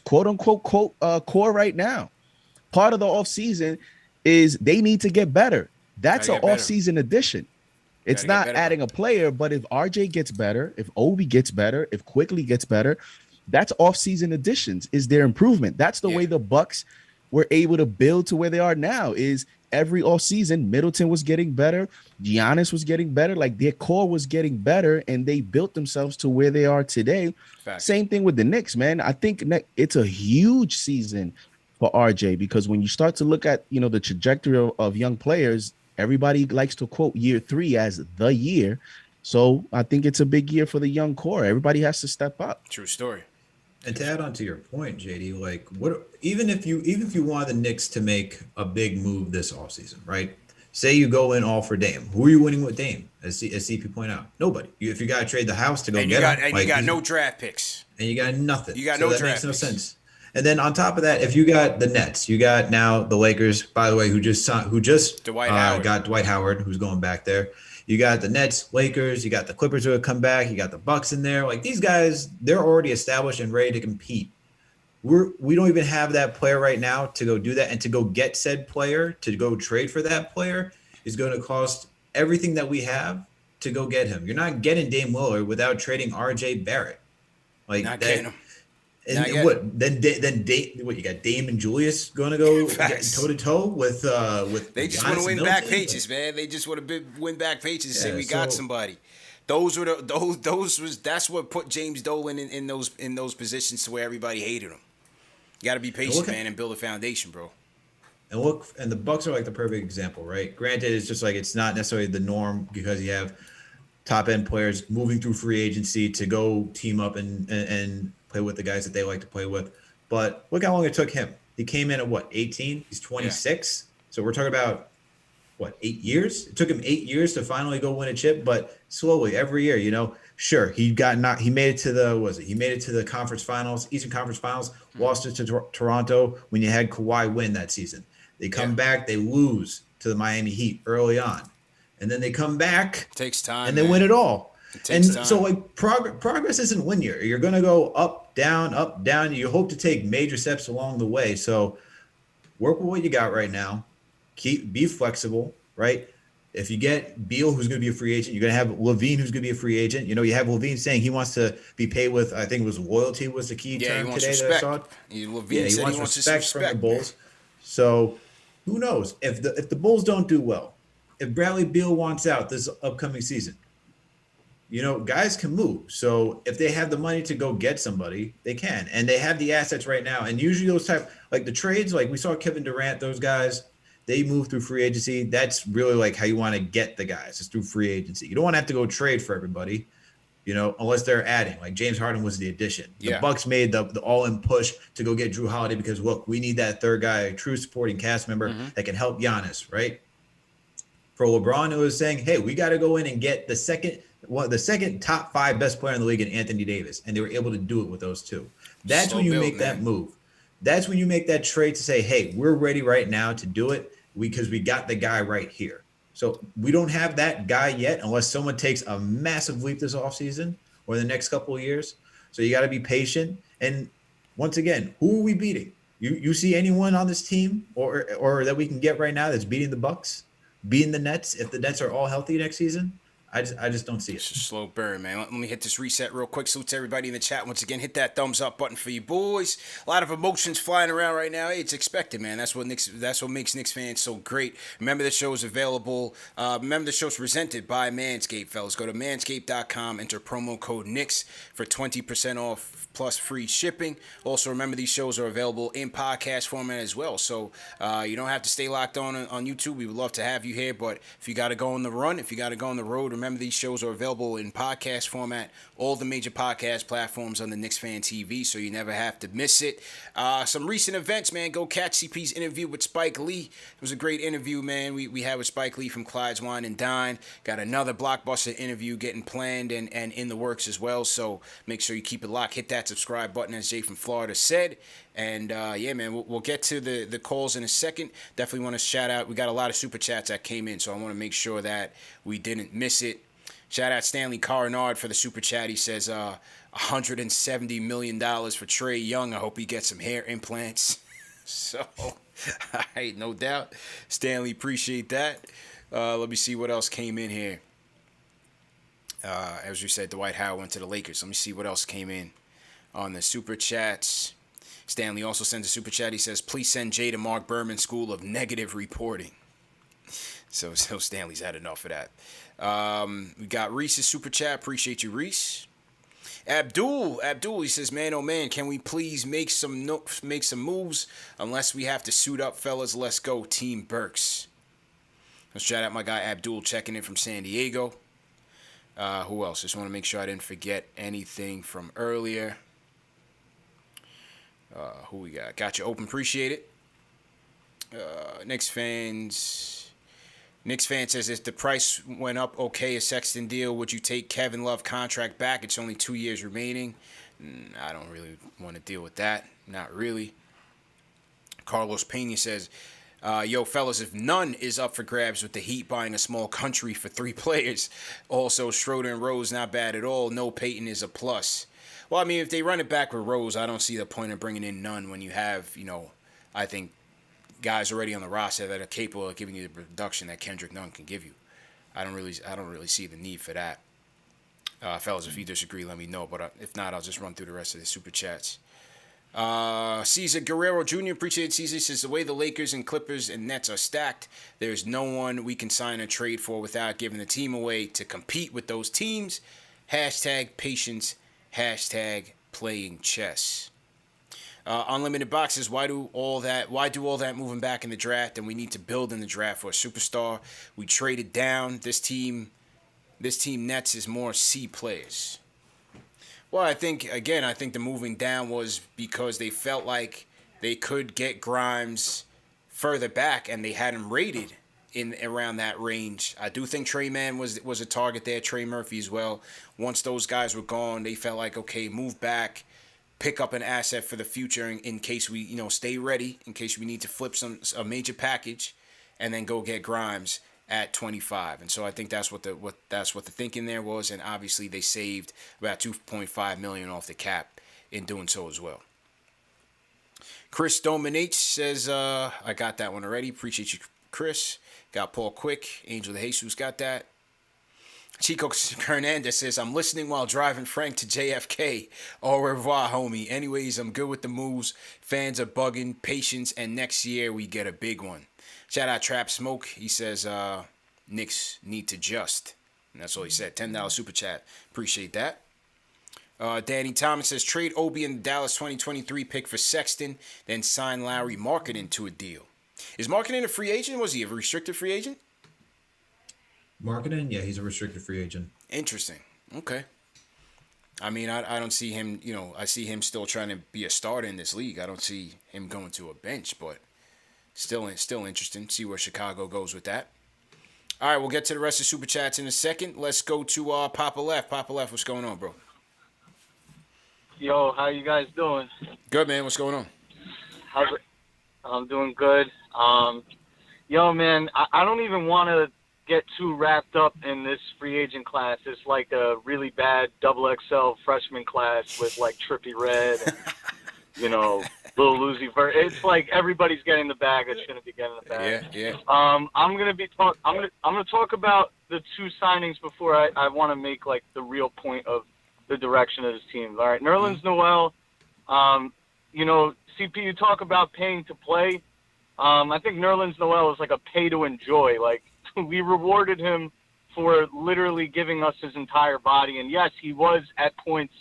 quote unquote core right now. Part of the offseason is they need to get better. That's an offseason addition. It's not adding a player, but if RJ gets better, if Obi gets better, if Quickly gets better, that's offseason additions, is their improvement. That's the way the Bucks were able to build to where they are now, is every offseason, Middleton was getting better, Giannis was getting better, their core was getting better, and they built themselves to where they are today. Same thing with the Knicks, man. I think it's a huge season for RJ, because when you start to look at, the trajectory of young players, everybody likes to quote year 3 as the year. So I think it's a big year for the young core. Everybody has to step up. True story. And to add on to your point, JD, even if you wanted the Knicks to make a big move this offseason, right? Say you go in all for Dame. Who are you winning with Dame? As CP pointed out, nobody. If you got to trade the house to go get him, you got no draft picks, and you got nothing. You got so no that draft makes no picks. sense. And then on top of that, if you got the Nets, you got now the Lakers. By the way, who just Dwight Howard. Got Dwight Howard, who's going back there. You got the Nets, Lakers, you got the Clippers who have come back, you got the Bucks in there. These guys, they're already established and ready to compete. We don't even have that player right now to go do that, and to go get said player, to go trade for that player is going to cost everything that we have to go get him. You're not getting Dame Lillard without trading RJ Barrett. Not getting him. And what you got Dame and Julius going to go toe to toe with they just want to win back pages, man. They just want to win back pages and say we got somebody. That's what put James Dolan in those positions to where everybody hated him. You got to be patient, man, and build a foundation, bro. And the Bucks are the perfect example, right? Granted, it's just it's not necessarily the norm, because you have top end players moving through free agency to go team up and play with the guys that they like to play with. But look how long it took him. He came in at 18? He's 26. Yeah. So we're talking about 8 years? It took him 8 years to finally go win a chip, but slowly every year, sure, he made it to the conference finals, Eastern Conference Finals, lost it to Toronto when you had Kawhi win that season. They come back, they lose to the Miami Heat early on. And then they come back. It takes time. And they win it all. Time. So progress isn't linear. You're going to go up, down. You hope to take major steps along the way. So work with what you got right now. Be flexible, right? If you get Beal, who's going to be a free agent, you're going to have Levine, who's going to be a free agent. You have Levine saying he wants to be paid with, I think it was loyalty was the key term today respect. that I saw. He wants respect from the Bulls. So who knows? If the Bulls don't do well, if Bradley Beal wants out this upcoming season, guys can move. So if they have the money to go get somebody, they can. And they have the assets right now. And usually those the trades, we saw Kevin Durant, those guys, they move through free agency. That's really how you want to get the guys. It's through free agency. You don't want to have to go trade for everybody, unless they're adding. James Harden was the addition. The Bucks made the all-in push to go get Drew Holiday because, look, we need that third guy, a true supporting cast member that can help Giannis, right? For LeBron, it was saying, hey, we got to go in and get the second top 5 best player in the league in Anthony Davis. And they were able to do it with those two. That's when you make that move. That's when you make that trade to say, hey, we're ready right now to do it because we got the guy right here. So we don't have that guy yet unless someone takes a massive leap this offseason or the next couple of years. So you got to be patient. And once again, who are we beating? You see anyone on this team or that we can get right now that's beating the Bucks, beating the Nets if the Nets are all healthy next season? I just don't see it. It's a slow burn, man. Let me hit this reset real quick. Salute to everybody in the chat. Once again, hit that thumbs up button for you boys. A lot of emotions flying around right now. Hey, it's expected, man. That's what makes Knicks fans so great. Remember, the show is available. Remember, the show's presented by Manscaped, fellas. Go to manscaped.com, enter promo code Knicks for 20% off plus free shipping. Also, remember, these shows are available in podcast format as well. So you don't have to stay locked on YouTube. We would love to have you here, but if you got to go on the run, if you got to go on the road, remember, these shows are available in podcast format, all the major podcast platforms on the KnicksFanTV, so you never have to miss it. Some recent events, man. Go catch CP's interview with Spike Lee. It was a great interview, man. We had with Spike Lee from Clyde's Wine and Dine. Got another blockbuster interview getting planned and in the works as well, so make sure you keep it locked. Hit that subscribe button, as Jay from Florida said. And, yeah, man, we'll get to the calls in a second. Definitely want to shout out. We got a lot of super chats that came in, so I want to make sure that we didn't miss it. Shout out Stanley Carnard for the super chat. He says $170 million for Trae Young. I hope he gets some hair implants. So, hey, no doubt. Stanley, appreciate that. Let me see what else came in here. As you said, Dwight Howard went to the Lakers. Let me see what else came in on the super chats. Stanley also sends a super chat. He says, please send Jay to Mark Berman School of Negative Reporting. So Stanley's had enough of that. We got Reese's super chat. Appreciate you, Reese. Abdul, he says, man, oh man, can we please make some moves? Unless we have to suit up, fellas. Let's go, Team Burks. Let's shout out my guy Abdul checking in from San Diego. Who else? Just want to make sure I didn't forget anything from earlier. Who we got? Got you open. Appreciate it. Knicks fan says, if the price went up, okay, a Sexton deal, would you take Kevin Love contract back? It's only 2 years remaining. I don't really want to deal with that. Not really. Carlos Pena says, yo, fellas, if none is up for grabs with the Heat buying a small country for 3 players, also Schroeder and Rose, not bad at all. No Peyton is a plus. Well, I mean, if they run it back with Rose, I don't see the point of bringing in none when you have, I think, guys already on the roster that are capable of giving you the production that Kendrick Nunn can give you. I don't really see the need for that. Fellas, if you disagree, let me know. But if not, I'll just run through the rest of the super chats. Cesar Guerrero Jr. Appreciate Cesar. Says, the way the Lakers and Clippers and Nets are stacked, there's no one we can sign a trade for without giving the team away to compete with those teams. # patience. # playing chess. Unlimited boxes. Why do all that moving back in the draft? And we need to build in the draft for a superstar. We traded down. This team Nets is more C players. Well, I think the moving down was because they felt like they could get Grimes further back, and they had him rated in around that range. I do think Trey Mann was a target there. Trey Murphy as well. Once those guys were gone, they felt like, okay, move back, pick up an asset for the future in case we, stay ready, in case we need to flip a major package, and then go get Grimes at 25. And so I think that's what the thinking there was, and obviously they saved about $2.5 million off the cap in doing so as well. Chris Dominate says, I got that one already. Appreciate you, Chris. Got Paul Quick. Angel de Jesus got that. Chico Hernandez says, I'm listening while driving Frank to JFK. Au revoir, homie. Anyways, I'm good with the moves. Fans are bugging. Patience, and next year we get a big one. Shout out Trap Smoke. He says, Knicks need to just. And that's all he said. $10 super chat. Appreciate that. Danny Thomas says, trade Obi in the Dallas 2023 pick for Sexton, then sign Lowry Markkanen to a deal. Is Markkanen a free agent? Was he a restricted free agent? Markkanen? Yeah, he's a restricted free agent. Interesting. Okay. I mean, I don't see him, I see him still trying to be a starter in this league. I don't see him going to a bench, but still interesting. See where Chicago goes with that. All right, we'll get to the rest of Super Chats in a second. Let's go to Papa Left. Papa Left, what's going on, bro? Yo, how you guys doing? Good, man. What's going on? I'm doing good. Yo, man, I don't even want to get too wrapped up in this free agent class. It's like a really bad XXL freshman class with like Trippie Redd and, Lil Uzi Vert. It's like everybody's getting the bag that shouldn't be getting the bag. Yeah. I'm gonna talk about the two signings before I want to make like the real point of the direction of this team. All right, Nerlens Noel. CP, you talk about paying to play. I think Nerlens Noel is like a pay to enjoy. Like we rewarded him for literally giving us his entire body, and yes, he was at points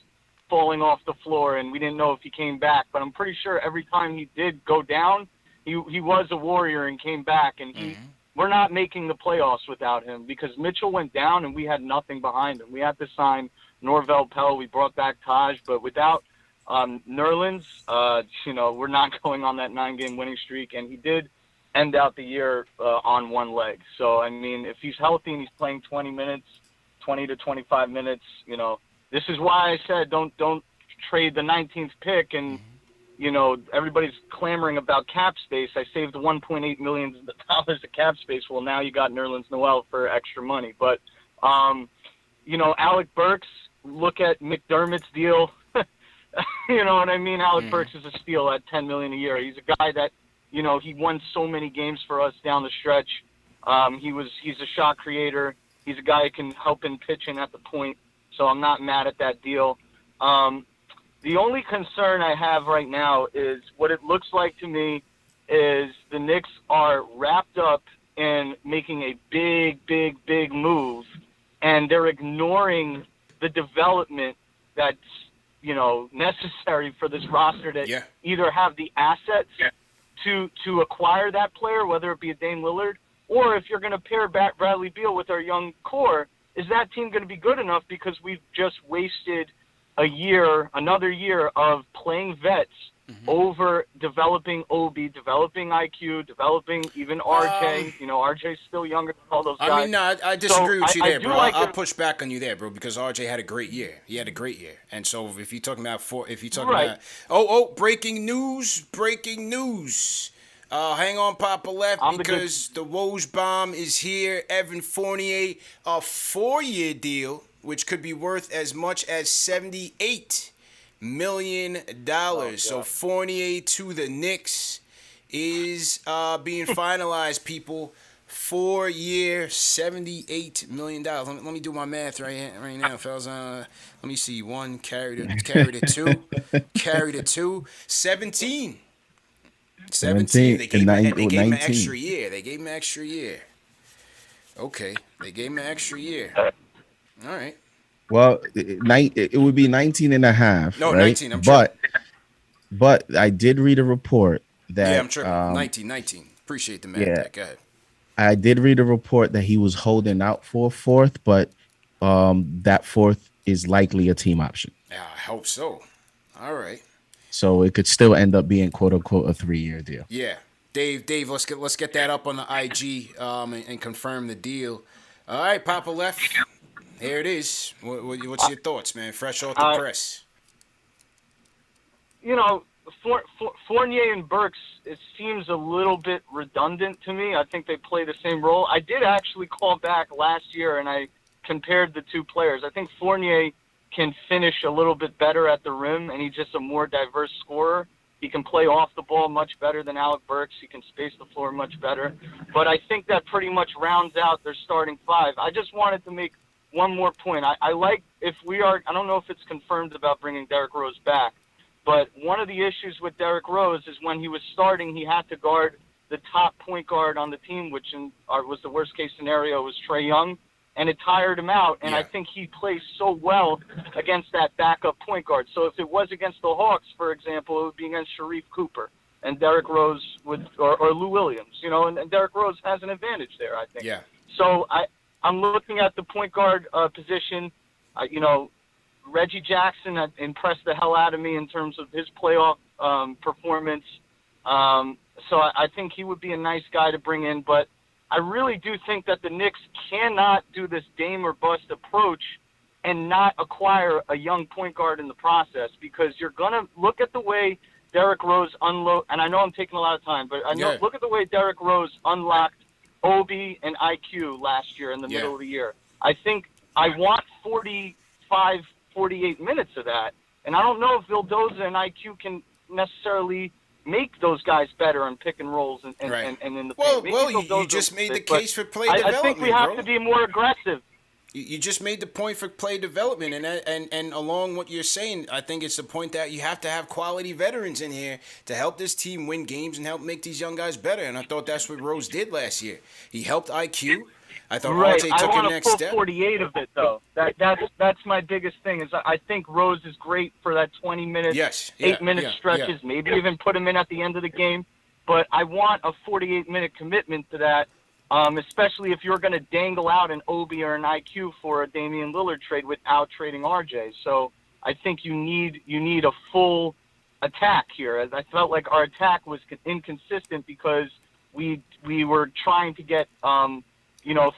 falling off the floor, and we didn't know if he came back. But I'm pretty sure every time he did go down, he was a warrior and came back. And we're not making the playoffs without him because Mitchell went down and we had nothing behind him. We had to sign Norvell Pell. We brought back Taj, but without Nerlens, we're not going on that 9-game winning streak. And he did end out the year on one leg. So, I mean, if he's healthy and he's playing 20 to 25 minutes, this is why I said don't trade the 19th pick. And, everybody's clamoring about cap space. I saved $1.8 million of cap space. Well, now you got Nerlens Noel for extra money. But, Alec Burks, look at McDermott's deal. You know what I mean? Alec Burks is a steal at $10 million a year. He's a guy that, he won so many games for us down the stretch. He's a shot creator. He's a guy who can help in pitching at the point. So I'm not mad at that deal. The only concern I have right now is what it looks like to me is the Knicks are wrapped up in making a big move, and they're ignoring the development that's, necessary for this roster to either have the assets to acquire that player, whether it be a Dame Lillard, or if you're going to pair Bradley Beal with our young core, is that team going to be good enough because we've just wasted another year of playing vets over developing Obi, developing IQ, developing even RJ. RJ's still younger than all those guys. I mean, no, I disagree with you there, bro. I'll push back on you there, bro, because RJ had a great year. He had a great year. And so if you're talking about breaking news. Hang on, Papa Left, because the Woj bomb is here. Evan Fournier, a 4-year deal, which could be worth as much as $78 million. So Fournier to the Knicks is being finalized, people. 4-year, $78 million. Let me do my math right now, fellas. Let me see. 1 carry to 2, 17. 17. They gave him an extra year. Okay. They gave him an extra year. All right. Well, it would be 19 and a half. No, right? 19. But I did read a report that. Yeah, I'm tripping. 19. Appreciate the math. Yeah. Go ahead. I did read a report that he was holding out for a 4th, but that 4th is likely a team option. Yeah, I hope so. All right. So it could still end up being "quote unquote" a 3-year deal. Yeah, Dave, let's get that up on the IG and confirm the deal. All right, Papa Left, here it is. What's your thoughts, man? Fresh off the press. Fournier and Burks, it seems a little bit redundant to me. I think they play the same role. I did actually call back last year and I compared the two players. I think Fournier can finish a little bit better at the rim, and he's just a more diverse scorer. He can play off the ball much better than Alec Burks. He can space the floor much better. But I think that pretty much rounds out their starting 5. I just wanted to make one more point. I like I don't know if it's confirmed about bringing Derrick Rose back, but one of the issues with Derrick Rose is when he was starting, he had to guard the top point guard on the team, which was the worst case scenario, was Trae Young. And it tired him out, and I think he plays so well against that backup point guard. So if it was against the Hawks, for example, it would be against Sharif Cooper, and Derrick Rose or Lou Williams, and Derrick Rose has an advantage there, I think. Yeah. So I'm looking at the point guard position. Reggie Jackson impressed the hell out of me in terms of his playoff performance. So I think he would be a nice guy to bring in, but I really do think that the Knicks cannot do this Dame or bust approach and not acquire a young point guard in the process, because you're going to look at the way Derrick Rose unload, and I know I'm taking a lot of time, but look at the way Derrick Rose unlocked Obi and IQ last year in the middle of the year. I think I want 45, 48 minutes of that, and I don't know if Vildoza and IQ can necessarily make those guys better in pick and rolls and in the paint. You just made the case for play development, I think we have to be more aggressive. You just made the point for play development, and along what you're saying, I think it's the point that you have to have quality veterans in here to help this team win games and help make these young guys better. And I thought that's what Rose did last year. He helped IQ. I thought RJ took a next step. I want a full 48 of it, though. That's my biggest thing. Is I think Rose is great for that 20 minutes, 8-minute stretches, maybe even put him in at the end of the game. But I want a 48-minute commitment to that. Especially if you're going to dangle out an Obi or an IQ for a Damian Lillard trade without trading RJ. So I think you need a full attack here. I felt like our attack was inconsistent because we were trying to get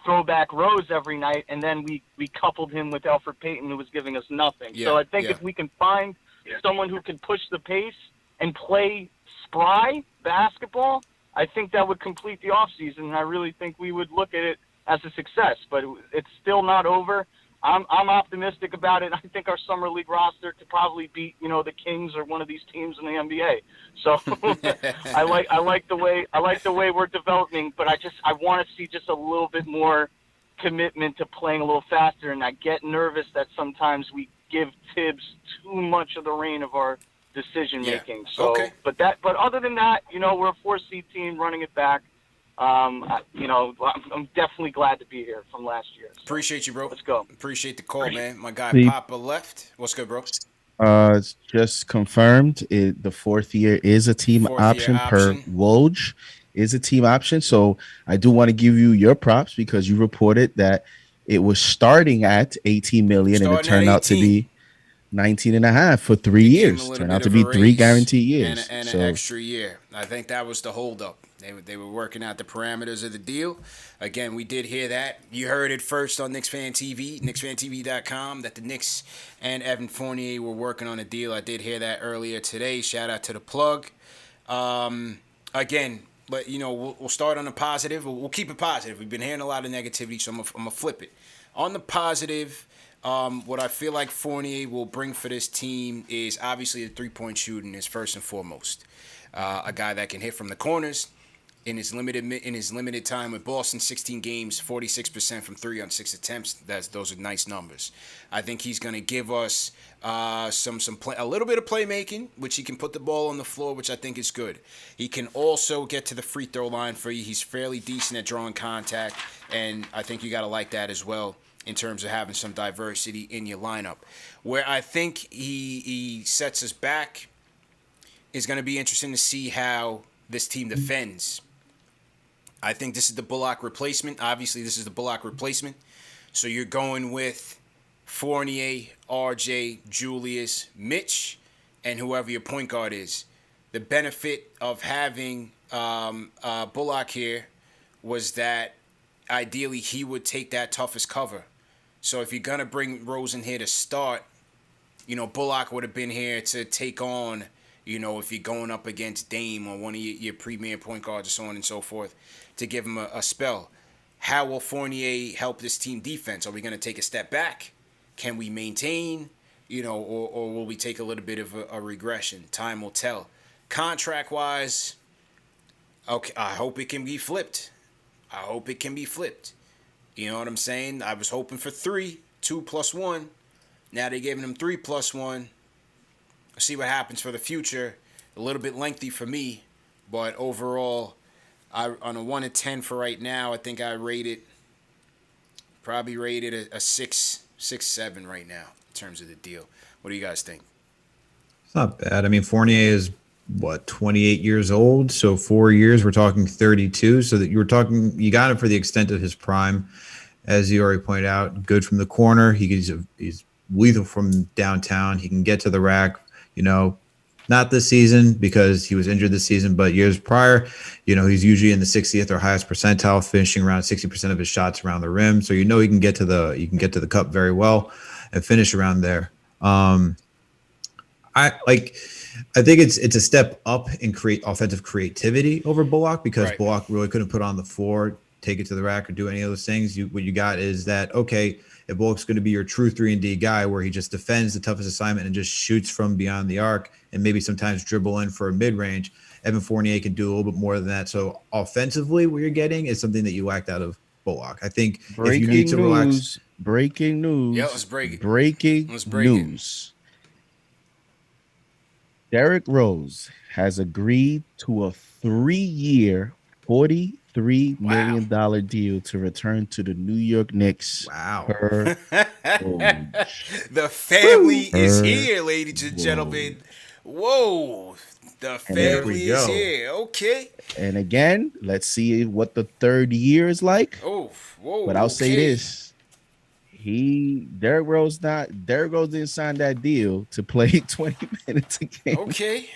throwback Rose every night, and then we coupled him with Elfrid Payton, who was giving us nothing. So I think if we can find someone who can push the pace and play spry basketball, I think that would complete the offseason, and I really think we would look at it as a success. But it's still not over. I'm optimistic about it. I think our summer league roster could probably beat the Kings or one of these teams in the NBA. So I like the way we're developing, but I want to see just a little bit more commitment to playing a little faster. And I get nervous that sometimes we give Tibbs too much of the reign of our decision making. So, but other than that, we're a 4-seed team running it back. I'm definitely glad to be here from last year. So appreciate you, bro. Let's go. Appreciate the call, man. My guy Papa left. What's good, bro? It's just confirmed. The fourth year is a team option per Woj. Is a team option. So I do want to give you your props because you reported that it was starting at 18 million and it turned out to be 19.5 for 3 years. Turned out to be 3 guaranteed years. And an extra year. I think that was the holdup. They were working out the parameters of the deal. Again, we did hear that. You heard it first on Knicks Fan TV, KnicksFanTV.com, that the Knicks and Evan Fournier were working on a deal. I did hear that earlier today. Shout out to the plug. Again, but we'll start on the positive. We'll keep it positive. We've been hearing a lot of negativity, so I'm gonna flip it. On the positive, what I feel like Fournier will bring for this team is obviously the 3-point shooting is first and foremost. A guy that can hit from the corners. In his limited time with Boston, 16 games, 46% from 3 on 6 attempts. Those are nice numbers. I think he's going to give us a little bit of playmaking, which he can put the ball on the floor, which I think is good. He can also get to the free throw line for you. He's fairly decent at drawing contact, and I think you got to like that as well in terms of having some diversity in your lineup. Where I think he sets us back is going to be interesting to see how this team defends. I think this is the Bullock replacement. Obviously, this is the Bullock replacement. So you're going with Fournier, RJ, Julius, Mitch, and whoever your point guard is. The benefit of having Bullock here was that ideally he would take that toughest cover. So if you're going to bring Rose in here to start, Bullock would have been here to take on, if you're going up against Dame or one of your premier point guards or so on and so forth, to give him a spell. How will Fournier help this team defense? Are we going to take a step back? Can we maintain, or will we take a little bit of a regression? Time will tell. Contract-wise, okay, I hope it can be flipped. You know what I'm saying? I was hoping for 3, 2 plus 1. Now they're giving him 3 plus 1. See what happens for the future. A little bit lengthy for me, but overall, on a 1 to 10 for right now, I think I probably rated a 6, 7 right now in terms of the deal. What do you guys think? It's not bad. I mean, Fournier is 28 years old, so 4 years. We're talking 32. So that you got him for the extent of his prime, as you already pointed out. Good from the corner. He's lethal from downtown. He can get to the rack. Not this season because he was injured this season, but years prior, he's usually in the 60th or highest percentile, finishing around 60% of his shots around the rim. So he can get to the cup very well and finish around there. I think it's a step up in offensive creativity over Bullock because Bullock really couldn't put on the floor take it to the rack or do any of those things. What you got is that, okay, if Bullock's going to be your true 3-and-D guy where he just defends the toughest assignment and just shoots from beyond the arc and maybe sometimes dribble in for a mid-range, Evan Fournier can do a little bit more than that. So offensively, what you're getting is something that you lacked out of Bullock. I think if you need to relax. Breaking news. Yeah, let's break it. Breaking news. Derrick Rose has agreed to a 3-year, $43 million deal to return to the New York Knicks. Wow. The family is here, ladies and gentlemen. Whoa. The family is here. Okay. And again, let's see what the third year is like. Oh, whoa. But I'll say this. Derrick Rose didn't sign that deal to play 20 minutes a game. Okay.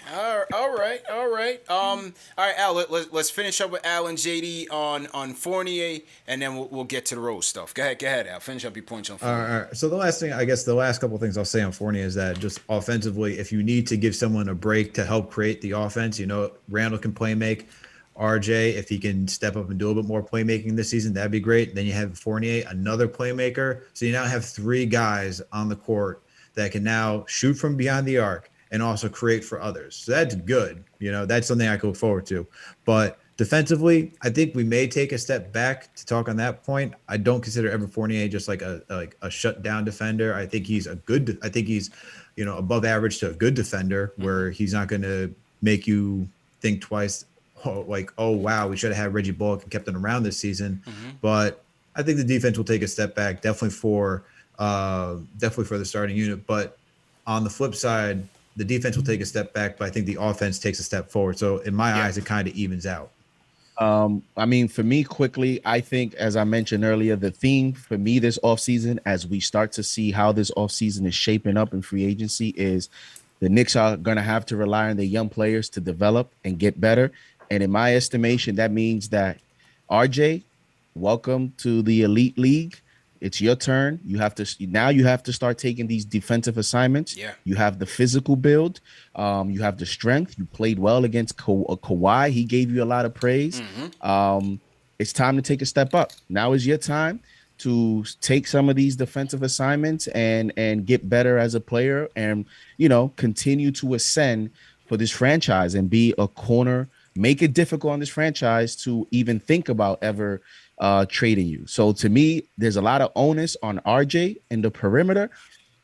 All right. All right, Al, let's finish up with Al and JD on Fournier, and then we'll get to the Rose stuff. Go ahead, Al. Finish up your points on Fournier. All right. So the last couple of things I'll say on Fournier is that just offensively, if you need to give someone a break to help create the offense, Randall can play make. RJ, if he can step up and do a little bit more playmaking this season, that'd be great. Then you have Fournier, another playmaker. So you now have 3 guys on the court that can now shoot from beyond the arc and also create for others. So that's good. That's something I could look forward to. But defensively, I think we may take a step back to talk on that point. I don't consider Evan Fournier just like a shutdown defender. I think he's above average to a good defender where he's not going to make you think twice. Oh wow, we should have had Reggie Bullock and kept him around this season. But I think the defense will take a step back, definitely for the starting unit. But on the flip side, the defense will take a step back, but I think the offense takes a step forward. So in my eyes, it kind of evens out. For me, quickly, I think, as I mentioned earlier, the theme for me this offseason, as we start to see how this offseason is shaping up in free agency, is the Knicks are going to have to rely on their young players to develop and get better. And in my estimation, that means that RJ, welcome to the elite league. It's your turn. You have to start taking these defensive assignments. Yeah. You have the physical build. You have the strength. You played well against Kawhi. He gave you a lot of praise. It's time to take a step up. Now is your time to take some of these defensive assignments and get better as a player and, continue to ascend for this franchise and be a corner. Make it difficult on this franchise to even think about ever trading you. So to me, there's a lot of onus on RJ in the perimeter,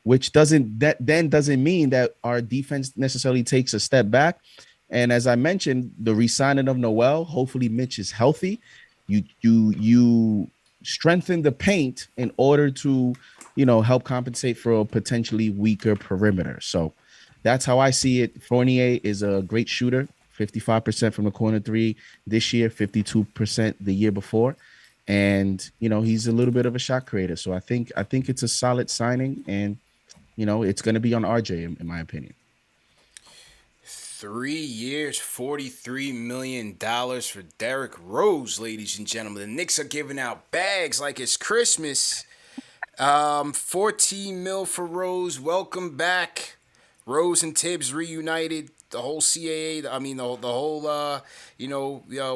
which doesn't mean that our defense necessarily takes a step back. And as I mentioned, the re-signing of Noel, hopefully Mitch is healthy. You strengthen the paint in order to, help compensate for a potentially weaker perimeter. So that's how I see it. Fournier is a great shooter. 55% from the corner 3 this year, 52% the year before. And, he's a little bit of a shot creator. So I think it's a solid signing and, it's going to be on RJ in my opinion. 3 years, $43 million for Derrick Rose, ladies and gentlemen. The Knicks are giving out bags like it's Christmas. 14 mil for Rose. Welcome back. Rose and Tibbs reunited. The whole CAA, the whole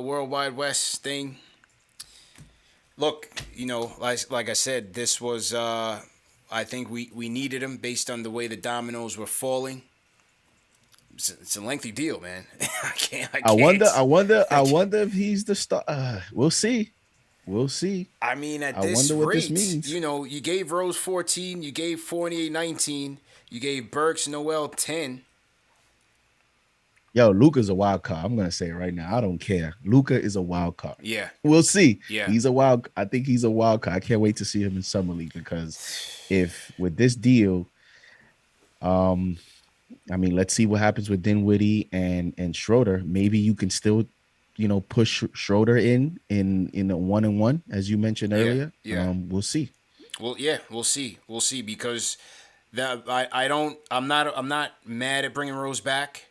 World Wide West thing. Look, like I said, this was, I think we needed him based on the way the dominoes were falling. It's a lengthy deal, man. I wonder if he's the star. We'll see. I mean, at this rate, this means. You gave Rose 14, you gave Fournier 19, you gave Burks Noel 10. Yo, Luka's a wild card. I'm gonna say it right now. I don't care. Luka is a wild card. Yeah, we'll see. Yeah, I think he's a wild card. I can't wait to see him in summer league because if with this deal, let's see what happens with Dinwiddie and Schroeder. Maybe you can still, push Schroeder in a 1-and-1 as you mentioned earlier. Yeah. We'll see. Well, yeah, we'll see because I'm not mad at bringing Rose back.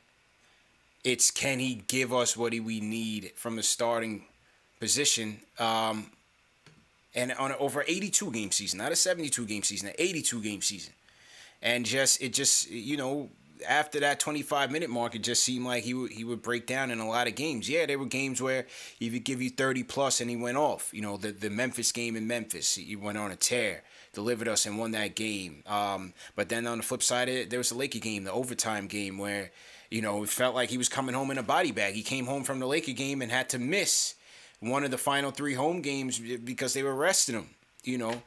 It's can he give us what we need from the starting position, and on over 82 game season, not a 72 game season, an 82 game season, and after that 25-minute mark, it just seemed like he would break down in a lot of games. Yeah, there were games where he would give you 30 plus and he went off. You know, the Memphis game in Memphis, he went on a tear, delivered us and won that game. But then on the flip side, there was the Laker game, the overtime game, where, you know, it felt like he was coming home in a body bag. He came home from the Laker game and had to miss one of the final 3 home games because they were resting him. You know,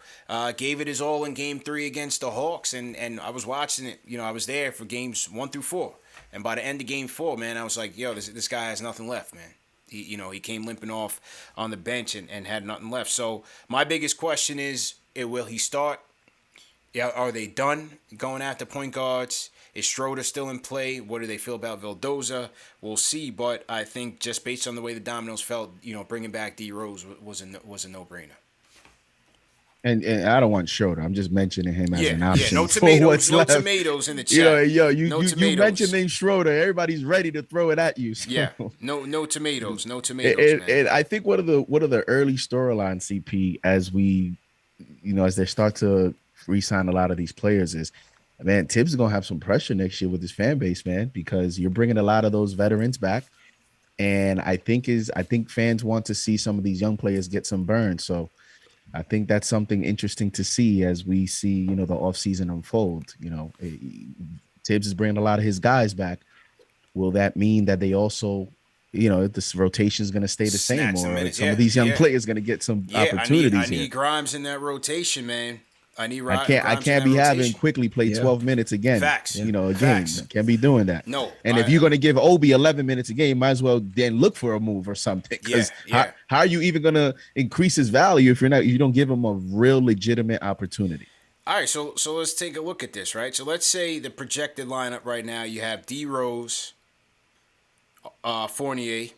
gave it his all in game 3 against the Hawks, and I was watching it. You know, I was there for games 1 through 4, and by the end of game 4, man, I was like, yo, this guy has nothing left, man. He came limping off on the bench and had nothing left. So my biggest question is, will he start? Yeah, are they done going after point guards? Is Schroeder still in play? What do they feel about Vildoza? We'll see, but I think just based on the way the dominoes felt, you know, bringing back D Rose was a no-brainer. And I don't want Schroeder. I'm just mentioning him as an option. Yeah, no tomatoes, no tomatoes in the chat. You mentioned name Schroeder. Everybody's ready to throw it at you. So. Yeah, no tomatoes, no tomatoes. Man. And I think one of the early storylines, CP, as they start to re-sign a lot of these players is, man, Tibbs is gonna have some pressure next year with his fan base, man, because you're bringing a lot of those veterans back, and I think fans want to see some of these young players get some burn. So I think that's something interesting to see as we see, you know, the offseason unfold. You know, Tibbs is bringing a lot of his guys back. Will that mean that they also, you know, if this rotation is going to stay the same, or some of these young players going to get some opportunities? I need Grimes in that rotation, man. I can't be having Quickly play 12 minutes again. Facts. You know, again, can't be doing that. No. And if you're going to give Obi 11 minutes a game, might as well then look for a move or something. Because how are you even going to increase his value if you don't give him a real legitimate opportunity? All right, so let's take a look at this, right? So let's say the projected lineup right now, you have D Rose, Fournier,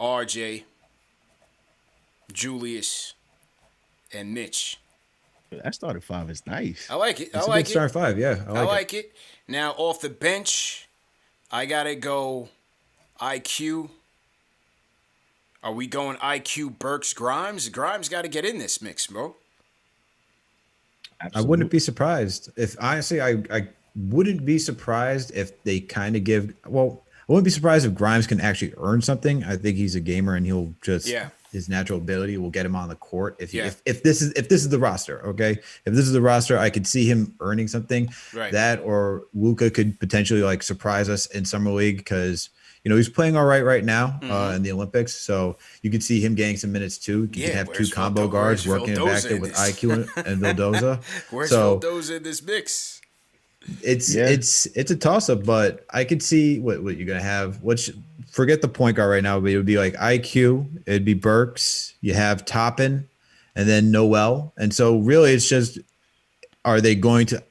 RJ, Julius, and Mitch. That starting 5 is nice. I like it. It's a good starting 5, yeah. I like it. Now, off the bench, I got to go IQ. Are we going IQ, Burks, Grimes? Grimes got to get in this mix, bro. Absolutely. I wouldn't be surprised if, honestly, I wouldn't be surprised if they kind of give, well, I wouldn't be surprised if Grimes can actually earn something. I think he's a gamer and he'll just, his natural ability will get him on the court. If this is the roster, okay? If this is the roster, I could see him earning something. Right. That or Luka could potentially like surprise us in summer league because, you know, he's playing all right now in the Olympics. So you could see him getting some minutes too. You can have 2 combo guards working back there with IQ and Vildoza. Where's Vildoza in this mix? It's a toss up, but I could see what you're gonna have. Forget the point guard right now, but it would be like IQ, it'd be Burks, you have Toppin, and then Noel. And so really it's just, are they going to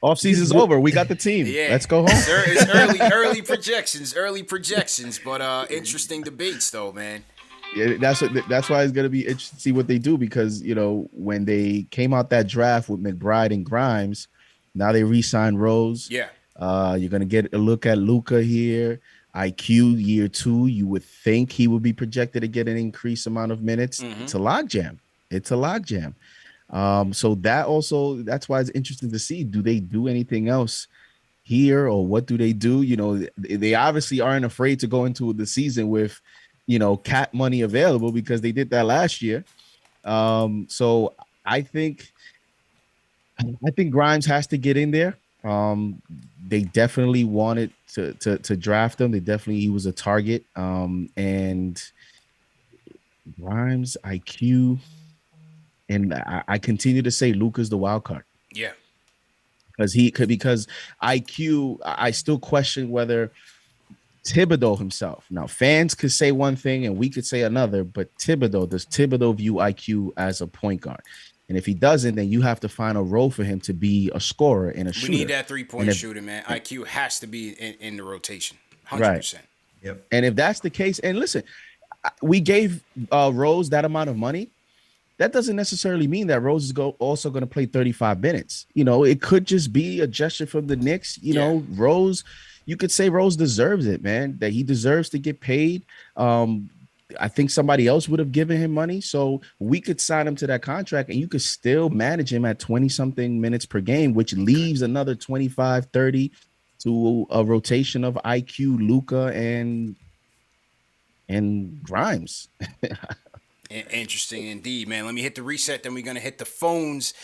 off season's over? We got the team. Yeah. Let's go home. It's early projections, but interesting debates though, man. Yeah, that's why it's gonna be interesting to see what they do, because you know when they came out that draft with McBride and Grimes, now they re-signed Rose. Yeah. You're gonna get a look at Luka here. IQ year 2, you would think he would be projected to get an increased amount of minutes. Mm-hmm. It's a logjam. So that's why it's interesting to see, do they do anything else here, or what do they do? You know, they obviously aren't afraid to go into the season with, you know, cap money available, because they did that last year. So I think Grimes has to get in there. They definitely wanted to draft him. He was a target. And Grimes, IQ, and I continue to say Luka's the wild card. Yeah. Because IQ, I still question whether Thibodeau himself. Now, fans could say one thing and we could say another, but does Thibodeau view IQ as a point guard? And if he doesn't, then you have to find a role for him to be a scorer and a shooter. We need that 3-point shooter, man. IQ has to be in the rotation, 100%. Right. Yep. And if that's the case, and listen, we gave Rose that amount of money. That doesn't necessarily mean that Rose is also going to play 35 minutes. You know, it could just be a gesture from the Knicks. You know, Rose, you could say Rose deserves it, man, that he deserves to get paid. I think somebody else would have given him money. So we could sign him to that contract and you could still manage him at 20 something minutes per game, which leaves another 25, 30 to a rotation of IQ, Luka, and Grimes. Interesting indeed, man. Let me hit the reset, then we're going to hit the phones.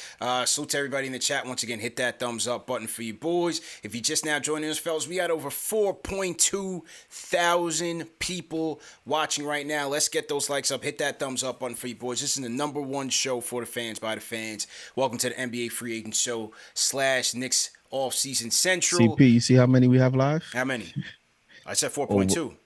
Salute to everybody in the chat. Once again, hit that thumbs up button for you boys. If you just now joining us, fellas, we got over 4.2 thousand people watching right now. Let's get those likes up. Hit that thumbs up button for you boys. This is the #1 show for the fans, by the fans. Welcome to the NBA Free Agent Show / Knicks Offseason Central. CP, you see how many we have live? How many? I said 4.2.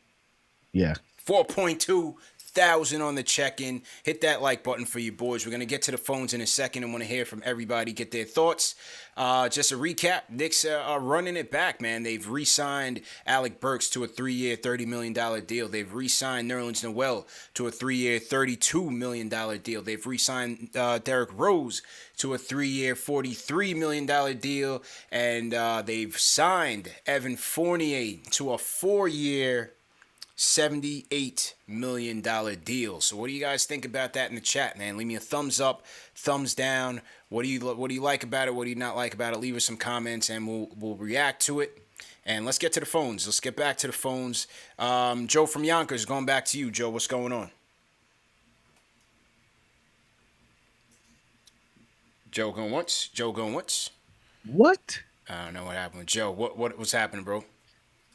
Yeah. 4.2 thousand on the check-in. Hit that like button for you boys. We're going to get to the phones in a second. I want to hear from everybody, get their thoughts. Just a recap, Knicks are running it back, man. They've re-signed Alec Burks to a 3-year, $30 million deal. They've re-signed Nerlens Noel to a 3-year, $32 million deal. They've re-signed Derrick Rose to a 3-year, $43 million deal. And they've signed Evan Fournier to a 4-year, $78 million deal. So what do you guys think about that in the chat, man? Leave me a thumbs up, thumbs down. What do you like about it? What do you not like about it? Leave us some comments and we'll react to it. And let's get to the phones. Let's get back to the phones. Joe from Yonkers, going back to you. Joe, what's going on? Joe going once? Joe going once? What? I don't know what happened with Joe. What's happening, bro?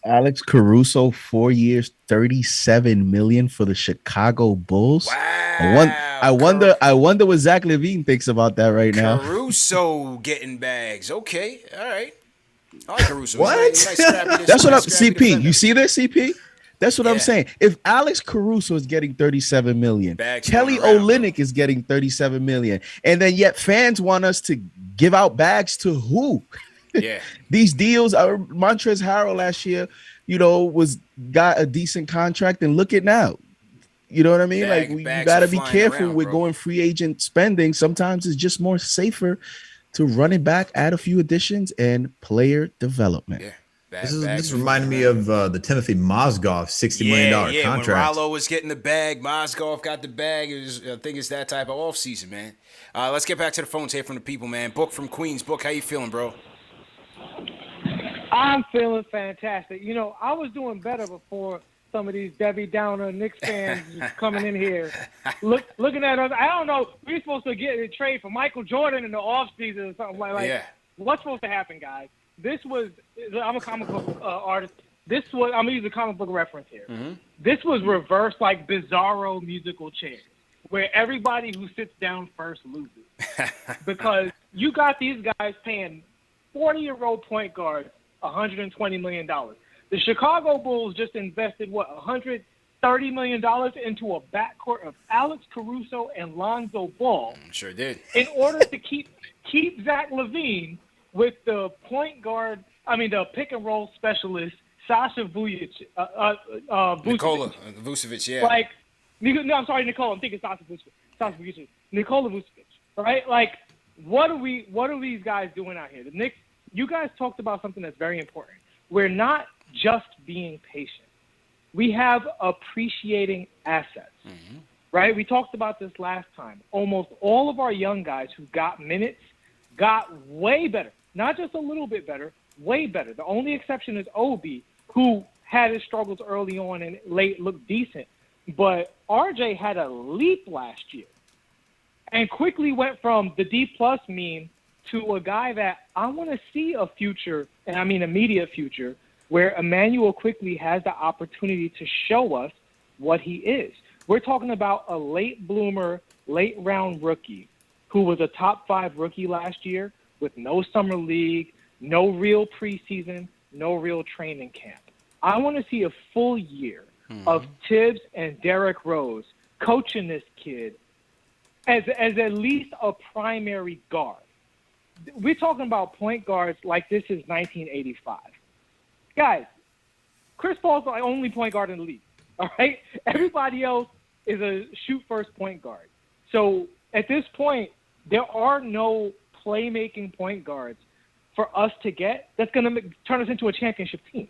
Alex Caruso, 4 years, $37 million for the Chicago Bulls. Wow. I wonder what Zach LaVine thinks about that right now. Caruso getting bags. Okay, all right. I like Caruso. What? That's what I'm. CP, you see this, CP? That's what I'm saying. If Alex Caruso is getting $37 million, Kelly Olynyk is getting $37 million, and then yet fans want us to give out bags to who? Yeah, these deals. Montrezl Harrell last year, got a decent contract, and look at now. You know what I mean? You got to be careful with going free agent spending. Sometimes it's just more safer to run it back, add a few additions, and player development. Yeah. This reminded me of the Timothy Mozgov $60 million contract. When Rollo was getting the bag, Mozgov got the bag. I think it's that type of offseason, man. Let's get back to the phones here from the people, man. Book from Queens. Book, how you feeling, bro? I'm feeling fantastic. I was doing better before some of these Debbie Downer Knicks fans just coming in here, looking at us. I don't know. We're supposed to get a trade for Michael Jordan in the offseason or something like that. What's supposed to happen, guys? I'm a comic book artist. I'm going to use a comic book reference here. Mm-hmm. This was reverse, Bizarro musical chairs, where everybody who sits down first loses. Because you got these guys paying 40-year-old point guards $120 million. The Chicago Bulls just invested, $130 million into a backcourt of Alex Caruso and Lonzo Ball. Sure did. In order to keep Zach LaVine with the the pick and roll specialist, Sasha Vujic, Nikola Vucevic, yeah. I'm sorry, Nikola. I'm thinking Sasha Vujic. Nikola Vucevic, right? What are these guys doing out here? The Knicks, you guys talked about something that's very important. We're not just being patient. We have appreciating assets, right? We talked about this last time. Almost all of our young guys who got minutes got way better. Not just a little bit better, way better. The only exception is Obi, who had his struggles early on and late looked decent. But RJ had a leap last year and quickly went from the D-plus meme to a guy that I want to see a future, and I mean immediate future, where Emmanuel quickly has the opportunity to show us what he is. We're talking about a late bloomer, late round rookie who was a top 5 rookie last year with no summer league, no real preseason, no real training camp. I want to see a full year of Tibbs and Derrick Rose coaching this kid as at least a primary guard. We're talking about point guards like this is 1985. Guys, Chris Paul's the only point guard in the league, all right? Everybody else is a shoot-first point guard. So at this point, there are no playmaking point guards for us to get that's going to turn us into a championship team.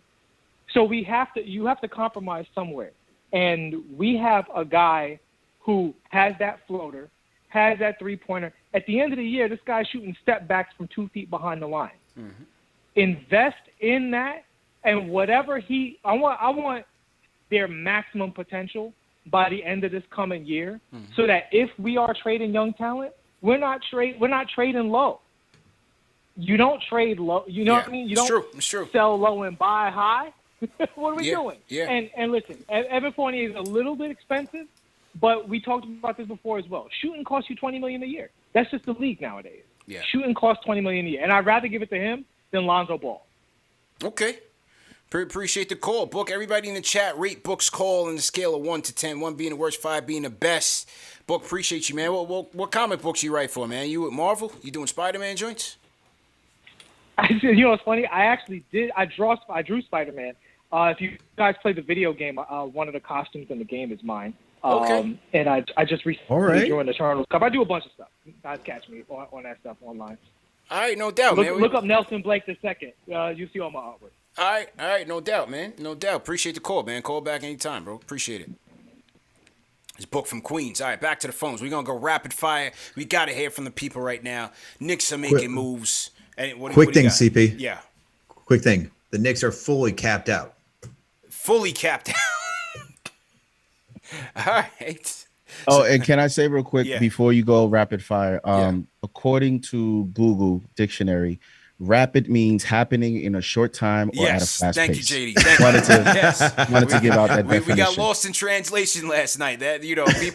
So you have to compromise somewhere. and we have a guy who has that floater, has that three-pointer. At the end of the year, this guy's shooting step backs from 2 feet behind the line. Mm-hmm. Invest in that, and whatever I want their maximum potential by the end of this coming year, so that if we are trading young talent, we're not trading low. You don't trade low. You know what I mean? You don't sell low and buy high. What are we doing? Yeah. And listen, Evan Fournier is a little bit expensive, but we talked about this before as well. Shooting costs you $20 million a year. That's just the league nowadays. Yeah. Shooting costs $20 million a year, and I'd rather give it to him than Lonzo Ball. Okay. Appreciate the call. Book, everybody in the chat, rate Book's call on the scale of 1 to 10, 1 being the worst, 5 being the best. Book, appreciate you, man. What comic books you write for, man? You with Marvel? You doing Spider-Man joints? You know what's funny? I actually did. I drew Spider-Man. If you guys play the video game, one of the costumes in the game is mine. Okay. And I just recently right. joined the Eternals Cup. I do a bunch of stuff. You guys catch me on that stuff online. All right, no doubt, man. Look up Nelson Blake II. You see all my artwork. All right, no doubt, man. No doubt. Appreciate the call, man. Call back anytime, bro. Appreciate it. It's Book from Queens. All right, back to the phones. We're going to go rapid fire. We got to hear from the people right now. Knicks are making moves. And Quick thing, CP. Yeah. Quick thing. The Knicks are fully capped out. Fully capped out. All right. Oh, and can I say real quick before you go rapid fire? According to Google Dictionary, rapid means happening in a short time or at a fast thank pace. you, JD. Thank you. Wanted to give out that definition. We got lost in translation last night. That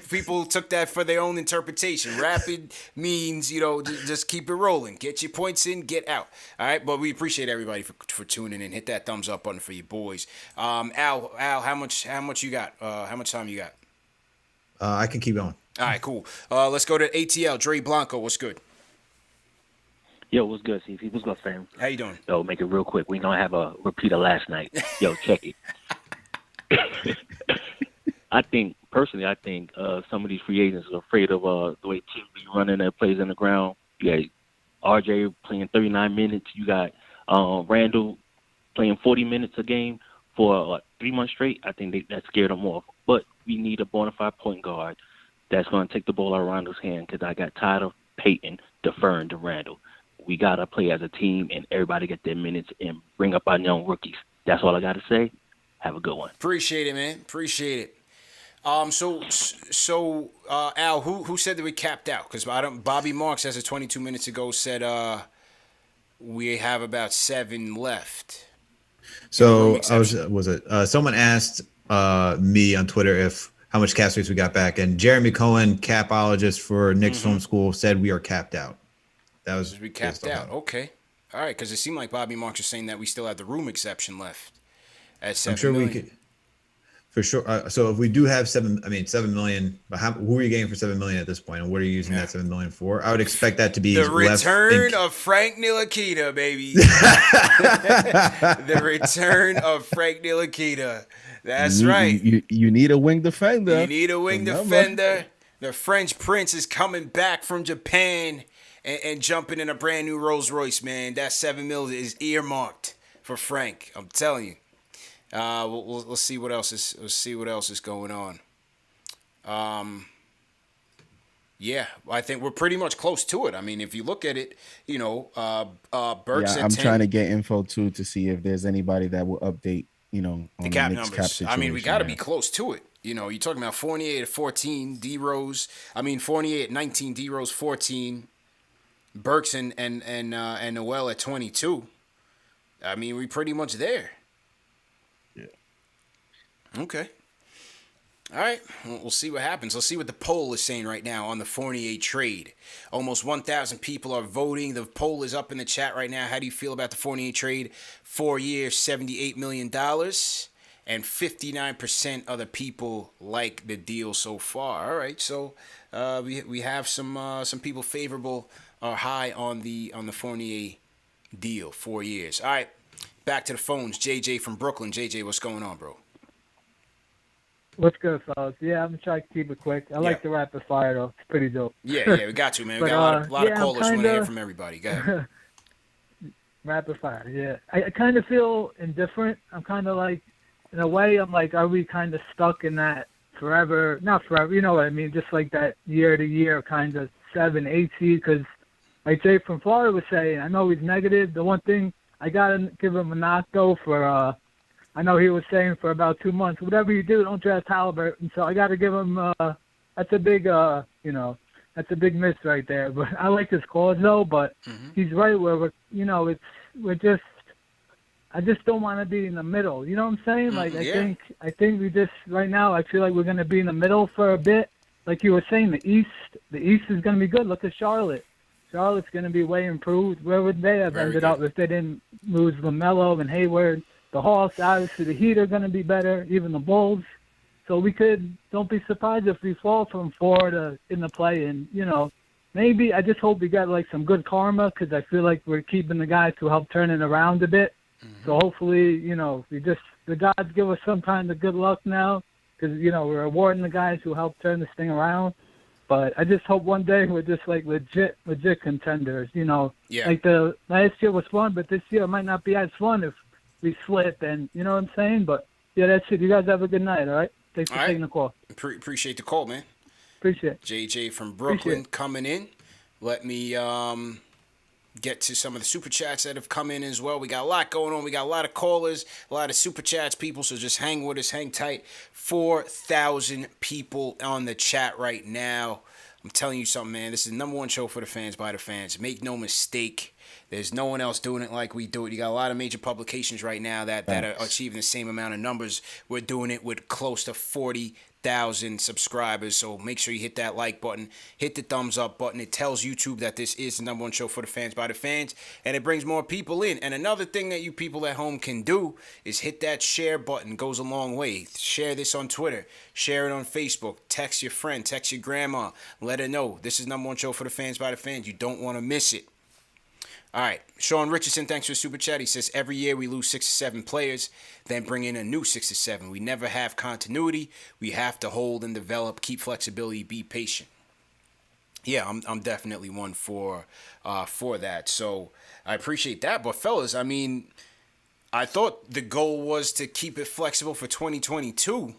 people took that for their own interpretation. Rapid means just keep it rolling, get your points in, get out. All right, but we appreciate everybody for tuning in. Hit that thumbs up button for your boys. Al, how much you got? How much time you got? I can keep going. All right, cool. Let's go to ATL. Dre Blanco, what's good? Yo, what's good, CP? What's good, fam? How you doing? Yo, make it real quick. We gonna have a repeat of last night. Yo, check it. I think some of these free agents are afraid of the way teams be running their plays in the ground. You got RJ playing 39 minutes. You got Randall playing 40 minutes a game for 3 months straight. I think that scared them off. But we need a bona fide point guard that's going to take the ball out of Randall's hand, because I got tired of Peyton deferring to Randall. We got to play as a team, and everybody get their minutes and bring up our young rookies. That's all I got to say. Have a good one. Appreciate it, man. Appreciate it. So Al, who said that we capped out? Because Bobby Marks, as of 22 minutes ago, said we have about 7 left. So someone asked me on Twitter how much cap space we got back, and Jeremy Cohen, capologist for Knicks Film School, said we are capped out. That was we capped out. Okay, all right, because it seemed like Bobby Marks was saying that we still have the room exception left at 7 I'm sure million. we could, for sure. So if we do have 7 million, but who are you getting for 7 million at this point, and what are you using that 7 million for? I would expect that to be the return of Frank Ntilikina, baby. The return of Frank Ntilikina. That's right. You need a wing defender. You need a wing defender. The French Prince is coming back from Japan and jumping in a brand new Rolls Royce, man. That 7 mil is earmarked for Frank. I'm telling you. We'll see what else is. We'll see what else is going on. Yeah, I think we're pretty much close to it. I mean, if you look at it, Burks. Yeah, I'm trying to get info too to see if there's anybody that will update. On the cap Knicks numbers. Cap I mean, we got to be close to it. You're talking about Fournier at 14, Fournier at 19, D Rose 14, Burks and Noel at 22. I mean, we pretty much there. Yeah. Okay. All right. We'll see what happens. Let's see what the poll is saying right now on the Fournier trade. Almost 1,000 people are voting. The poll is up in the chat right now. How do you feel about the Fournier trade? 4 years, $78 million. And 59% of the people like the deal so far. All right. So we have some people favorable or high on the Fournier deal. 4 years. All right. Back to the phones. JJ from Brooklyn. JJ, what's going on, bro? What's good, fellas? Yeah, I'm trying to keep it quick. I like the rapid fire, though. It's pretty dope. Yeah, we got to, man. We got a lot of callers. We want to hear from everybody. Go ahead. Rapid fire, yeah. I kind of feel indifferent. I'm kind of like, in a way, I'm like, are we kind of stuck in that forever? Not forever, you know what I mean? Just like that year to year kind of 7, 8 seed. Because like Jay from Florida was saying, I know he's negative. The one thing I gotta give him a knock though for, I know he was saying for about 2 months, whatever you do, don't draft Halliburton. So I gotta give him, that's a big, that's a big miss right there. But I like his cause though. But he's right where I just don't want to be in the middle. You know what I'm saying? Like I think we just right now I feel like we're gonna be in the middle for a bit. Like you were saying, the East is gonna be good. Look at Charlotte. Charlotte's gonna be way improved. Where would they have ended up if they didn't lose LaMelo and Hayward? The Hawks, obviously, the Heat are gonna be better. Even the Bulls. So don't be surprised if we fall from 4 to in the play. And maybe I just hope we got like some good karma because I feel like we're keeping the guys who help turn it around a bit. So hopefully, the gods give us some kind of good luck now because, we're rewarding the guys who help turn this thing around. But I just hope one day we're just like legit contenders, Like the last year was fun, but this year might not be as fun if we slip and, you know what I'm saying? But yeah, that's it. You guys have a good night, all right? Thanks for taking the call. Appreciate the call, man. Appreciate it. JJ from Brooklyn coming in. Let me get to some of the super chats that have come in as well. We got a lot going on. We got a lot of callers, a lot of super chats, people. So just hang with us, hang tight. 4,000 people on the chat right now. I'm telling you something, man. This is the #1 show for the fans by the fans. Make no mistake. There's no one else doing it like we do it. You got a lot of major publications right now that are achieving the same amount of numbers. We're doing it with close to 40,000 subscribers. So make sure you hit that like button, hit the thumbs up button. It tells YouTube that this is the #1 show for the fans by the fans, and it brings more people in. And another thing that you people at home can do is hit that share button. It goes a long way. Share this on Twitter, share it on Facebook, text your friend, text your grandma, let her know this is #1 show for the fans by the fans. You don't want to miss it. All right, Sean Richardson, thanks for the super chat. He says, every year we lose 6 to 7 players, then bring in a new 6 to 7. We never have continuity. We have to hold and develop, keep flexibility, be patient. Yeah, I'm definitely one for that. So I appreciate that. But fellas, I mean, I thought the goal was to keep it flexible for 2022.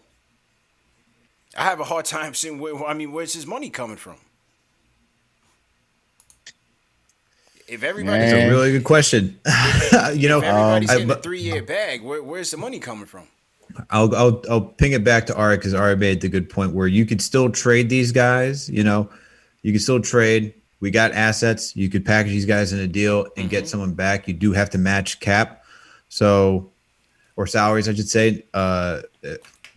I have a hard time seeing where's his money coming from? If everybody's a really good question. If everybody's getting a 3-year bag, where's the money coming from? I'll ping it back to Ari because Ari made the good point where you could still trade these guys. You could still trade. We got assets. You could package these guys in a deal and get someone back. You do have to match cap, or salaries, I should say.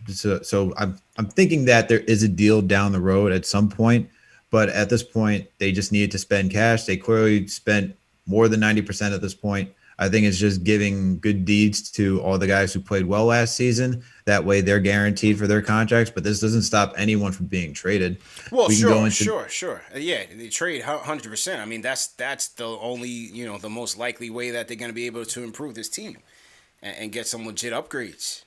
So I'm thinking that there is a deal down the road at some point. But at this point, they just needed to spend cash. They clearly spent more than 90% at this point. I think it's just giving good deeds to all the guys who played well last season. That way they're guaranteed for their contracts, but this doesn't stop anyone from being traded. Well, sure. Yeah, they trade 100%. I mean, that's the only, the most likely way that they're going to be able to improve this team and get some legit upgrades.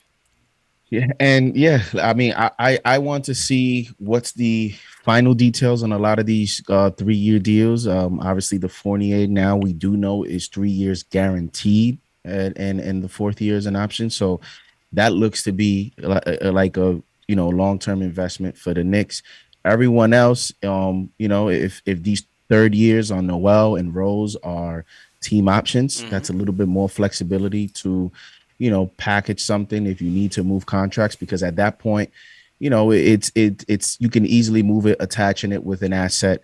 Yeah, and I mean, I want to see what's the final details on a lot of these 3-year deals. Obviously, the Fournier now we do know is 3 years guaranteed, and the 4th year is an option. So that looks to be like a long-term investment for the Knicks. Everyone else, if these 3rd years on Noel and Rose are team options, that's a little bit more flexibility to package something if you need to move contracts, because at that point, it's you can easily move it, attaching it with an asset.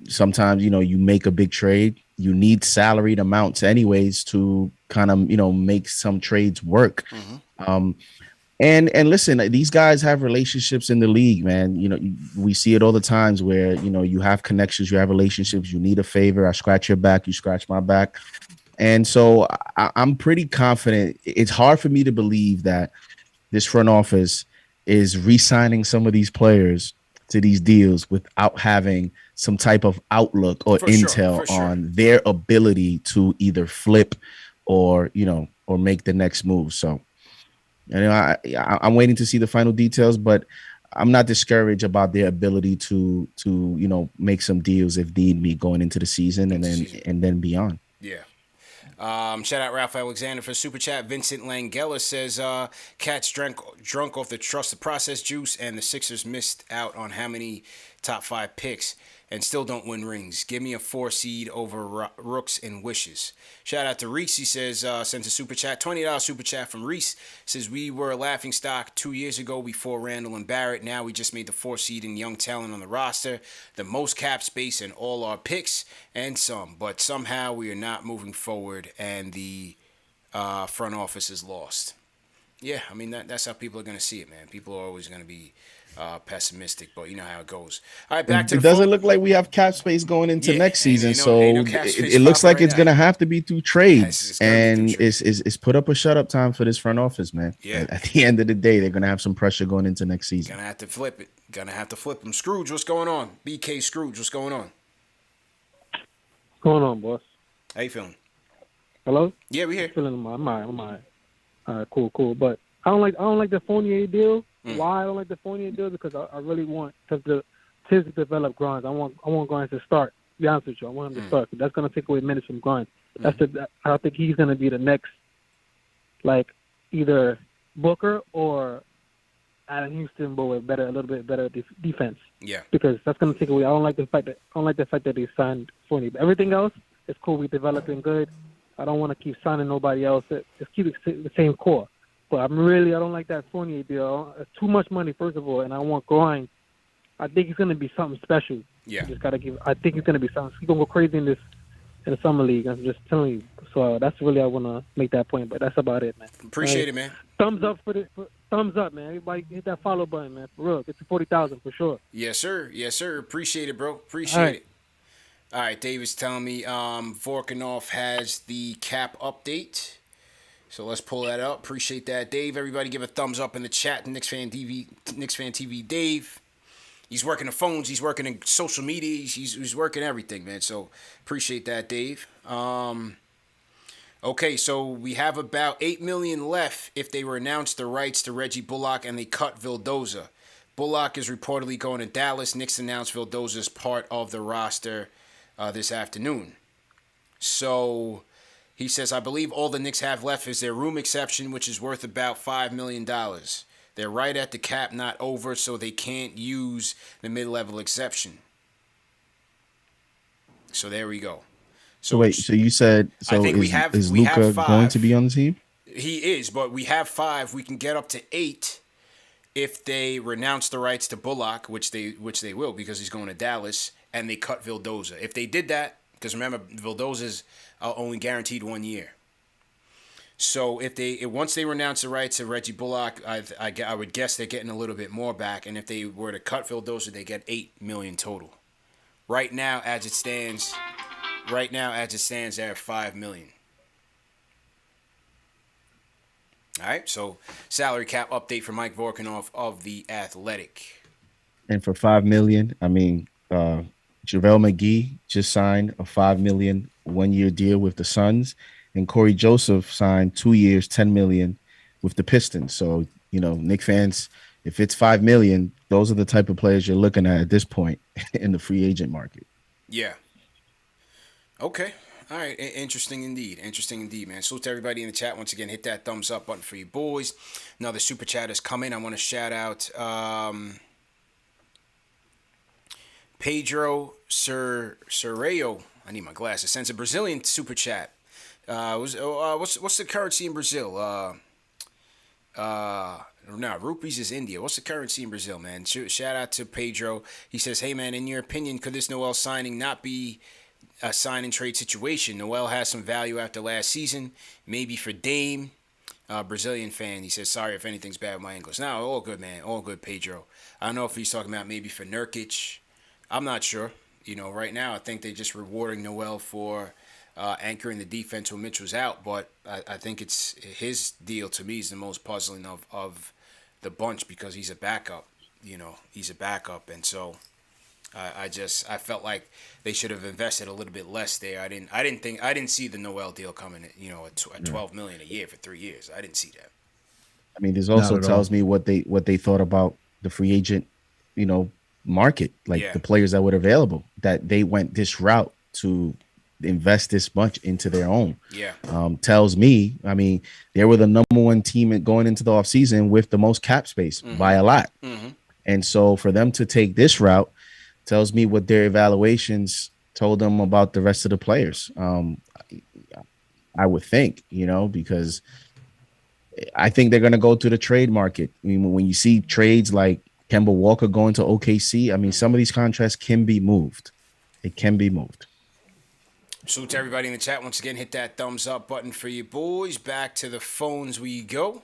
Sometimes, you make a big trade, you need salaried amounts anyways to kind of, make some trades work. And listen, these guys have relationships in the league, man. We see it all the times where, you have connections, you have relationships, you need a favor. I scratch your back, you scratch my back. And so I'm pretty confident. It's hard for me to believe that this front office is re-signing some of these players to these deals without having some type of outlook or intel on their ability to either flip or make the next move. So, I'm waiting to see the final details, but I'm not discouraged about their ability to make some deals if need be going into the season and then beyond. Yeah. Shout out Ralph Alexander for super chat. Vincent Langella says, Cats drunk off the trusted process juice, and the Sixers missed out on how many top 5 picks and still don't win rings. Give me a 4 seed over Rooks and Wishes. Shout out to Reese. He says, sent a super chat, $20 super chat from Reese. Says, we were a laughing stock 2 years ago before Randall and Barrett. Now we just made the 4 seed in young talent on the roster, the most cap space in all our picks and some. But somehow we are not moving forward, and the front office is lost. Yeah, I mean, that's how people are going to see it, man. People are always going to be pessimistic, but you know how it goes. All right, back to it. Doesn't look like we have cap space going into next season, so it looks like it's gonna have to be through trades, and it's put up or shut up time for this front office, man. Yeah. At the end of the day, they're gonna have some pressure going into next season. Gonna have to flip it. Gonna have to flip them. Scrooge, what's going on? BK Scrooge, what's going on? What's going on, boss? How you feeling? Hello? Yeah, we here. I'm all right. All right, cool. But I don't like the Fournier deal. Why I don't like the Fournier deal? Because I really want to develop Grimes. I want Grimes to start. To be honest with you, I want him to start. That's gonna take away minutes from Grimes. I think he's gonna be the next, like, either Booker or Allen Houston, but with a little bit better defense. Yeah. Because that's gonna take away. I don't like the fact that they signed Fournier. But everything else is cool. We're developing good. I don't want to keep signing nobody else. Just keep the same core. But I don't like that Fournier deal. It's too much money, first of all, and I want Grimes. I think he's going to be something special. Yeah. I think he's going to be something. He's going to go crazy in the summer league. I'm just telling you. So that's really, I want to make that point. But that's about it, man. Appreciate it, man. Thumbs up thumbs up, man. Everybody hit that follow button, man. For real. Get to 40,000 for sure. Yes, sir. Appreciate it, bro. Appreciate it. All right, David's telling me Vorkunov has the cap update. So let's pull that up. Appreciate that, Dave. Everybody give a thumbs up in the chat. KnicksFanTV Dave. He's working the phones. He's working in social media. He's working everything, man. So appreciate that, Dave. Okay, so we have about $8 million left if they renounce the rights to Reggie Bullock and they cut Vildoza. Bullock is reportedly going to Dallas. Knicks announced Vildoza as part of the roster this afternoon. So he says, I believe all the Knicks have left is their room exception, which is worth about $5 million. They're right at the cap, not over, so they can't use the mid-level exception. So there we go. So wait, so you said, is Luka going to be on the team? He is, but we have 5. We can get up to 8 if they renounce the rights to Bullock, which they will because he's going to Dallas, and they cut Vildoza. If they did that, because remember, Vildoza's only guaranteed 1 year. So once they renounce the rights to Reggie Bullock, I would guess they're getting a little bit more back. And if they were to cut Vildoza, they get $8 million total. Right now, as it stands, they're at $5 million. All right. So salary cap update for Mike Vorkunov of The Athletic. And for $5 million, I mean, JaVale McGee just signed a $5 million 1-year deal with the Suns, and Corey Joseph signed 2 years, $10 million with the Pistons. So, Knicks fans, if it's $5 million, those are the type of players you're looking at this point in the free agent market. Yeah. Okay. All right. Interesting indeed, man. Salute to everybody in the chat. Once again, hit that thumbs up button for you boys. Another super chat is coming. I want to shout out Pedro Serreo. I need my glasses. Sends a Brazilian super chat. What's the currency in Brazil? Rupees is India. What's the currency in Brazil, man? Shout out to Pedro. He says, hey, man, in your opinion, could this Noel signing not be a sign and trade situation? Noel has some value after last season, maybe for Dame. Brazilian fan. He says, sorry if anything's bad with my English. No, all good, man. All good, Pedro. I don't know if he's talking about maybe for Nurkic. I'm not sure. Right now, I think they're just rewarding Noel for anchoring the defense when Mitch was out. But I think it's his deal, to me, is the most puzzling of the bunch because he's a backup. He's a backup. And so I felt like they should have invested a little bit less there. I didn't see the Noel deal coming at $12 million a year for 3 years. I didn't see that. I mean, this also tells me what they thought about the free agent, market, like the players that were available, that they went this route to invest this much into their own. Yeah. Tells me, I mean, they were the number one team going into the offseason with the most cap space by a lot. And so for them to take this route tells me what their evaluations told them about the rest of the players. I would think, because I think they're going to go to the trade market. I mean, when you see trades like Kemba Walker going to OKC, I mean, some of these contracts can be moved. It can be moved. Salute to everybody in the chat. Once again, hit that thumbs up button for you boys. Back to the phones we go.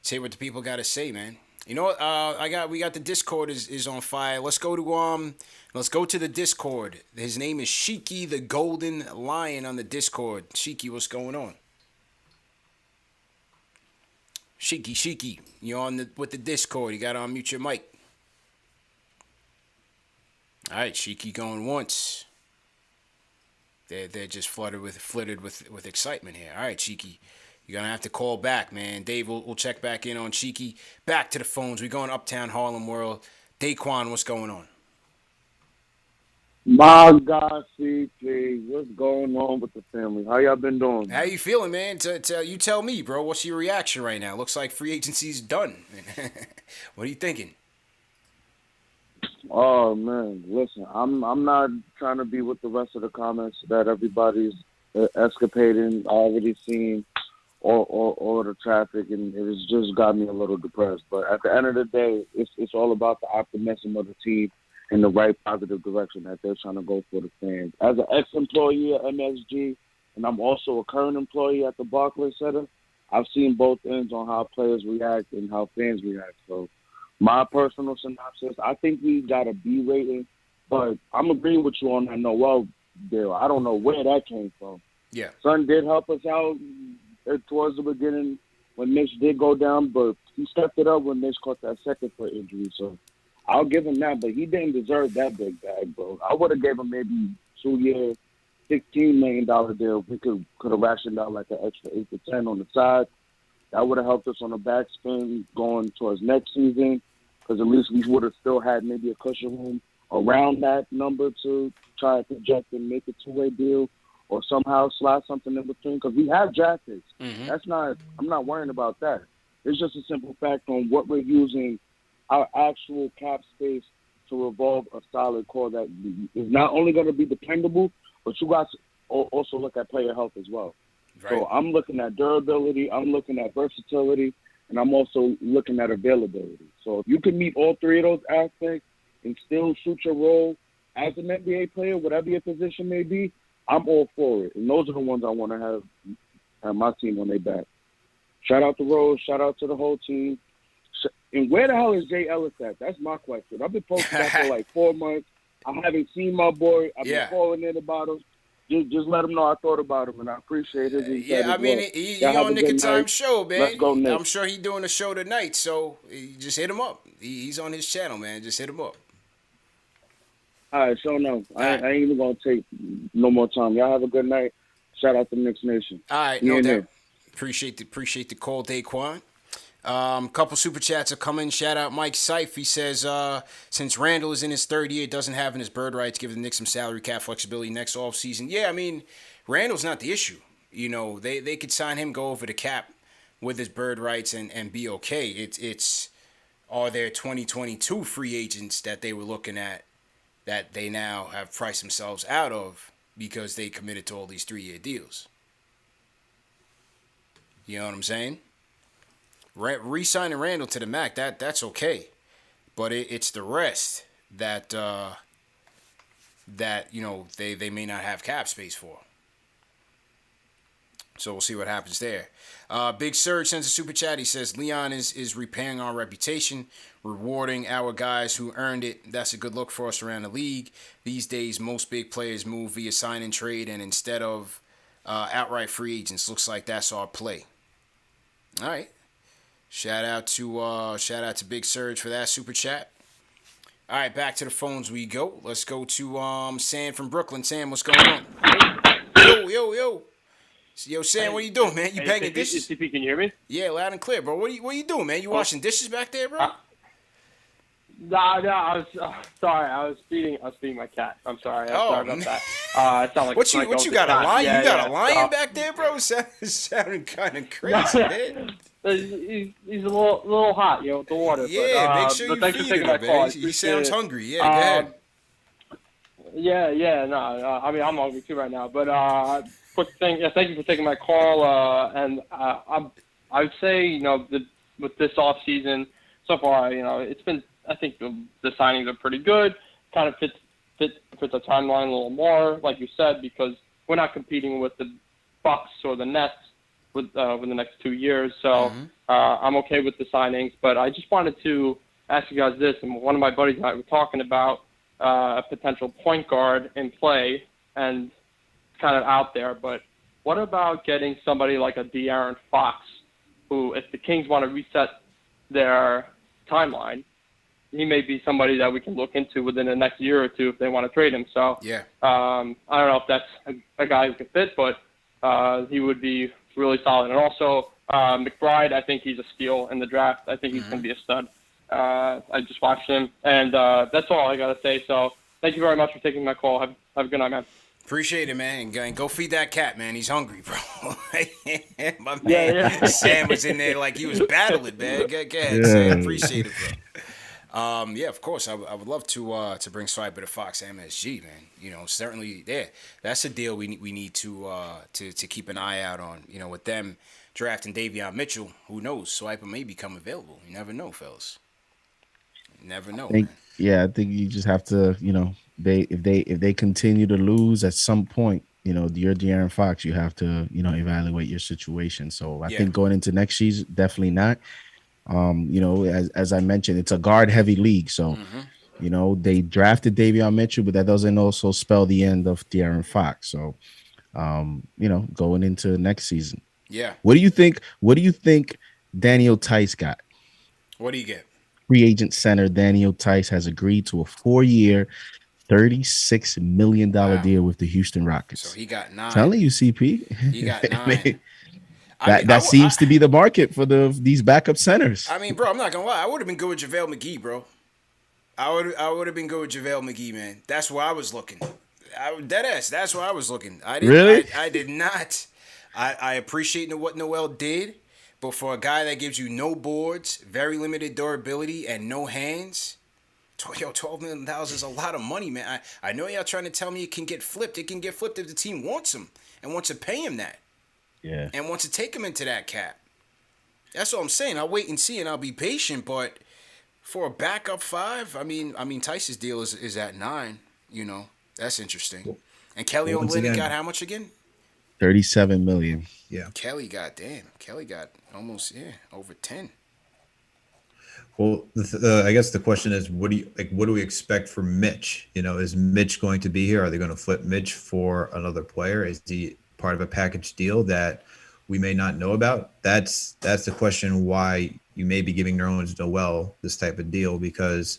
Say what the people got to say, man. You know what? We got the Discord is on fire. Let's go to the Discord. His name is Shiki the Golden Lion on the Discord. Shiki, what's going on? Shiki, you're on with the Discord. You got to unmute your mic. All right, Shiki going once. They're just flitted with excitement here. All right, Shiki. You're going to have to call back, man. Dave, we'll check back in on Shiki. Back to the phones. We're going Uptown Harlem World. Daquan, what's going on? My God, CP, what's going on with the family? How y'all been doing? How you feeling, man? You tell me, bro. What's your reaction right now? Looks like free agency's done. What are you thinking? Oh, man, listen, I'm not trying to be with the rest of the comments that everybody's escapading. I already seen all of the traffic, and it has just got me a little depressed. But at the end of the day, it's all about the optimism of the team in the right positive direction that they're trying to go for the fans. As an ex-employee at MSG, and I'm also a current employee at the Barclays Center, I've seen both ends on how players react and how fans react. So my personal synopsis, I think we got a B rating, but I'm agreeing with you on that Noel deal. I don't know where that came from. Yeah. Son did help us out towards the beginning when Mitch did go down, but he stepped it up when Mitch caught that second foot injury. So I'll give him that, but he didn't deserve that big bag, bro. I would have gave him maybe 2 year, $16 million deal. We could have rationed out like an extra 8 to 10 on the side. That would have helped us on the backspin going towards next season, because at least we would have still had maybe a cushion room around that number to try to project and make a two-way deal, or somehow slide something in between, because we have draft picks. I'm not worrying about that. It's just a simple fact on what we're using our actual cap space to revolve a solid core that is not only going to be dependable, but you guys also look at player health as well. Right. So I'm looking at durability, I'm looking at versatility, and I'm also looking at availability. So if you can meet all three of those aspects and still shoot your role as an NBA player, whatever your position may be, I'm all for it. And those are the ones I want to have my team on their back. Shout out to Rose. Shout out to the whole team. And where the hell is Jay Ellis at? That's my question. I've been posting that for like 4 months. I haven't seen my boy. I've been calling in about him. Just let him know I thought about him, and I appreciate it. Yeah, I mean, he on Nick and Time show, man. Let's go, Nick. I'm sure he's doing a show tonight, so just hit him up. He's on his channel, man. Just hit him up. All right, so no. I ain't even going to take no more time. Y'all have a good night. Shout out to Knicks Nation. All right, no doubt. Appreciate the call, Daquan. Couple super chats are coming. Shout out Mike Seif. He says, since Randall is in his third year, doesn't have in his bird rights, give the Knicks some salary cap flexibility next offseason. Yeah, I mean, Randall's not the issue. You know, they could sign him, go over the cap with his bird rights and be okay. It's are there 2022 free agents that they were looking at that they now have priced themselves out of because they committed to all these 3-year deals. You know what I'm saying? Re-signing Randall to the max, that's okay, but it's the rest that you know they may not have cap space for. So we'll see what happens there. Big Surge sends a super chat. He says Leon is repaying our reputation, rewarding our guys who earned it. That's a good look for us around the league. These days, most big players move via sign and trade, and instead of outright free agents. Looks like that's our play. All right. Shout out to Big Surge for that super chat. All right, back to the phones we go. Let's go to Sam from Brooklyn. Sam, what's going on? Yo, Sam, what are you doing, man? You banging dishes? CP, can you hear me? Yeah, loud and clear, bro. What are you doing, man? You washing dishes back there, bro? No, I was sorry. I was feeding my cat. I'm sorry. I'm sorry about that. It sounded like what you got a lion? Yeah, you got a so, lion back there, bro? Sounding kind of crazy, man. He's a little hot, with the water. Yeah, but, make sure you thanks for feed taking him, my call. man. He sounds hungry. Yeah, go ahead. Yeah, no. I mean, I'm hungry too right now. But quick thing. Yeah, thank you for taking my call. And I would say, with this off season so far, it's been. I think the signings are pretty good. Kind of fits the timeline a little more, like you said, because we're not competing with the Bucks or the Nets with the next 2 years. So I'm okay with the signings. But I just wanted to ask you guys this, and one of my buddies and I were talking about a potential point guard in play, and it's kind of out there. But what about getting somebody like a De'Aaron Fox, who, if the Kings want to reset their timeline, he may be somebody that we can look into within the next year or two if they want to trade him. So yeah, I don't know if that's a guy who can fit, but he would be really solid. And also McBride, I think he's a steal in the draft. I think he's going to be a stud. I just watched him, and that's all I got to say. So thank you very much for taking my call. Have a good night, man. Appreciate it, man. And go feed that cat, man. He's hungry, bro. My man, Yeah. Sam was in there like he was battling, man. Go ahead, Yeah. Sam. Appreciate it, bro. Yeah, of course. I would love to bring Swiper to Fox MSG, man. Certainly, that's a deal we need to keep an eye out on. With them drafting Davion Mitchell, who knows? Swiper may become available. You never know, fellas. You never know. Man. I think you just have to, if they continue to lose at some point, you're De'Aaron Fox. You have to, evaluate your situation. So I think going into next season, definitely not. As I mentioned, it's a guard heavy league. So, they drafted Davion Mitchell, but that doesn't also spell the end of De'Aaron Fox. So, going into next season. Yeah. What do you think Daniel Tice got? What do you get? Free agent center Daniel Tice has agreed to a 4-year, $36 million deal with the Houston Rockets. So he got 9. Telling you, CP. He got 9. That seems to be the market for these backup centers. I mean, bro, I'm not gonna lie. I would have been good with JaVale McGee, bro. I would have been good with JaVale McGee, man. That's where I was looking. Deadass. That's where I was looking. Really? I did not. I appreciate what Noel did, but for a guy that gives you no boards, very limited durability, and no hands, $12 million is a lot of money, man. I know y'all trying to tell me it can get flipped. It can get flipped if the team wants him and wants to pay him that. Yeah. And wants to take him into that cap. That's all I'm saying. I'll wait and see, and I'll be patient. But for a backup 5, I mean, Tice's deal is at 9. That's interesting. And Kelly Olynyk got how much again? $37 million. Yeah. Kelly got almost over 10. Well, I guess the question is, what do we expect from Mitch? Is Mitch going to be here? Are they going to flip Mitch for another player? Is he part of a package deal that we may not know about? That's the question why you may be giving Nerlens Noel this type of deal, because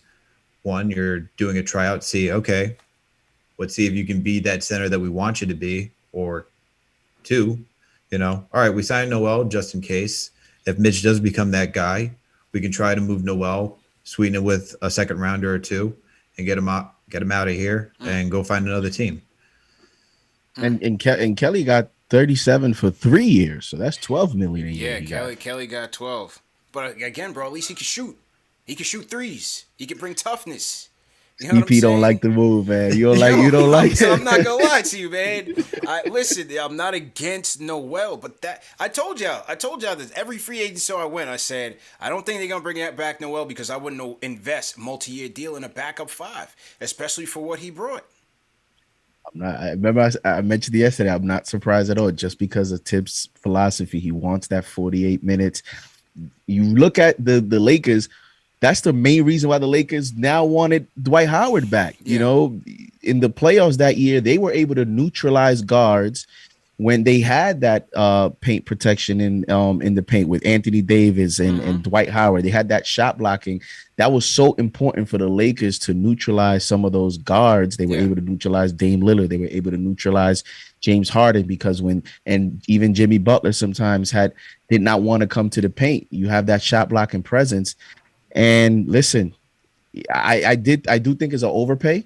one, you're doing a tryout, let's see if you can be that center that we want you to be, or two, all right, we signed Noel just in case. If Mitch does become that guy, we can try to move Noel, sweeten it with a second rounder or 2, and get him out of here and go find another team. And Kelly got 37 for 3 years, so that's $12 million a year. Yeah, Kelly got 12. But again, bro, at least he can shoot. He can shoot threes. He can bring toughness. You know CP don't like the move, man. You don't like it. I'm not gonna lie to you, man. Listen, I'm not against Noel, but I told y'all that every free agent show I went, I said I don't think they're gonna bring back Noel because I wouldn't invest multi-year deal in a backup 5, especially for what he brought. I remember I mentioned yesterday, I'm not surprised at all, just because of Tibbs' philosophy. He wants that 48 minutes. You look at the Lakers, that's the main reason why the Lakers now wanted Dwight Howard back. Yeah. In the playoffs that year, they were able to neutralize guards when they had that paint protection in the paint with Anthony Davis and Dwight Howard. They had that shot blocking. That was so important for the Lakers to neutralize some of those guards. They were able to neutralize Dame Lillard. They were able to neutralize James Harden because and even Jimmy Butler sometimes did not want to come to the paint. You have that shot blocking presence. And listen, I do think it's an overpay.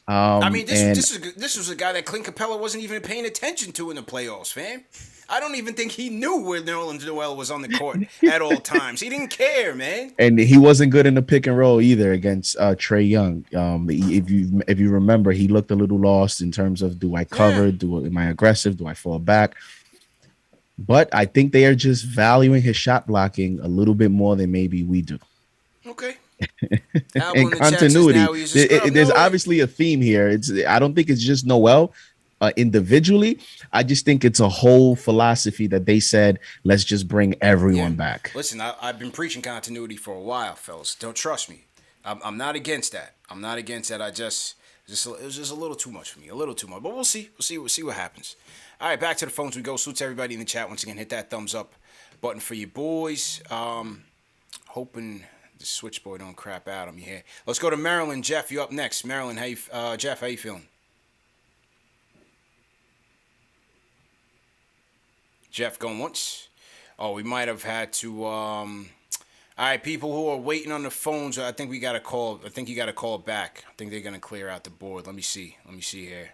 I mean, this was a guy that Clint Capella wasn't even paying attention to in the playoffs, fam. I don't even think he knew where Nerlens Noel was on the court at all times. He didn't care, man. And he wasn't good in the pick and roll either against Trae Young. If you remember, he looked a little lost in terms of, do I cover? Am I aggressive? Do I fall back? But I think they are just valuing his shot blocking a little bit more than maybe we do. Okay. And continuity. There's obviously a theme here. I don't think it's just Noel individually. I just think it's a whole philosophy that they said, let's just bring everyone back. Listen, I've been preaching continuity for a while, fellas. Don't trust me. I'm not against that. I'm not against that. It was just a little too much for me. A little too much. But we'll see. We'll see what happens. All right, back to the phones we go. Salute to everybody in the chat. Once again, hit that thumbs up button for you boys. Hoping the switchboard don't crap out on me here. Let's go to Maryland. Jeff, you up next. Maryland, Jeff, how you feeling? Jeff going once. Oh, we might have had to. All right, people who are waiting on the phones, I think we got to call. I think you got to call back. I think they're gonna clear out the board. Let me see here.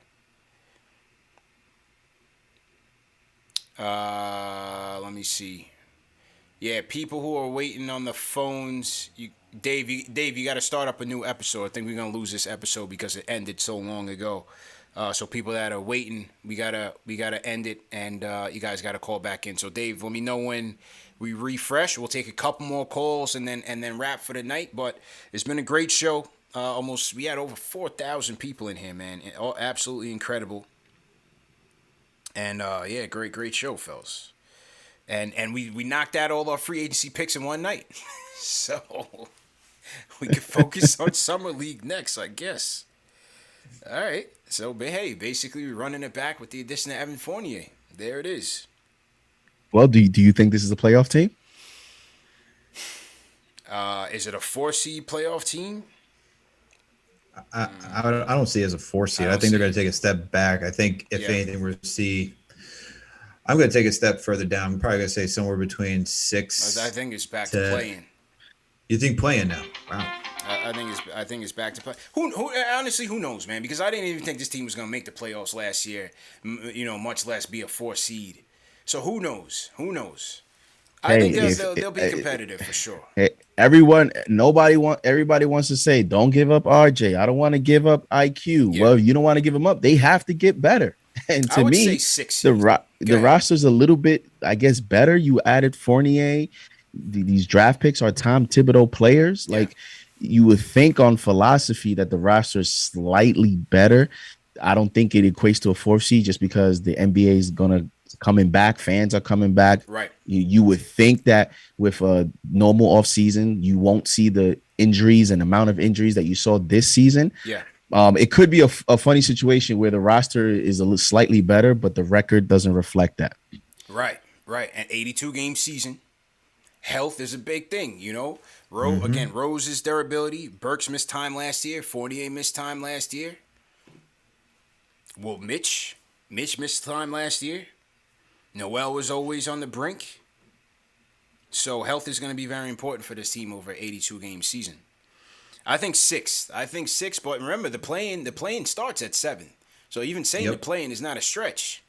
Let me see. Yeah, people who are waiting on the phones. Dave, you got to start up a new episode. I think we're gonna lose this episode because it ended so long ago. So people that are waiting, we gotta end it, and you guys gotta call back in. So Dave, let me know when we refresh. We'll take a couple more calls and then wrap for the night. But it's been a great show. We had over 4,000 people in here, man. Absolutely incredible. And yeah, great show, fellas. And we knocked out all our free agency picks in one night. So we can focus on Summer League next, I guess. All right. So, hey, basically we're running it back with the addition of Evan Fournier. There it is. Well, do you think this is a playoff team? Is it a 4-seed playoff team? I don't see it as a 4-seed. I think they're going to take a step back. I think if anything, we're to see. I'm going to take a step further down. I'm probably going to say somewhere between 6. I think it's back to playing. You think playing now? Wow. I think it's back to play. Honestly, who knows, man? Because I didn't even think this team was going to make the playoffs last year. Much less be a 4-seed. So who knows? I think they'll be competitive for sure. Everybody wants to say, don't give up RJ. I don't want to give up IQ. Yeah. Well, you don't want to give them up. They have to get better. And to me, the roster's a little bit, I guess, better. You added Fournier. These draft picks are Tom Thibodeau players. Yeah. Like, you would think on philosophy that the roster is slightly better. I don't think it equates to a 4th seed just because the NBA is coming back. Fans are coming back. Right. You would think that with a normal offseason, you won't see the injuries and amount of injuries that you saw this season. Yeah. It could be a funny situation where the roster is a little slightly better, but the record doesn't reflect that. Right. An 82-game season. Health is a big thing, Again, Rose's durability. Burks missed time last year. Fournier missed time last year. Well, Mitch missed time last year. Noel was always on the brink. So health is going to be very important for this team over an 82-game season. I think 6. But remember, the playing starts at 7. So even saying the playing is not a stretch.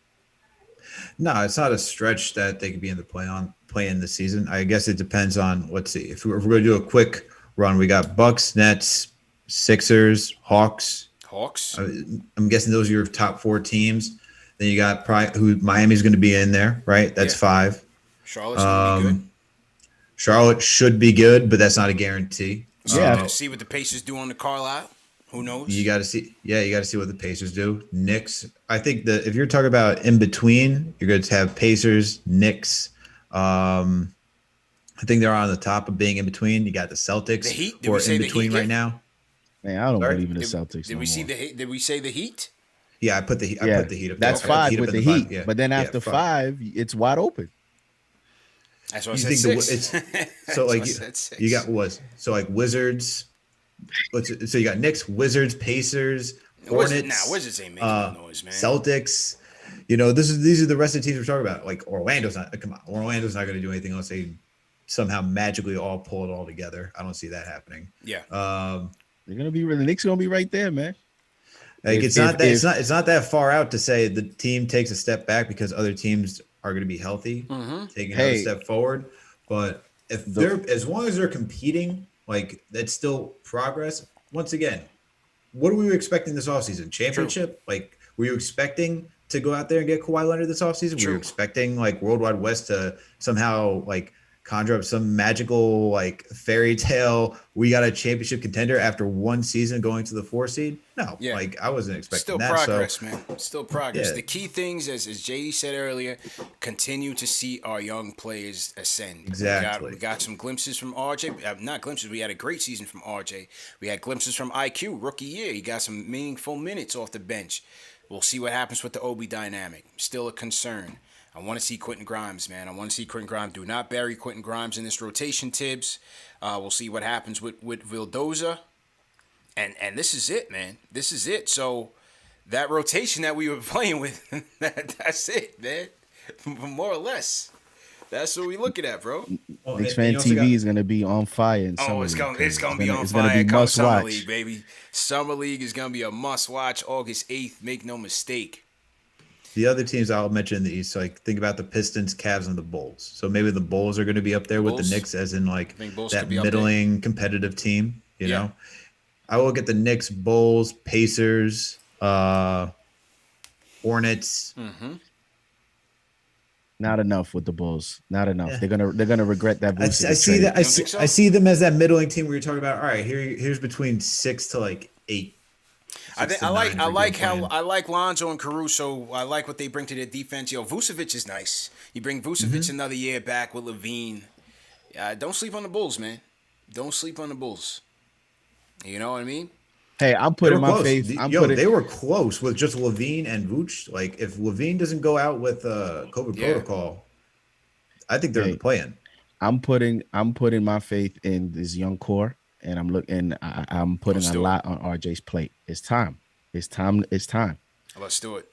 No, it's not a stretch that they could be in the play-in this season. I guess it depends on, let's see, if we're going to do a quick run, we got Bucks, Nets, Sixers, Hawks. I'm guessing those are your top 4 teams. Then you got Miami's going to be in there, right? That's 5. Charlotte's going to be good. Charlotte should be good, but that's not a guarantee. See what the Pacers do on the Carlisle. Who knows? You got to see. Yeah, you got to see what the Pacers do. Knicks. I think that if you're talking about in between, you're going to have Pacers, Knicks. I think they're on the top of being in between. You got the Celtics. The Heat. Who are in between right now. Man, I don't believe in the Celtics. Did we see the Heat? Did we say the Heat? Yeah, I put the Heat. I put the Heat up. That's 5 with the Heat. Yeah. But then after 5, it's wide open. That's what I said. 6. So like you got Wizards. So you got Knicks, Wizards, Pacers, Hornets. Wizards ain't making no noise, man. Celtics. These are the rest of the teams we're talking about. Like Orlando's not. Come on, Orlando's not going to do anything unless they somehow magically all pull it all together. I don't see that happening. Yeah. The Knicks gonna be right there, man. Like it's not that far out to say the team takes a step back because other teams are going to be healthy, taking another step forward. But if they're as long as they're competing, like that's still progress. Once again, what were we expecting this offseason? Championship? True. Like, were you expecting to go out there and get Kawhi Leonard this offseason? True. Were you expecting like Worldwide West to somehow like conjure up some magical like fairy tale? We got a championship contender after one season going to the 4 seed. No, like I wasn't expecting Still that. Progress, man. Still progress. Yeah. The key things, as JD said earlier, continue to see our young players ascend. Exactly. We got some glimpses from RJ. Not glimpses. We had a great season from RJ. We had glimpses from IQ, rookie year. He got some meaningful minutes off the bench. We'll see what happens with the Obi dynamic. Still a concern. I want to see Quentin Grimes, man. I want to see Quentin Grimes. Do not bury Quentin Grimes in this rotation, Tibbs. We'll see what happens with Vildoza. And this is it, man. This is it. So that rotation that we were playing with, that's it, man. More or less. That's what we looking at, bro. Knicks Fan TV is gonna be on fire in summer. It's gonna be on fire. Come Summer League, baby. Summer League is gonna be a must watch. August 8th. Make no mistake. The other teams I'll mention in the East, like think about the Pistons, Cavs, and the Bulls. So maybe the Bulls are going to be up there with the Knicks, as in like that middling competitive team. You know, I will get the Knicks, Bulls, Pacers, Hornets. Mm-hmm. Not enough with the Bulls. Not enough. Yeah. They're gonna regret that. I see them as that middling team where you're talking about. All right, here's between 6 to like 8. I like Lonzo and Caruso. I like what they bring to their defense. Yo, Vucevic is nice. You bring Vucevic another year back with LaVine. Don't sleep on the Bulls, man. Don't sleep on the Bulls. You know what I mean? Hey, I'm putting my faith. They were close with just LaVine and Vooch. Like if LaVine doesn't go out with COVID protocol, I think they're in the play-in. I'm putting my faith in this young core. And I'm putting a lot on RJ's plate. It's time. Let's do it.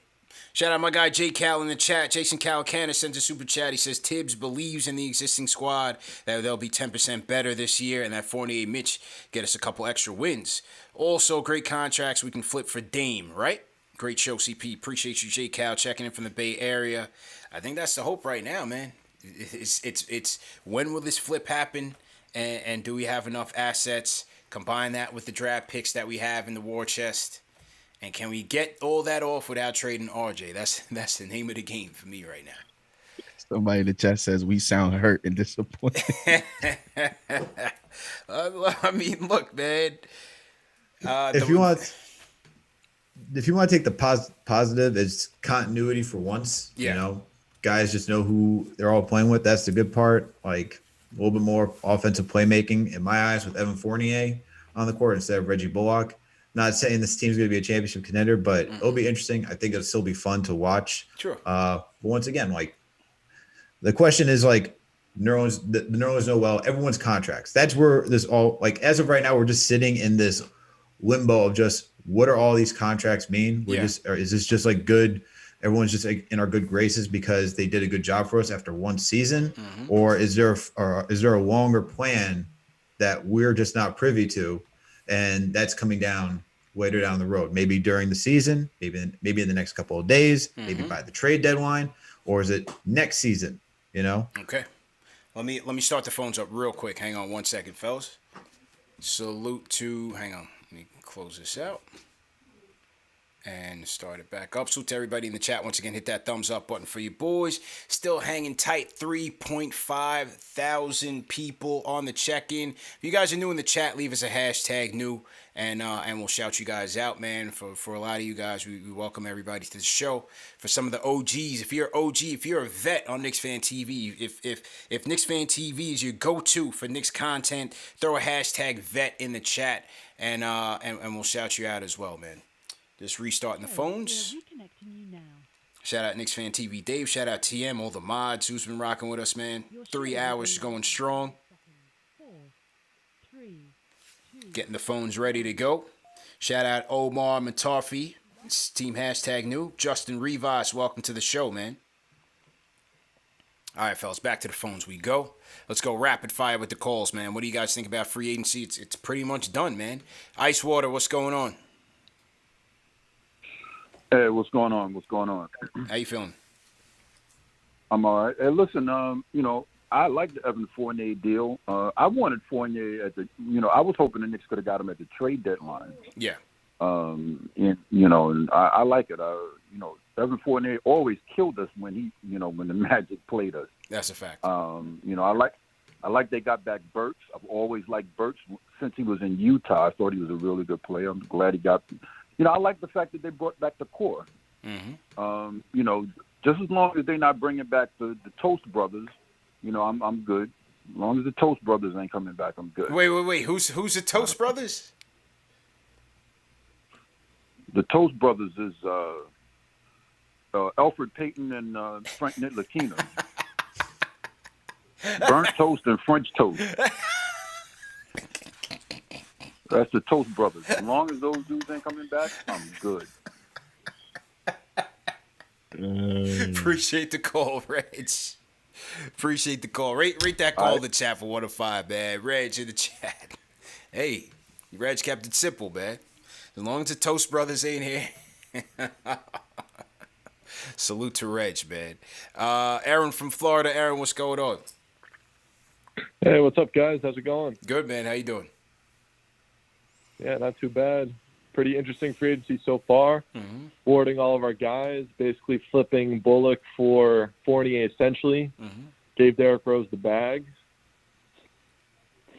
Shout out my guy Jay Cal in the chat. Jason Calcana sends a super chat. He says Tibbs believes in the existing squad that they'll be 10% better this year and that Fournier Mitch get us a couple extra wins. Also, great contracts we can flip for Dame, right? Great show, CP. Appreciate you, Jay Cal, checking in from the Bay Area. I think that's the hope right now, man. It's when will this flip happen? And do we have enough assets? Combine that with the draft picks that we have in the war chest. And can we get all that off without trading RJ? That's the name of the game for me right now. Somebody in the chat says we sound hurt and disappointed. I mean, look, man. If you want to take the positive, it's continuity for once. Yeah. You know, guys just know who they're all playing with. That's the good part. Like, a little bit more offensive playmaking in my eyes with Evan Fournier on the court instead of Reggie Bullock. Not saying this team's going to be a championship contender, but it'll be interesting. I think it'll still be fun to watch. Sure. But once again, like the question is like Nerlens Noel, everyone's contracts. That's where this all like as of right now, we're just sitting in this limbo of just what are all these contracts mean? Is this just like good? Everyone's just like in our good graces because they did a good job for us after one season, or is there a longer plan that we're just not privy to, and that's coming down later down the road? Maybe during the season, maybe in the next couple of days, maybe by the trade deadline, or is it next season? You know? Okay. Let me start the phones up real quick. Hang on one second, fellas. Salute to. Hang on. Let me close this out. And start it back up. So to everybody in the chat, once again, hit that thumbs up button for you boys. Still hanging tight, 3.5 thousand people on the check-in. If you guys are new in the chat, leave us a hashtag new, and we'll shout you guys out, man. For a lot of you guys, we welcome everybody to the show. For some of the OGs, if you're an OG, if you're a vet on Knicks Fan TV, if Knicks Fan TV is your go-to for Knicks content, throw a hashtag vet in the chat, and we'll shout you out as well, man. Just restarting the phones. Shout out Knicks Fan TV Dave. Shout out TM, all the mods who's been rocking with us, man. 3 hours going strong. Getting the phones ready to go. Shout out Omar Matarfi. It's team hashtag new. Justin Rivas, welcome to the show, man. All right, fellas, back to the phones we go. Let's go rapid fire with the calls, man. What do you guys think about free agency? It's pretty much done, man. Ice Water, what's going on? Hey, what's going on? What's going on? How you feeling? I'm all right. Hey, listen, I like the Evan Fournier deal. I wanted Fournier I was hoping the Knicks could have got him at the trade deadline. Yeah. And I like it. Evan Fournier always killed us when when the Magic played us. That's a fact. I like they got back Burks. I've always liked Burks since he was in Utah. I thought he was a really good player. I'm glad he got. I like the fact that they brought back the core. Mm-hmm. Just as long as they're not bringing back the Toast Brothers, I'm good. As long as the Toast Brothers ain't coming back, I'm good. Wait. Who's the Toast Brothers? The Toast Brothers is Alfred Payton and Frank Ntilikina. Burnt toast and French toast. That's the Toast Brothers. As long as those dudes ain't coming back, I'm good. Appreciate the call, Reg. Appreciate the call. Rate that call in the chat for 1 to 5, man. Reg in the chat. Hey, Reg kept it simple, man. As long as the Toast Brothers ain't here. Salute to Reg, man. Aaron from Florida. Aaron, what's going on? Hey, what's up, guys? How's it going? Good, man. How you doing? Yeah, not too bad. Pretty interesting free agency so far. Mm-hmm. Boarding all of our guys, basically flipping Bullock for Fournier, essentially. Mm-hmm. Gave Derrick Rose the bag.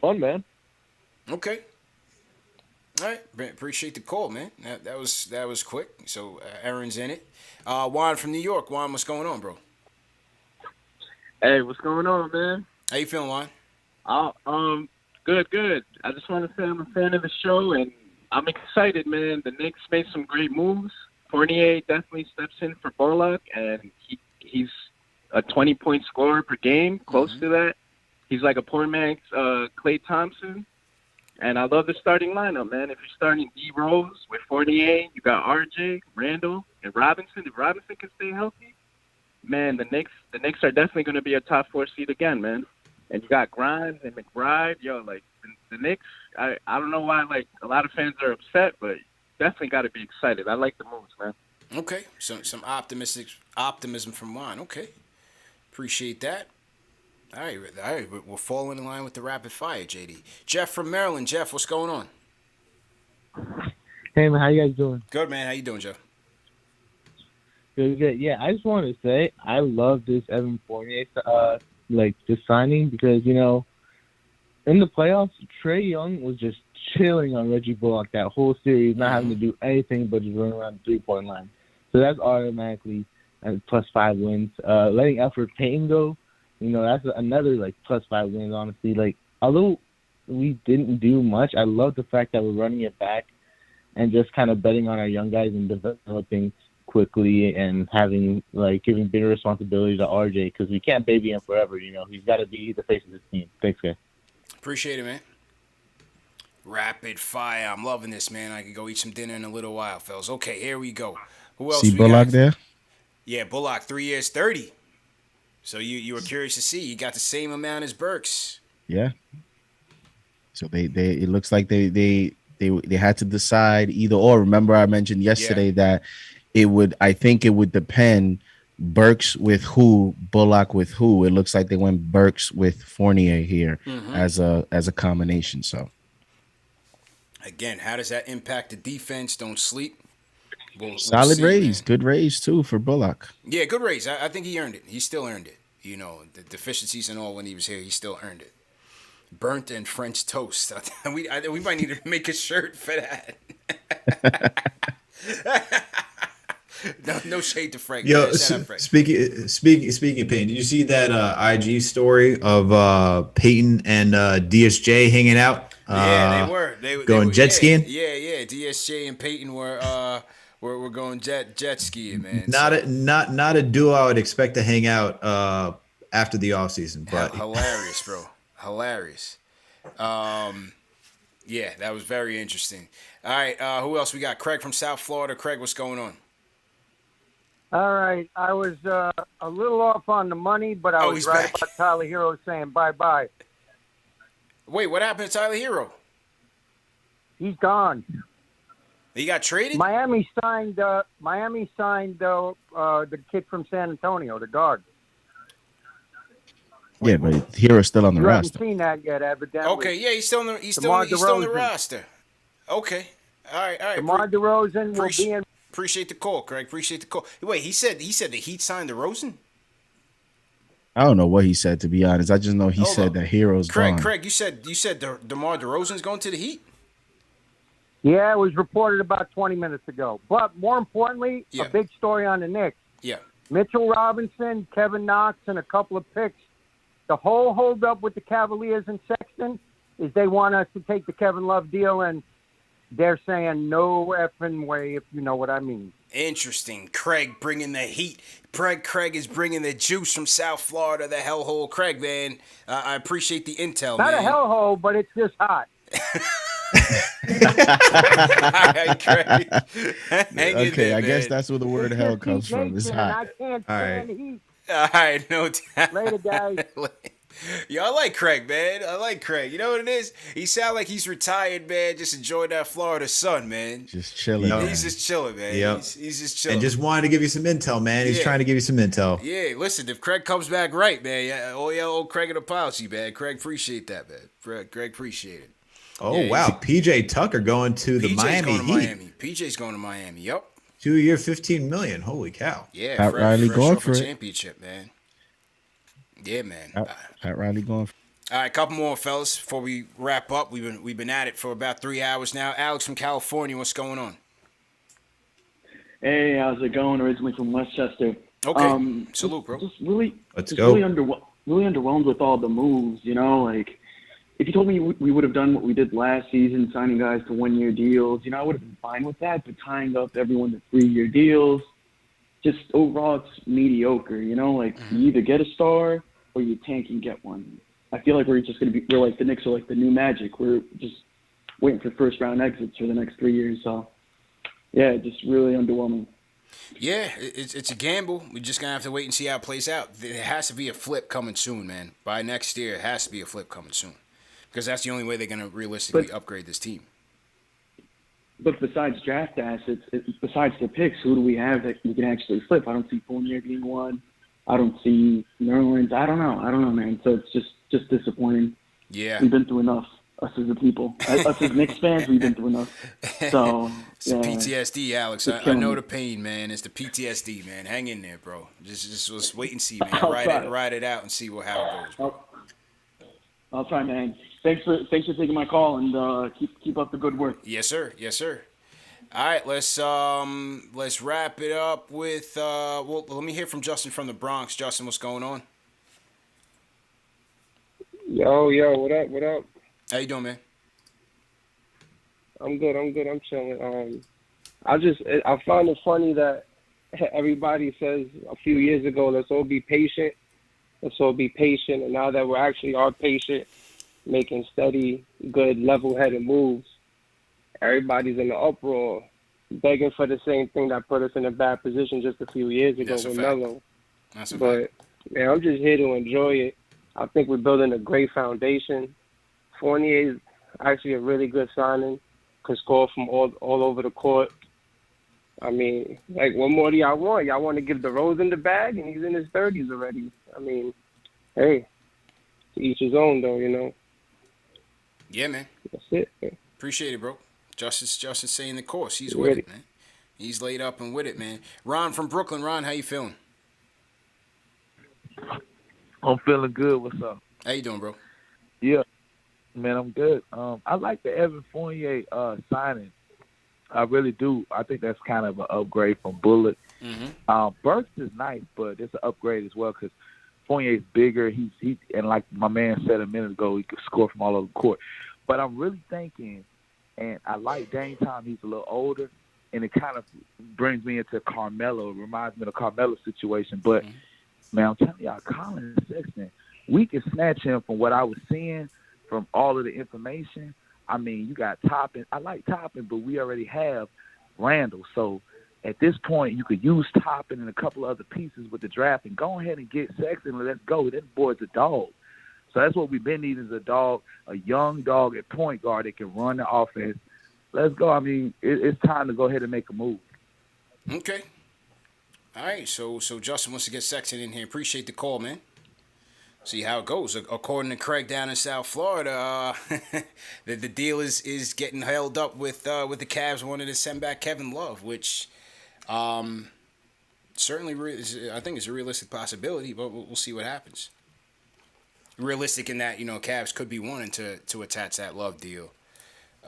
Fun, man. Okay. All right. Appreciate the call, man. That was quick. So Aaron's in it. Juan from New York. Juan, what's going on, bro? Hey, what's going on, man? How you feeling, Juan? Good. I just want to say I'm a fan of the show, and I'm excited, man. The Knicks made some great moves. Fournier definitely steps in for Bullock, and he's a 20-point scorer per game, close to that. He's like a poor man's Klay Thompson. And I love the starting lineup, man. If you're starting D. Rose with Fournier, you got RJ, Randall, and Robinson. If Robinson can stay healthy, man, the Knicks are definitely going to be a top 4 seed again, man. And you got Grimes and McBride. The Knicks, I don't know why, a lot of fans are upset, but definitely got to be excited. I like the moves, man. Okay. Some optimism from Juan. Okay. Appreciate that. All right. We're falling in line with the rapid fire, JD. Jeff from Maryland. Jeff, what's going on? Hey, man, how you guys doing? Good, man. How you doing, Jeff? Good. Yeah, I just wanted to say I love this Evan Fournier, this signing because, in the playoffs, Trae Young was just chilling on Reggie Bullock that whole series, not having to do anything but just run around the 3-point line. So that's automatically +5 wins. Letting Alfred Payton go, that's another +5 wins, honestly. Although we didn't do much, I love the fact that we're running it back and just kind of betting on our young guys and developing quickly and having giving bigger responsibility to RJ because we can't baby him forever. He's got to be the face of the team. Thanks, guys. Appreciate it, man. Rapid fire. I'm loving this, man. I could go eat some dinner in a little while, fellas. Okay, here we go. Who else? See Bullock there? Yeah, Bullock, 3 years, 30. So you were curious to see. You got the same amount as Burks. Yeah. So they it looks like they had to decide either or. Remember, I mentioned yesterday that I think it would depend Burks with who, Bullock with who. It looks like they went Burks with Fournier here as a combination. So again, how does that impact the defense? Don't sleep. We'll solid see, raise, man. Good raise too for Bullock. Yeah, good raise. I think he earned it. He still earned it. The deficiencies and all when he was here, he still earned it. Burnt and French toast. We might need to make a shirt for that. No shade to Frank. Yo, Frank. speaking of Peyton, did you see that IG story of Peyton and DSJ hanging out? Yeah, they were. They going were, jet skiing. Yeah. DSJ and Peyton were going jet skiing, man. Not a duo I would expect to hang out after the offseason. But hilarious, bro. Hilarious. Yeah, that was very interesting. All right, who else we got? Craig from South Florida. Craig, what's going on? All right. I was a little off on the money, but I was he's right back. about Tyler Hero saying bye-bye. Wait, what happened to Tyler Hero? He's gone. He got traded? Miami signed the kid from San Antonio, the guard. Yeah, but Hero's still on the You haven't roster. seen that yet, evidently. Okay, yeah, he's still on the DeMar DeRozan. roster. Okay. All right. DeMar DeRozan will be in. Appreciate the call, Craig. Appreciate the call. Wait, he said the Heat signed DeRozan? I don't know what he said, to be honest. I just know he said that Hero's gone. Craig, you said DeMar DeRozan's going to the Heat? Yeah, it was reported about 20 minutes ago. But more importantly, a big story on the Knicks. Yeah. Mitchell Robinson, Kevin Knox, and a couple of picks. The whole holdup with the Cavaliers and Sexton is they want us to take the Kevin Love deal, and they're saying no effing way, if you know what I mean. Interesting. Craig bringing the heat. Craig is bringing the juice from South Florida, the hellhole. Craig, man, I appreciate the intel, Not man. a hellhole, but it's just hot. All right, Craig. Hang in Okay, there, I guess man. that's where the word hell comes from. It's hot. I can't stand the heat. All right, no doubt. Later, guys. Yo, I like Craig, man. I like Craig. You know what it is? He sound like he's retired, man. Just enjoying that Florida sun, man. Just chilling. He's just chilling, man. Yep. He's just chilling. And just wanted to give you some intel, man. He's Yeah. trying to give you some intel. Yeah, listen, if Craig comes back right, man, old Craig and the policy, man. Craig appreciate that, man. Craig appreciate it. Oh, Yeah, wow. PJ Tucker going to the PJ's Miami going to Heat. Miami. PJ's going to Miami. Yep. 2-year, $15 million. Holy cow. Yeah, Pat Riley fresh going off for a it. championship, man. Yeah, man. Pat Riley going for All right, a couple more, fellas, before we wrap up. We've been at it for about 3 hours now. Alex from California, what's going on? Hey, how's it going? Originally from Westchester. Okay, salute, bro. Just really, Let's just go. Really underwhelmed with all the moves. You know, like if you told me we would have done what we did last season, signing guys to 1-year deals, you know, I would have been fine with that. But tying up everyone to 3-year deals, just overall, it's mediocre. You know, like you either get a star or you tank and get one. I feel like we're like the Knicks are like the new Magic. We're just waiting for first round exits for the next 3 years. So, yeah, just really underwhelming. Yeah, it's a gamble. We're just going to have to wait and see how it plays out. There has to be a flip coming soon, man. By next year, it has to be a flip coming soon. Because that's the only way they're going to realistically upgrade this team. But besides draft assets, besides the picks, who do we have that we can actually flip? I don't see Fournier being one. I don't see Nerlens. I don't know, man. So it's just disappointing. Yeah. We've been through enough. Us as a people. Us as Knicks fans, we've been through enough. So, It's the PTSD, Alex. I killing know me. the pain, man. It's the PTSD, man. Hang in there, bro. Just wait and see, man. I'll try. Ride it out and see how it goes. I'll try, man. Thanks for taking my call and keep up the good work. Yes, sir. Yes, sir. All right, let's wrap it up with well, let me hear from Justin from the Bronx. Justin, what's going on? Yo, what up? How you doing, man? I'm good. I'm chilling. I find it funny that everybody says a few years ago, let's all be patient. And now that we're actually are patient, making steady, good, level-headed moves, everybody's in the uproar, begging for the same thing that put us in a bad position just a few years ago That's a with fact. Melo. That's a But, man, I'm just here to enjoy it. I think we're building a great foundation. Fournier is actually a really good signing. Can score from all over the court. I mean, like, what more do y'all want? Y'all want to give DeRozan the bag, and he's in his 30s already. I mean, hey, to each his own, though, you know. Yeah, man. That's it, man. Appreciate it, bro. Justice saying the course. He's You with ready? it, man. He's laid up and with it, man. Ron from Brooklyn. Ron, how you feeling? I'm feeling good. What's up? How you doing, bro? Yeah, man, I'm good. I like the Evan Fournier signing. I really do. I think that's kind of an upgrade from Bullock. Mm-hmm. Burks is nice, but it's an upgrade as well because Fournier's bigger. He and like my man said a minute ago, he could score from all over the court. But I'm really thinking, and I like Dame Time. He's a little older, and it kind of brings me into Carmelo. It reminds me of the Carmelo situation. But man, I'm telling y'all, Colin Sexton, we can snatch him from what I was seeing from all of the information. I mean, you got Toppin. I like Toppin, but we already have Randall. So at this point, you could use Toppin and a couple of other pieces with the draft and go ahead and get Sexton and let's go. That boy's a dog. So that's what we've been needing is a dog, a young dog at point guard that can run the offense. Let's go. I mean, it's time to go ahead and make a move. Okay. All right. So Justin wants to get Sexton in here. Appreciate the call, man. See how it goes. According to Craig down in South Florida, the deal is getting held up with the Cavs wanting to send back Kevin Love, which certainly I think is a realistic possibility, but we'll see what happens. Realistic in that, Cavs could be wanting to attach that Love deal.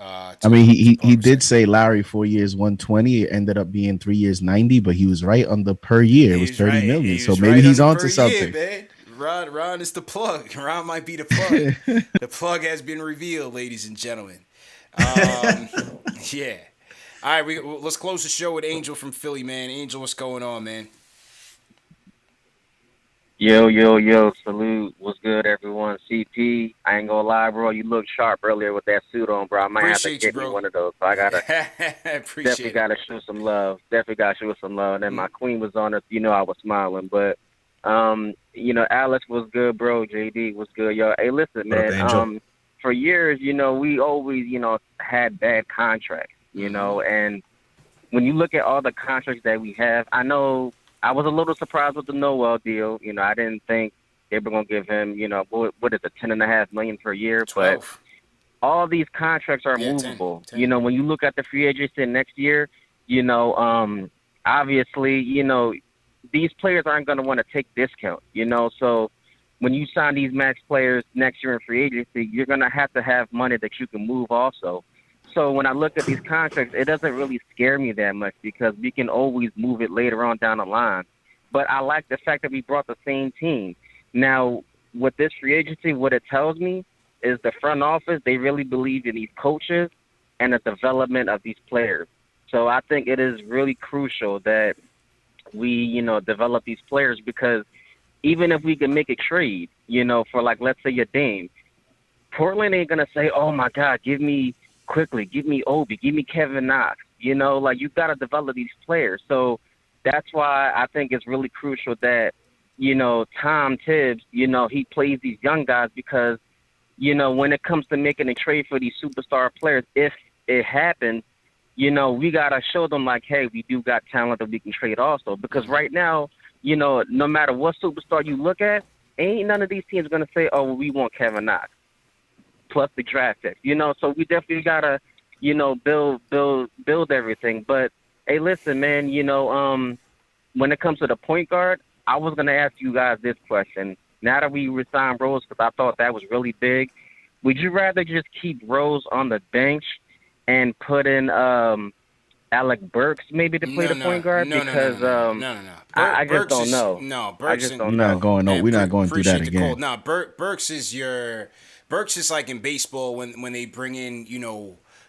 I mean, he did say Lowry 4 years 120. It ended up being 3 years 90, but he was right on the per year. It was 30 million. So maybe he's onto something. Man. Ron is the plug. Ron might be the plug. The plug has been revealed, ladies and gentlemen. Yeah. All right, let's close the show with Angel from Philly, man. Angel, what's going on, man? Yo, salute. What's good, everyone? CP, I ain't gonna lie, bro. You look sharp earlier with that suit on, bro. I might have to get me one of those. So I gotta definitely gotta show some love. And then my queen was on us. I was smiling. But Alex was good, bro. JD was good, yo. Hey, listen, man. For years, we always, had bad contracts, and when you look at all the contracts that we have, I know I was a little surprised with the Noel deal. I didn't think they were going to give him, what is it, $10.5 million per year. 12. But all these contracts are movable. 10. When you look at the free agency next year, obviously, these players aren't going to want to take discount, So when you sign these max players next year in free agency, you're going to have money that you can move also. So when I look at these contracts, it doesn't really scare me that much because we can always move it later on down the line. But I like the fact that we brought the same team. Now, with this free agency, what it tells me is the front office, they really believe in these coaches and the development of these players. So I think it is really crucial that we, develop these players because even if we can make a trade, for like, let's say your Dame, Portland ain't going to say, oh, my God, give me Obi, give me Kevin Knox. You got to develop these players. So that's why I think it's really crucial that, Tom Tibbs, he plays these young guys because, when it comes to making a trade for these superstar players, if it happens, we got to show them like, hey, we do got talent that we can trade also. Because right now, no matter what superstar you look at, ain't none of these teams going to say, oh, well, we want Kevin Knox plus the draft pick, so we definitely gotta, build everything. But hey, listen, man, when it comes to the point guard, I was gonna ask you guys this question. Now that we resigned Rose, because I thought that was really big, would you rather just keep Rose on the bench and put in Alec Burks maybe to play the point guard? No. I just don't know. No, Burks. We're not going through that again. No, Burks is like in baseball when they bring in,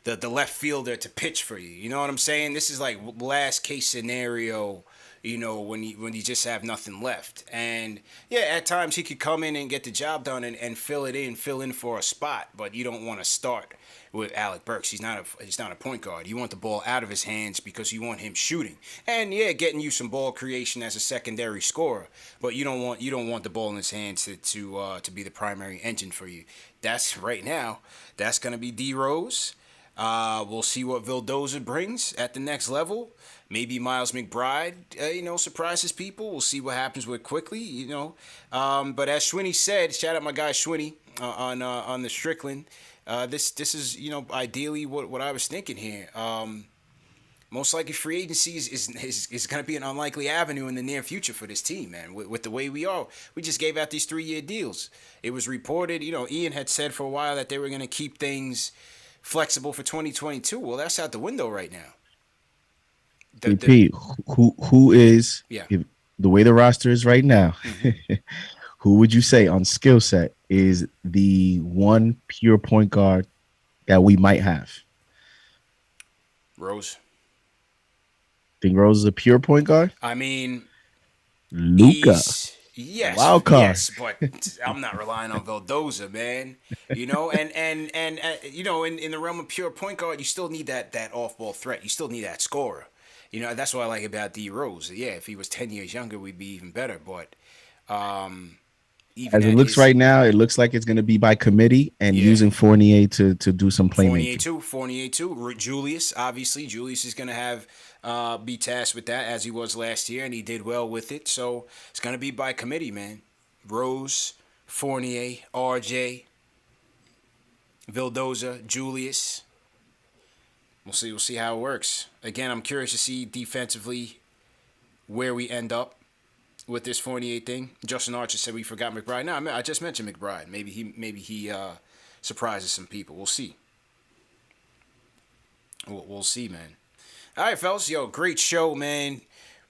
the left fielder to pitch for you. You know what I'm saying? This is like last case scenario, when you just have nothing left. And yeah, at times he could come in and get the job done and fill in for a spot, but you don't want to start with Alec Burks. He's not a point guard. You want the ball out of his hands because you want him shooting. And yeah, getting you some ball creation as a secondary scorer, but you don't want the ball in his hands to be the primary engine for you. That's right now. That's going to be D Rose. We'll see what Vildoza brings at the next level. Maybe Miles McBride, surprises people. We'll see what happens with Quickly, But as Schwinny said, shout out my guy Schwinny on the Strickland. This is ideally what I was thinking here. Most likely free agency is going to be an unlikely avenue in the near future for this team, man. With the way we are, we just gave out these 3-year deals. It was reported, Ian had said for a while that they were going to keep things flexible for 2022. Well, that's out the window right now. Repeat, who is the way the roster is right now? Mm-hmm. Who would you say on skill set is the one pure point guard that we might have? Rose. Think Rose is a pure point guard? I mean, Luka. Yes, wild card. Yes, but I'm not relying on Vildoza, man. And in the realm of pure point guard, you still need that off-ball threat. You still need that scorer. You know, that's what I like about D Rose. Yeah, if he was 10 years younger, we'd be even better. But even as it looks right now, it looks like it's going to be by committee and using Fournier to do some playmaking. Fournier too. Julius, obviously, Julius is going to have be tasked with that as he was last year, and he did well with it. So it's going to be by committee, man. Rose, Fournier, RJ, Vildoza, Julius. We'll see. We'll see how it works. Again, I'm curious to see defensively where we end up with this Fournier thing. Justin Archer said we forgot McBride. No, I just mentioned McBride. Maybe he surprises some people. We'll see. We'll see, man. All right, fellas. Yo, great show, man.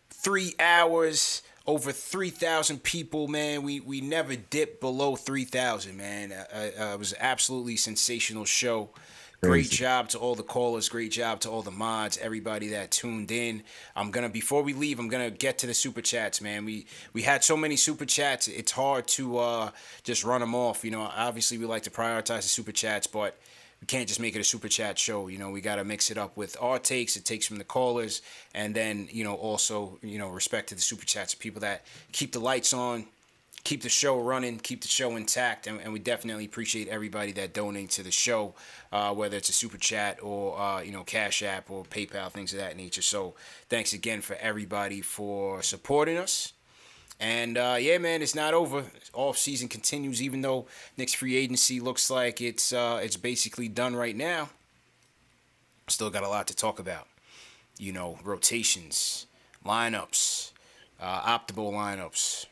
3 hours, over 3,000 people, man. We never dipped below 3,000, man. It was an absolutely sensational show. Great job to all the callers. Great job to all the mods, everybody that tuned in. Before we leave, I'm gonna get to the super chats, man. We had so many super chats. It's hard to just run them off. You know, obviously we like to prioritize the super chats, but we can't just make it a super chat show. You know, we gotta mix it up with our takes. It takes from the callers, and then also respect to the super chats of people that keep the lights on, keep the show running, keep the show intact, and we definitely appreciate everybody that donates to the show, whether it's a super chat or Cash App or PayPal, things of that nature. So thanks again for everybody for supporting us. And yeah, man, it's not over. Off season continues, even though Knicks free agency looks like it's basically done right now. Still got a lot to talk about. Rotations, lineups, optimal lineups.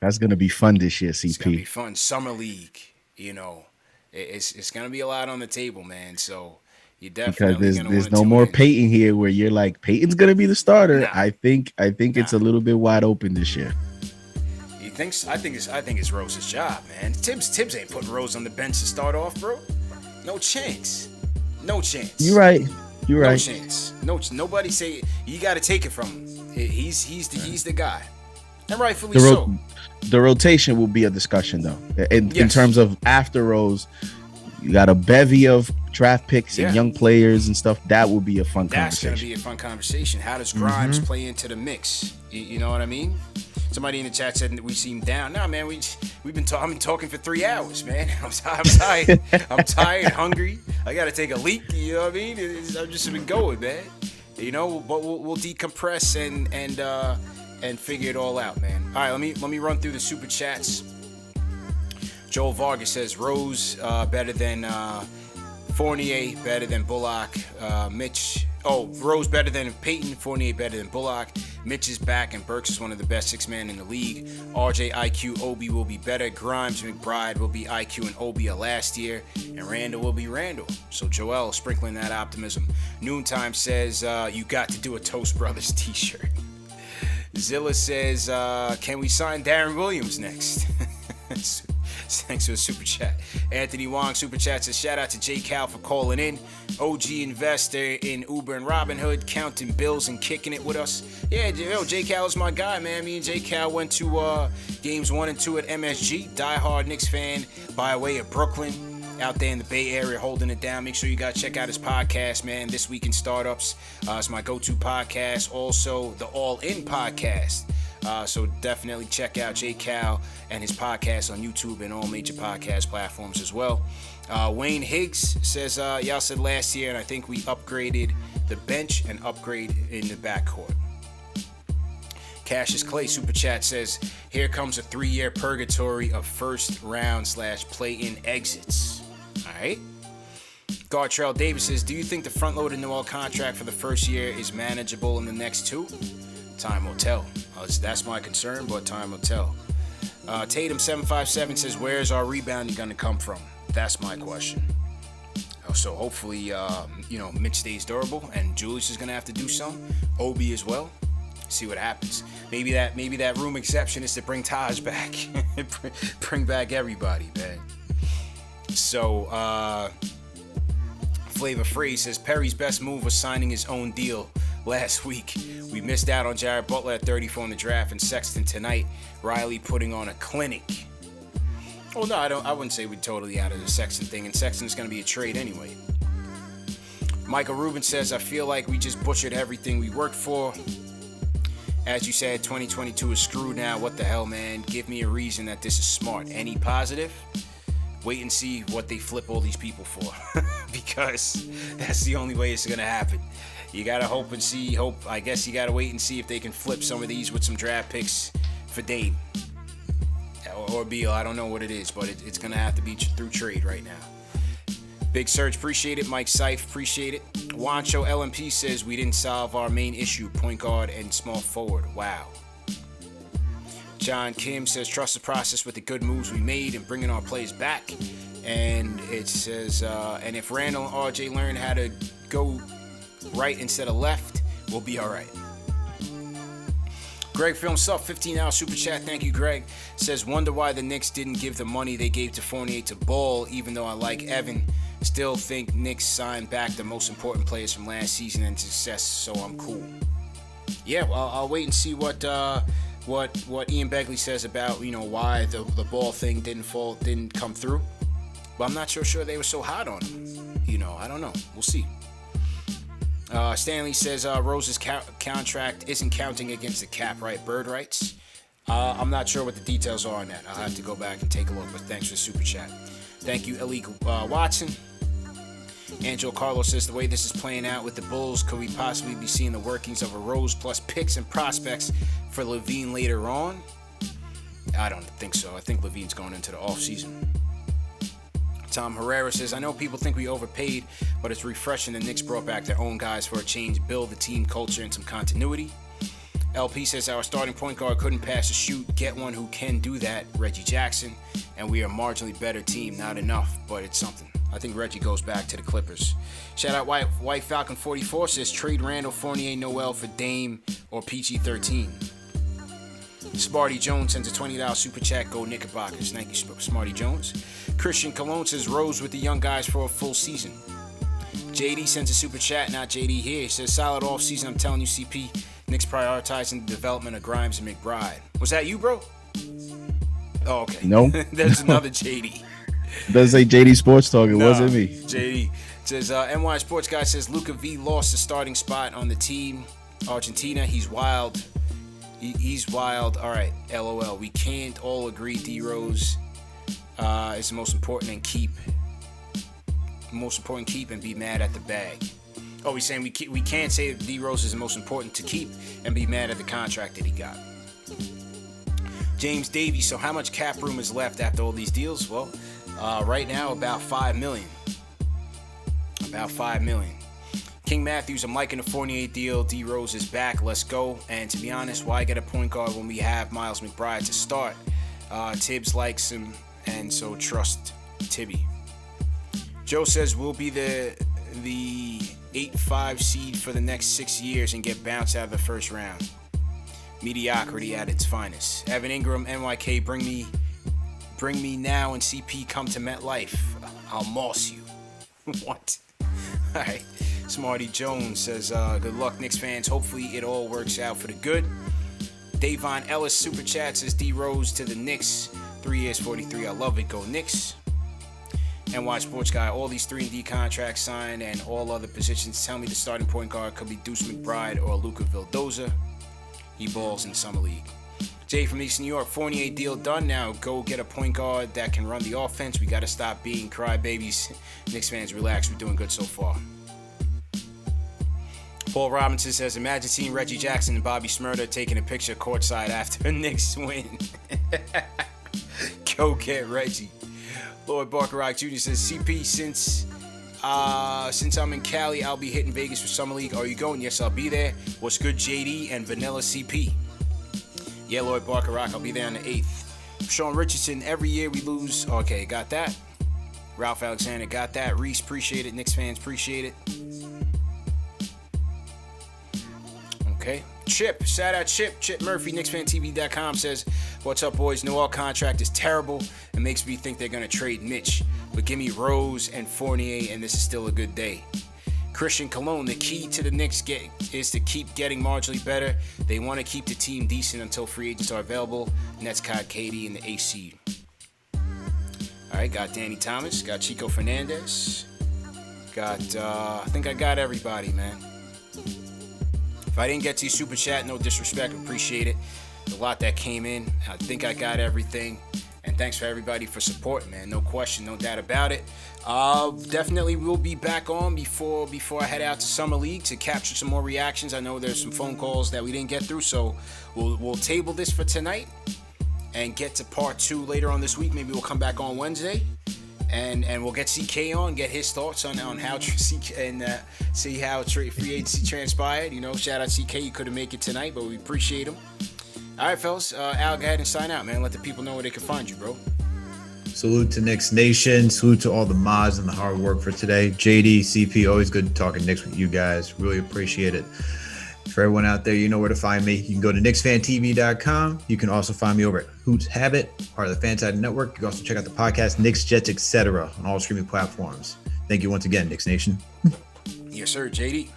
That's gonna be fun this year, CP. It's gonna be fun. Summer League, it's gonna be a lot on the table, man. So you definitely because there's no more Peyton here, where you're like Peyton's gonna be the starter. Nah. I think it's a little bit wide open this year. You think? I think it's Rose's job, man. Tibbs ain't putting Rose on the bench to start off, bro. No chance. No chance. You're right. No chance. Nobody say you got to take it from him. He's the guy, and rightfully so. The rotation will be a discussion, though. In terms of after Rose, you got a bevy of draft picks and young players and stuff. That will be a fun conversation. That's going to be a fun conversation. How does Grimes play into the mix? You know what I mean? Somebody in the chat said that we seem down. Nah, man, I've been talking for 3 hours, man. I'm tired. I'm tired, hungry. I got to take a leak. You know what I mean? I've just been going, man. But we'll decompress and figure it all out, man. All right, let me run through the super chats. Joel Vargas says Rose better than Fournier, better than Bullock. Rose better than Peyton, Fournier better than Bullock. Mitch is back, and Burks is one of the best 6-men in the league. RJ, IQ, Obi will be better. Grimes, McBride will be IQ and Obi of last year, and Randall will be Randall. So Joel sprinkling that optimism. Noontime says you got to do a Toast Brothers t-shirt. Zilla says, can we sign Darren Williams next? Thanks for the super chat. Anthony Wong super chat says, shout out to J Cal for calling in. OG investor in Uber and Robinhood, counting bills and kicking it with us. Yeah, J Cal is my guy, man. Me and J Cal went to games 1 and 2 at MSG. Diehard Knicks fan by way of Brooklyn. Out there in the Bay Area holding it down. Make sure you guys check out his podcast, man. This Week in Startups. It's my go-to podcast. Also, the All In podcast. So definitely check out J Cal and his podcast on YouTube and all major podcast platforms as well. Wayne Higgs says, y'all said last year, and I think we upgraded the bench and upgrade in the backcourt. Cassius Clay super chat says, here comes a 3-year purgatory of first round / play-in exits. All right. Gartrell Davis says, do you think the front-loaded Noel contract for the first year is manageable in the next 2? Time will tell. That's my concern, but time will tell. Tatum757 says, where's our rebounding going to come from? That's my question. So hopefully, Mitch stays durable, and Julius is going to have to do some. Obi as well. See what happens. Maybe that room exception is to bring Taj back. Bring back everybody, man. So, Flavor Phrase says, Perry's best move was signing his own deal last week. We missed out on Jared Butler at 34 in the draft, and Sexton tonight. Riley putting on a clinic. Well, no, I wouldn't say we're totally out of the Sexton thing, and Sexton's going to be a trade anyway. Michael Rubin says, I feel like we just butchered everything we worked for. As you said, 2022 is screwed now. What the hell, man? Give me a reason that this is smart. Any positive? Wait and see what they flip all these people for. Because that's the only way it's going to happen. You got to hope and see. I guess you got to wait and see if they can flip some of these with some draft picks for Dame. Or Beal. I don't know what it is, but it's going to have to be through trade right now. Big Search, appreciate it. Mike Seif, appreciate it. Wancho LMP says we didn't solve our main issue, point guard and small forward. Wow. John Kim says trust the process with the good moves we made and bringing our plays back. And it says, and if Randall and RJ learn how to go right instead of left, we'll be all right. Greg Films up, $15 super chat. Thank you, Greg. Says, wonder why the Knicks didn't give the money they gave to Fournier to Ball, even though I like Evan. Still think Knicks signed back the most important players from last season and success, so I'm cool. Yeah, well, I'll wait and see what Ian Begley says about, why the Ball thing didn't come through. But I'm not sure they were so hot on him. I don't know. We'll see. Stanley says Rose's contract isn't counting against the cap, right? Bird rights. I'm not sure what the details are on that. I'll have to go back and take a look, but thanks for the super chat. Thank you, Ellie Watson. Angelo Carlos says the way this is playing out with the Bulls, could we possibly be seeing the workings of a Rose plus picks and prospects for LaVine later on? I don't think so. I think LaVine's going into the offseason. Tom Herrera says, I know people think we overpaid, but it's refreshing the Knicks brought back their own guys for a change, build the team culture and some continuity. LP says our starting point guard couldn't pass a shoot, get one who can do that, Reggie Jackson, and we are a marginally better team. Not enough, but it's something. I think Reggie goes back to the Clippers. Shout out White Falcon 44 says trade Randall, Fournier, Noel for Dame or PG-13. Smarty Jones sends a $20 super chat. Go Knickerbockers. Thank you, Smarty Jones. Christian Cologne says Rose with the young guys for a full season. JD sends a super chat. Not JD here. He says solid off season. I'm telling you, CP. Knicks prioritizing the development of Grimes and McBride. Was that you, bro? Oh, okay. No. There's another JD. Does say JD Sports Talk. It wasn't me. JD says NY Sports Guy says Luka V lost the starting spot on the team. Argentina. He's wild. He's wild. All right. LOL. We can't all agree D Rose is the most important and keep and be mad at the bag. Oh, he's saying we can't say that D Rose is the most important to keep and be mad at the contract that he got. James Davies. So how much cap room is left after all these deals? Well, right now about $5 million. About $5 million. King Matthews, I'm liking the Fournier deal. D Rose is back. Let's go. And to be honest, why get a point guard when we have Miles McBride to start? Tibbs likes him, and so trust Tibby. Joe says we'll be the 8-5 seed for the next 6 years and get bounced out of the first round. Mediocrity at its finest. Evan Ingram, NYK, bring me now, and CP come to MetLife. I'll moss you. What? All right. Smarty Jones says, good luck, Knicks fans. Hopefully it all works out for the good. Davon Ellis super chat says D Rose to the Knicks. 3 years, 43. I love it. Go Knicks. NY Sports Guy, all these 3-and-D contracts signed and all other positions. Tell me the starting point guard could be Deuce McBride or Luka Vildoza. He balls in Summer League. Jay from East New York, Fournier deal done now. Go get a point guard that can run the offense. We got to stop being crybabies. Knicks fans, relax. We're doing good so far. Paul Robinson says, imagine seeing Reggie Jackson and Bobby Smurda taking a picture courtside after a Knicks win. Go get Reggie. Lloyd Barker Jr. says, CP, since I'm in Cali, I'll be hitting Vegas for Summer League. Are you going? Yes, I'll be there. What's good, JD and Vanilla CP? Yeah, Lloyd Barker I'll be there on the 8th. Sean Richardson, every year we lose. Okay, got that. Ralph Alexander, got that. Reese, appreciate it. Knicks fans, appreciate it. Okay. Chip, shout out Chip Murphy, KnicksFanTV.com says, what's up, boys? Noel contract is terrible and makes me think they're going to trade Mitch. But give me Rose and Fournier, and this is still a good day. Christian Cologne, the key to the Knicks is to keep getting marginally better. They want to keep the team decent until free agents are available. Nets caught KD in the AC. All right, got Danny Thomas, got Chico Fernandez. I think I got everybody, man. If I didn't get to your super chat, no disrespect, appreciate it. A lot that came in. I think I got everything. And thanks for everybody for supporting, man. No question, no doubt about it. Definitely we'll be back on before I head out to Summer League to capture some more reactions. I know there's some phone calls that we didn't get through, so we'll table this for tonight and get to part 2 later on this week. Maybe we'll come back on Wednesday. And we'll get CK on, get his thoughts on how CK and see how free agency transpired. You know, shout out CK, you couldn't make it tonight, but we appreciate him. All right, fellas. Al, go ahead and sign out, man. Let the people know where they can find you, bro. Salute to Knicks Nation. Salute to all the mods and the hard work for today. JD, CP, always good talking Knicks with you guys. Really appreciate it. For everyone out there, you know where to find me. You can go to KnicksFanTV.com. You can also find me over at Hoots Habit, part of the Fanside Network. You can also check out the podcast, Knicks, Jets, etc. on all streaming platforms. Thank you once again, Knicks Nation. Yes, sir, JD.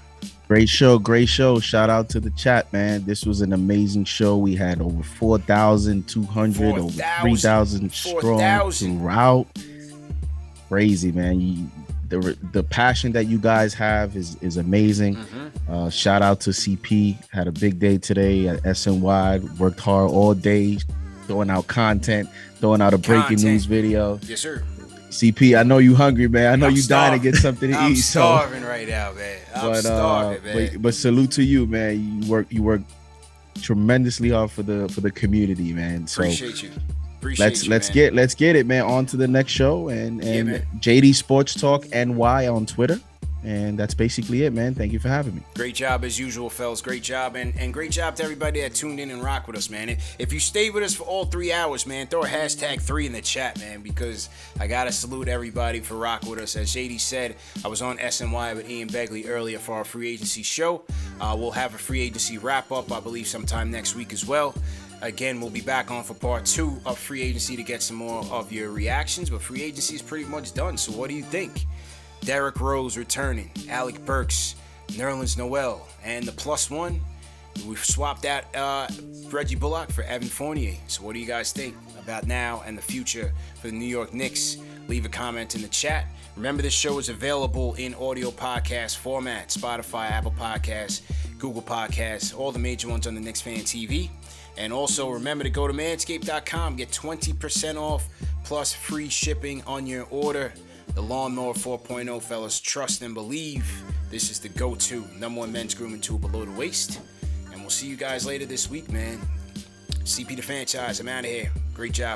Great show. Shout out to the chat, man. This was an amazing show. We had over 4,200, over 3,000 strong throughout. Crazy, man. The passion that you guys have is amazing. Shout out to CP. Had a big day today at SNY. Worked hard all day, throwing out content, throwing out a breaking news video. Yes, sir. CP, I know you hungry, man. I know you dying to get something to eat. I'm starving right now, man. I'm starving, man. But salute to you, man. You work tremendously hard for the community, man. So appreciate you. Let's get it, man. On to the next show and JD Sports Talk NY on Twitter. And that's basically it, man. Thank you for having me. Great job as usual, fellas. Great job. And great job to everybody that tuned in and rocked with us, man. If you stayed with us for all 3 hours, man, throw a #3 in the chat, man, because I got to salute everybody for rocking with us. As JD said, I was on SNY with Ian Begley earlier for our free agency show. We'll have a free agency wrap-up, I believe, sometime next week as well. Again, we'll be back on for part 2 of free agency to get some more of your reactions, but free agency is pretty much done. So what do you think? Derrick Rose returning, Alec Burks, Nerlens Noel, and the +1. We've swapped out Reggie Bullock for Evan Fournier. So what do you guys think about now and the future for the New York Knicks? Leave a comment in the chat. Remember, this show is available in audio podcast format, Spotify, Apple Podcasts, Google Podcasts, all the major ones on the Knicks Fan TV. And also remember to go to manscaped.com, get 20% off plus free shipping on your order. The Lawnmower 4.0, fellas, trust and believe. This is the go-to #1 men's grooming tool below the waist. And we'll see you guys later this week, man. CP the franchise, I'm out of here. Great job.